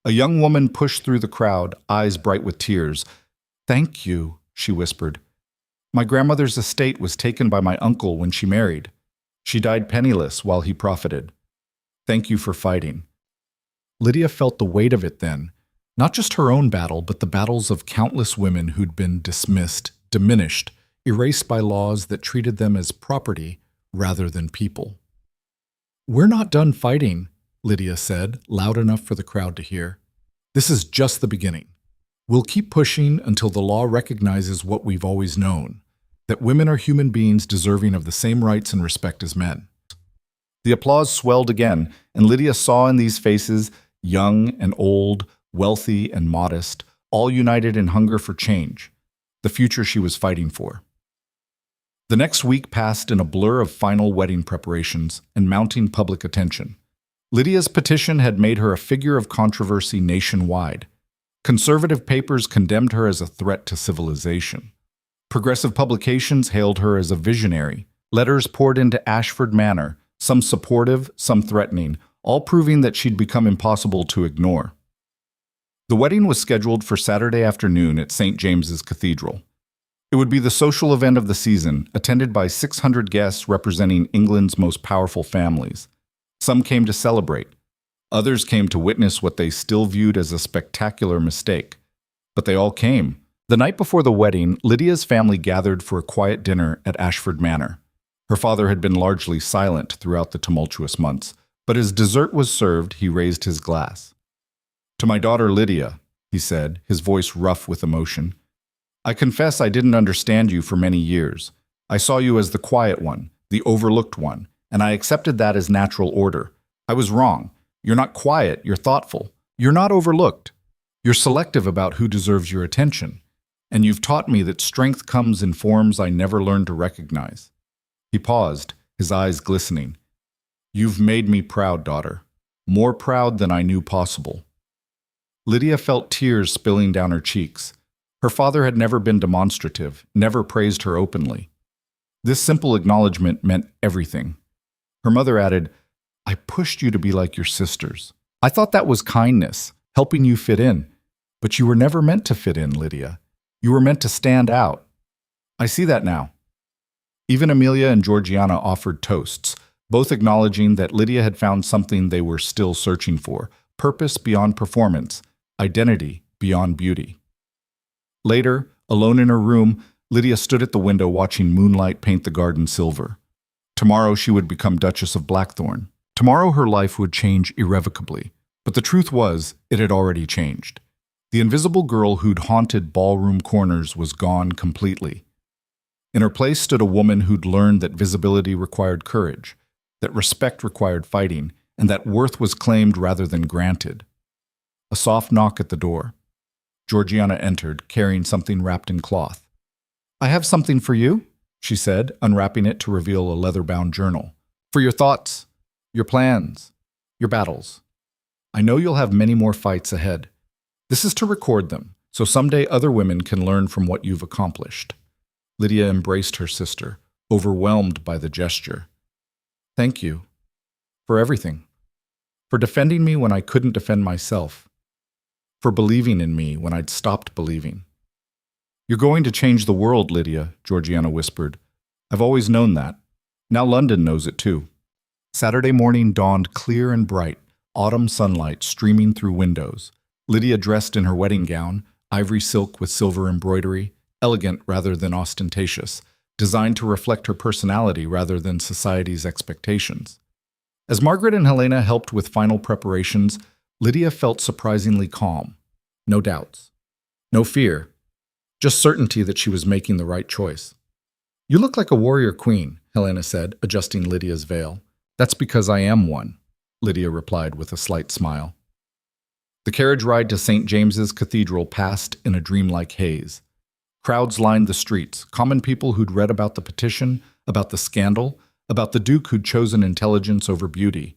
A young woman pushed through the crowd, eyes bright with tears. "Thank you," she whispered. "My grandmother's estate was taken by my uncle when she married. She died penniless while he profited. Thank you for fighting." Lydia felt the weight of it then, not just her own battle, but the battles of countless women who'd been dismissed, diminished, erased by laws that treated them as property rather than people. "We're not done fighting," Lydia said, loud enough for the crowd to hear. "This is just the beginning. We'll keep pushing until the law recognizes what we've always known, that women are human beings deserving of the same rights and respect as men." The applause swelled again, and Lydia saw in these faces, young and old, wealthy and modest, all united in hunger for change, the future she was fighting for. The next week passed in a blur of final wedding preparations and mounting public attention. Lydia's petition had made her a figure of controversy nationwide. Conservative papers condemned her as a threat to civilization. Progressive publications hailed her as a visionary. Letters poured into Ashford Manor, some supportive, some threatening, all proving that she'd become impossible to ignore. The wedding was scheduled for Saturday afternoon at St. James's Cathedral. It would be the social event of the season, attended by 600 guests representing England's most powerful families. Some came to celebrate. Others came to witness what they still viewed as a spectacular mistake. But they all came. The night before the wedding, Lydia's family gathered for a quiet dinner at Ashford Manor. Her father had been largely silent throughout the tumultuous months, but as dessert was served, he raised his glass. "To my daughter Lydia," he said, his voice rough with emotion. "I confess I didn't understand you for many years. I saw you as the quiet one, the overlooked one, and I accepted that as natural order. I was wrong. You're not quiet, you're thoughtful. You're not overlooked. You're selective about who deserves your attention. And you've taught me that strength comes in forms I never learned to recognize." He paused, his eyes glistening. "You've made me proud, daughter. More proud than I knew possible." Lydia felt tears spilling down her cheeks. Her father had never been demonstrative, never praised her openly. This simple acknowledgement meant everything. Her mother added, "I pushed you to be like your sisters. I thought that was kindness, helping you fit in. But you were never meant to fit in, Lydia. You were meant to stand out. I see that now." Even Amelia and Georgiana offered toasts, both acknowledging that Lydia had found something they were still searching for, purpose beyond performance, identity beyond beauty. Later, alone in her room, Lydia stood at the window watching moonlight paint the garden silver. Tomorrow she would become Duchess of Blackthorn. Tomorrow her life would change irrevocably. But the truth was, it had already changed. The invisible girl who'd haunted ballroom corners was gone completely. In her place stood a woman who'd learned that visibility required courage, that respect required fighting, and that worth was claimed rather than granted. A soft knock at the door. Georgiana entered, carrying something wrapped in cloth. "I have something for you," she said, unwrapping it to reveal a leather-bound journal. "For your thoughts, your plans, your battles. I know you'll have many more fights ahead. This is to record them, so someday other women can learn from what you've accomplished." Lydia embraced her sister, overwhelmed by the gesture. "Thank you. For everything. For defending me when I couldn't defend myself. For believing in me when I'd stopped believing." "You're going to change the world, Lydia," Georgiana whispered. "I've always known that. Now London knows it too." Saturday morning dawned clear and bright, autumn sunlight streaming through windows. Lydia dressed in her wedding gown, ivory silk with silver embroidery, elegant rather than ostentatious, designed to reflect her personality rather than society's expectations. As Margaret and Helena helped with final preparations, Lydia felt surprisingly calm. No doubts. No fear. Just certainty that she was making the right choice. "You look like a warrior queen," Helena said, adjusting Lydia's veil. "That's because I am one," Lydia replied with a slight smile. The carriage ride to St. James's Cathedral passed in a dreamlike haze. Crowds lined the streets, common people who'd read about the petition, about the scandal, about the Duke who'd chosen intelligence over beauty.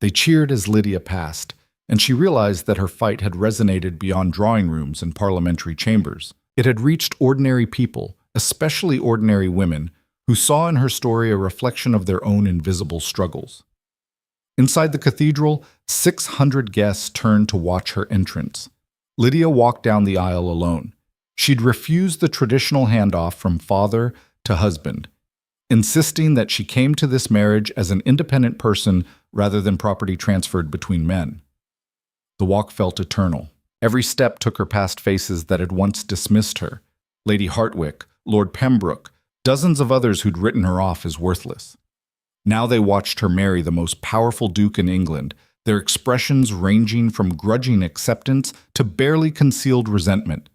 They cheered as Lydia passed, and she realized that her fight had resonated beyond drawing rooms and parliamentary chambers. It had reached ordinary people, especially ordinary women, who saw in her story a reflection of their own invisible struggles. Inside the cathedral, 600 guests turned to watch her entrance. Lydia walked down the aisle alone. She'd refused the traditional handoff from father to husband, insisting that she came to this marriage as an independent person rather than property transferred between men. The walk felt eternal. Every step took her past faces that had once dismissed her. Lady Hartwick, Lord Pembroke, dozens of others who'd written her off as worthless. Now they watched her marry the most powerful duke in England, their expressions ranging from grudging acceptance to barely concealed resentment.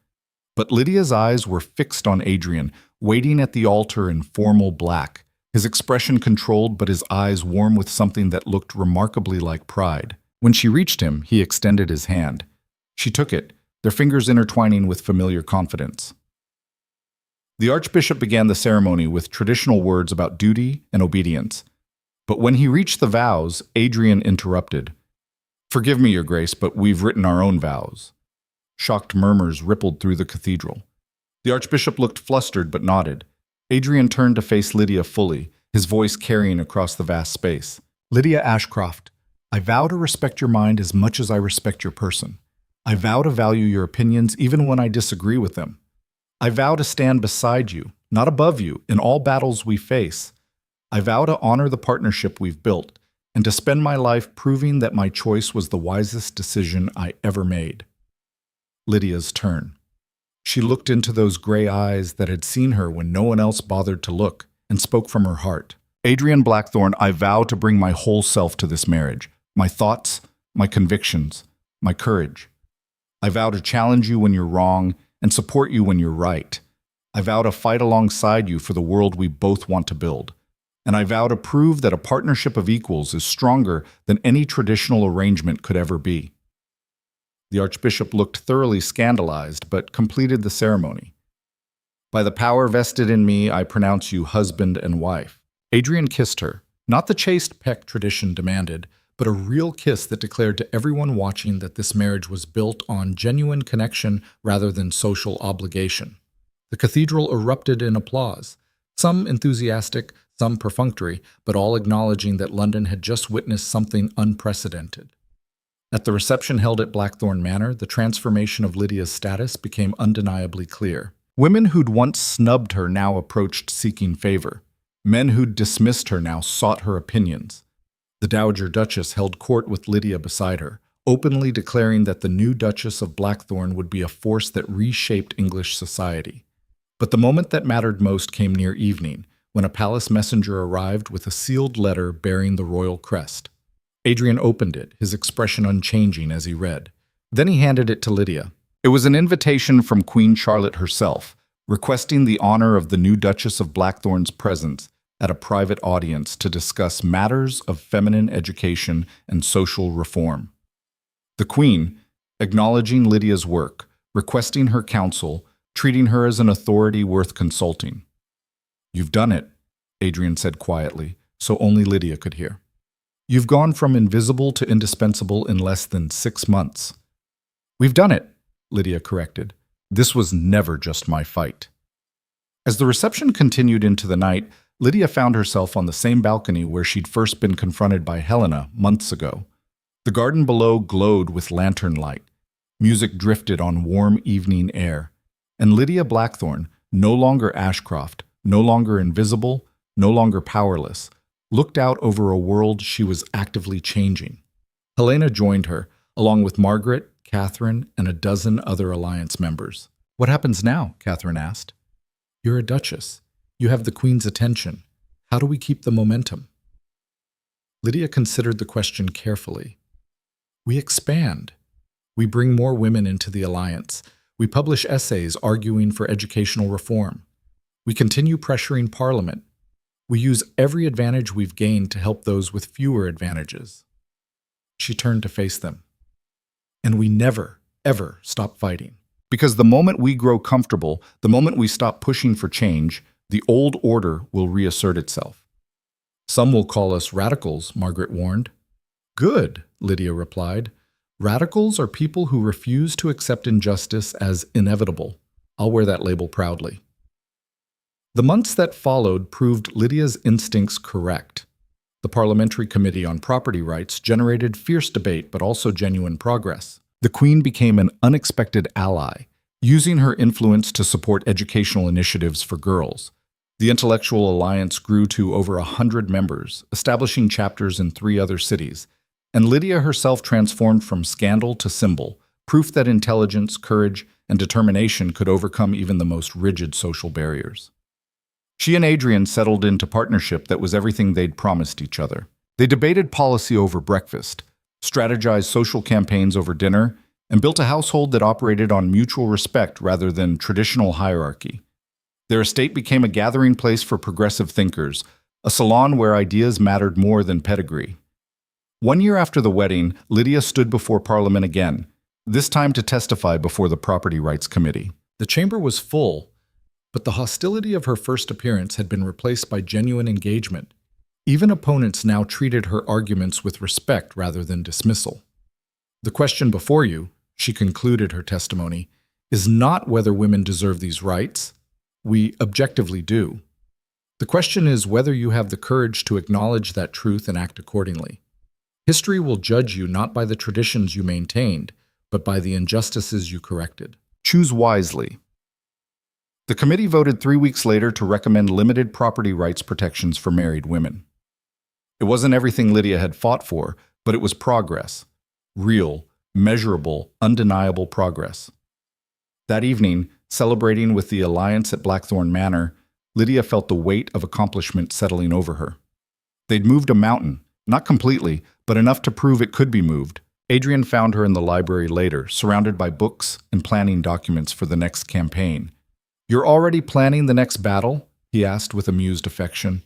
But Lydia's eyes were fixed on Adrian, waiting at the altar in formal black, his expression controlled but his eyes warm with something that looked remarkably like pride. When she reached him, he extended his hand. She took it, their fingers intertwining with familiar confidence. The Archbishop began the ceremony with traditional words about duty and obedience. But when he reached the vows, Adrian interrupted. "Forgive me, Your Grace, but we've written our own vows." Shocked murmurs rippled through the cathedral. The Archbishop looked flustered but nodded. Adrian turned to face Lydia fully, his voice carrying across the vast space. "Lydia Ashcroft, I vow to respect your mind as much as I respect your person. I vow to value your opinions even when I disagree with them. I vow to stand beside you, not above you, in all battles we face. I vow to honor the partnership we've built and to spend my life proving that my choice was the wisest decision I ever made." Lydia's turn. She looked into those gray eyes that had seen her when no one else bothered to look and spoke from her heart. "Adrian Blackthorn, I vow to bring my whole self to this marriage, my thoughts, my convictions, my courage. I vow to challenge you when you're wrong and support you when you're right. I vow to fight alongside you for the world we both want to build. And I vow to prove that a partnership of equals is stronger than any traditional arrangement could ever be." The Archbishop looked thoroughly scandalized, but completed the ceremony. "By the power vested in me, I pronounce you husband and wife." Adrian kissed her, not the chaste peck tradition demanded, but a real kiss that declared to everyone watching that this marriage was built on genuine connection rather than social obligation. The cathedral erupted in applause, some enthusiastic, some perfunctory, but all acknowledging that London had just witnessed something unprecedented. At the reception held at Blackthorn Manor, the transformation of Lydia's status became undeniably clear. Women who'd once snubbed her now approached seeking favor. Men who'd dismissed her now sought her opinions. The Dowager Duchess held court with Lydia beside her, openly declaring that the new Duchess of Blackthorn would be a force that reshaped English society. But the moment that mattered most came near evening, when a palace messenger arrived with a sealed letter bearing the royal crest. Adrian opened it, his expression unchanging as he read. Then he handed it to Lydia. It was an invitation from Queen Charlotte herself, requesting the honor of the new Duchess of Blackthorn's presence at a private audience to discuss matters of feminine education and social reform. The Queen, acknowledging Lydia's work, requesting her counsel, treating her as an authority worth consulting. "You've done it," Adrian said quietly, so only Lydia could hear. "You've gone from invisible to indispensable in less than 6 months." "We've done it," Lydia corrected. "This was never just my fight." As the reception continued into the night, Lydia found herself on the same balcony where she'd first been confronted by Helena months ago. The garden below glowed with lantern light. Music drifted on warm evening air. And Lydia Blackthorn, no longer Ashcroft, no longer invisible, no longer powerless, looked out over a world she was actively changing. Helena joined her, along with Margaret, Catherine, and a dozen other alliance members. "What happens now?" Catherine asked. "You're a duchess. You have the Queen's attention. How do we keep the momentum?" Lydia considered the question carefully. "We expand. We bring more women into the alliance. We publish essays arguing for educational reform. We continue pressuring Parliament. We use every advantage we've gained to help those with fewer advantages." She turned to face them. "And we never, ever stop fighting. Because the moment we grow comfortable, the moment we stop pushing for change, the old order will reassert itself." "Some will call us radicals," Margaret warned. "Good," Lydia replied. "Radicals are people who refuse to accept injustice as inevitable. I'll wear that label proudly." The months that followed proved Lydia's instincts correct. The Parliamentary Committee on Property Rights generated fierce debate but also genuine progress. The Queen became an unexpected ally, using her influence to support educational initiatives for girls. The Intellectual Alliance grew to over 100 members, establishing chapters in 3 other cities. And Lydia herself transformed from scandal to symbol, proof that intelligence, courage, and determination could overcome even the most rigid social barriers. She and Adrian settled into partnership that was everything they'd promised each other. They debated policy over breakfast, strategized social campaigns over dinner, and built a household that operated on mutual respect rather than traditional hierarchy. Their estate became a gathering place for progressive thinkers, a salon where ideas mattered more than pedigree. 1 year after the wedding, Lydia stood before Parliament again, this time to testify before the Property Rights Committee. The chamber was full, but the hostility of her first appearance had been replaced by genuine engagement. Even opponents now treated her arguments with respect rather than dismissal. "The question before you," she concluded her testimony, "is not whether women deserve these rights. We objectively do. The question is whether you have the courage to acknowledge that truth and act accordingly. History will judge you not by the traditions you maintained, but by the injustices you corrected. Choose wisely." The committee voted 3 weeks later to recommend limited property rights protections for married women. It wasn't everything Lydia had fought for, but it was progress. Real, measurable, undeniable progress. That evening, celebrating with the Alliance at Blackthorn Manor, Lydia felt the weight of accomplishment settling over her. They'd moved a mountain, not completely, but enough to prove it could be moved. Adrian found her in the library later, surrounded by books and planning documents for the next campaign. "You're already planning the next battle?" he asked with amused affection.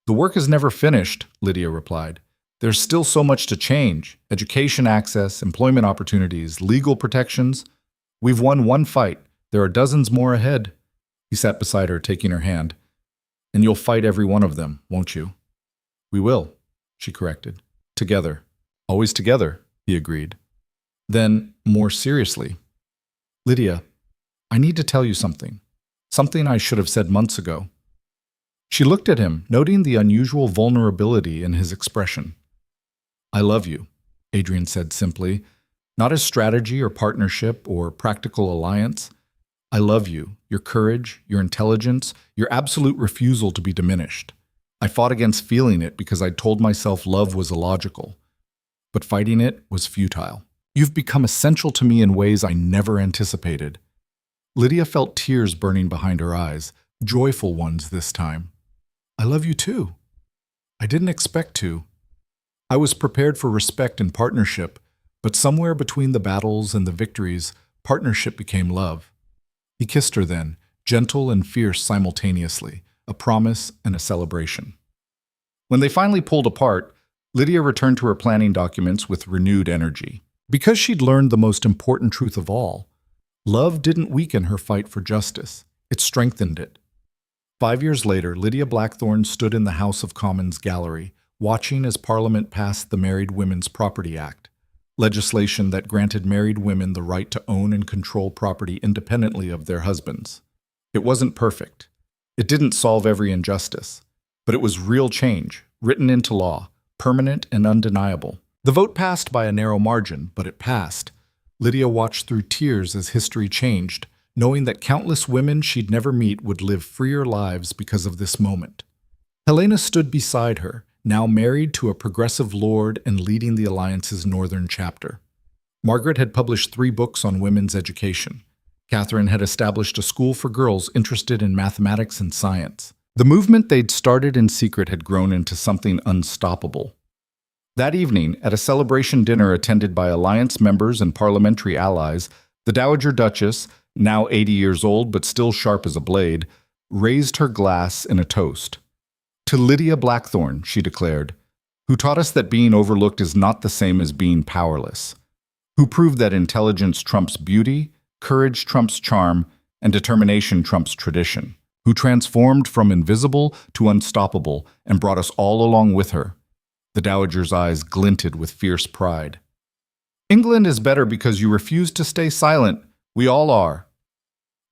"The work is never finished," Lydia replied. "There's still so much to change: education access, employment opportunities, legal protections. We've won 1 fight. There are dozens more ahead." He sat beside her, taking her hand. "And you'll fight every one of them, won't you?" "We will," she corrected. "Together." "Always together," he agreed. Then, more seriously, "Lydia, I need to tell you something. Something I should have said months ago." She looked at him, noting the unusual vulnerability in his expression. "I love you," Adrian said simply, not as strategy or partnership or practical alliance. "I love you, your courage, your intelligence, your absolute refusal to be diminished. I fought against feeling it because I'd told myself love was illogical. But fighting it was futile." You've become essential to me in ways I never anticipated. Lydia felt tears burning behind her eyes, joyful ones this time. I love you too. I didn't expect to. I was prepared for respect and partnership, but somewhere between the battles and the victories, partnership became love. He kissed her then, gentle and fierce simultaneously, a promise and a celebration. When they finally pulled apart, Lydia returned to her planning documents with renewed energy. Because she'd learned the most important truth of all, love didn't weaken her fight for justice, it strengthened it. 5 years later, Lydia Blackthorne stood in the House of Commons gallery, watching as Parliament passed the Married Women's Property Act, legislation that granted married women the right to own and control property independently of their husbands. It wasn't perfect. It didn't solve every injustice, but it was real change, written into law, permanent and undeniable. The vote passed by a narrow margin, but it passed. Lydia watched through tears as history changed, knowing that countless women she'd never meet would live freer lives because of this moment. Helena stood beside her, now married to a progressive lord and leading the Alliance's northern chapter. Margaret had published 3 books on women's education. Catherine had established a school for girls interested in mathematics and science. The movement they'd started in secret had grown into something unstoppable. That evening, at a celebration dinner attended by Alliance members and parliamentary allies, the Dowager Duchess, now 80 years old but still sharp as a blade, raised her glass in a toast. To Lydia Blackthorne, she declared, who taught us that being overlooked is not the same as being powerless, who proved that intelligence trumps beauty, courage trumps charm, and determination trumps tradition, who transformed from invisible to unstoppable and brought us all along with her. The Dowager's eyes glinted with fierce pride. England is better because you refuse to stay silent. We all are.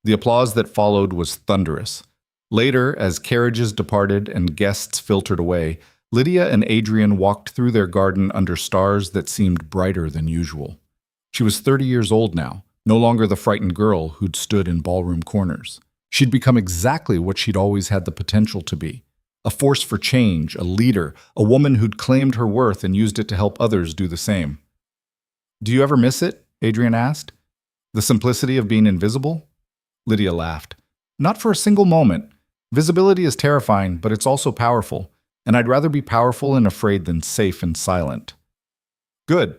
The applause that followed was thunderous. Later, as carriages departed and guests filtered away, Lydia and Adrian walked through their garden under stars that seemed brighter than usual. She was 30 years old now, no longer the frightened girl who'd stood in ballroom corners. She'd become exactly what she'd always had the potential to be. A force for change, a leader, a woman who'd claimed her worth and used it to help others do the same. Do you ever miss it? Adrian asked. The simplicity of being invisible? Lydia laughed. Not for a single moment. Visibility is terrifying, but it's also powerful, and I'd rather be powerful and afraid than safe and silent. Good,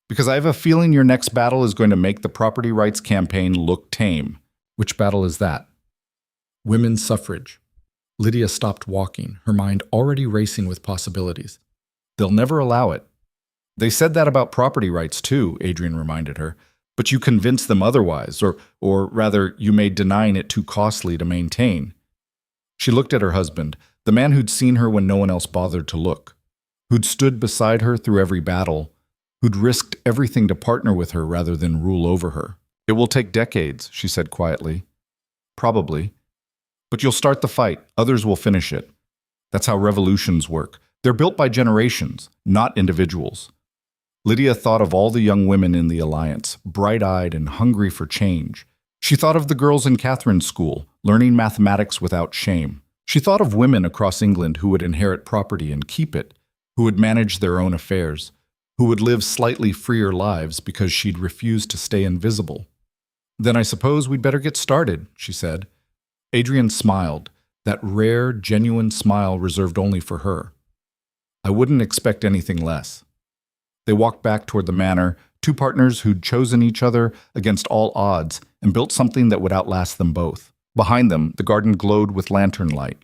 because I have a feeling your next battle is going to make the property rights campaign look tame. Which battle is that? Women's suffrage. Lydia stopped walking, her mind already racing with possibilities. They'll never allow it. They said that about property rights too, Adrian reminded her, but you convinced them otherwise, or rather, you made denying it too costly to maintain. She looked at her husband, the man who'd seen her when no one else bothered to look, who'd stood beside her through every battle, who'd risked everything to partner with her rather than rule over her. It will take decades, she said quietly. Probably. But you'll start the fight, others will finish it. That's how revolutions work. They're built by generations, not individuals. Lydia thought of all the young women in the Alliance, bright-eyed and hungry for change. She thought of the girls in Catherine's school, learning mathematics without shame. She thought of women across England who would inherit property and keep it, who would manage their own affairs, who would live slightly freer lives because she'd refused to stay invisible. Then I suppose we'd better get started, she said. Adrian smiled, that rare, genuine smile reserved only for her. I wouldn't expect anything less. They walked back toward the manor, 2 partners who'd chosen each other against all odds and built something that would outlast them both. Behind them, the garden glowed with lantern light.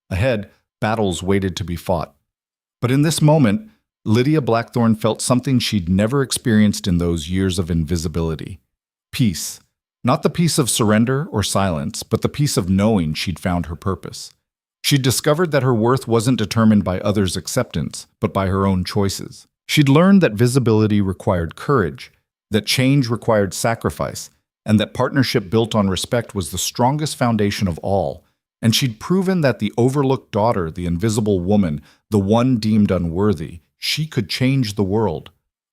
Ahead, battles waited to be fought. But in this moment, Lydia Blackthorne felt something she'd never experienced in those years of invisibility. Peace. Not the peace of surrender or silence, but the peace of knowing she'd found her purpose. She'd discovered that her worth wasn't determined by others' acceptance, but by her own choices. She'd learned that visibility required courage, that change required sacrifice, and that partnership built on respect was the strongest foundation of all. And she'd proven that the overlooked daughter, the invisible woman, the one deemed unworthy, she could change the world.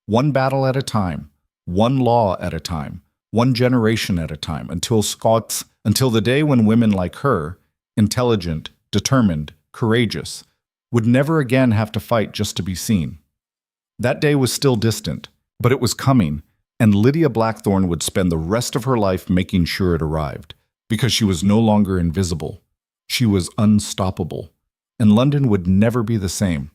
One battle at a time, one law at a time, one generation at a time, until the day when women like her, intelligent, determined, courageous, would never again have to fight just to be seen. That day was still distant, But it was coming, and Lydia Blackthorne would spend the rest of her life making sure it arrived, because she was no longer invisible. She was unstoppable, and London would never be the same.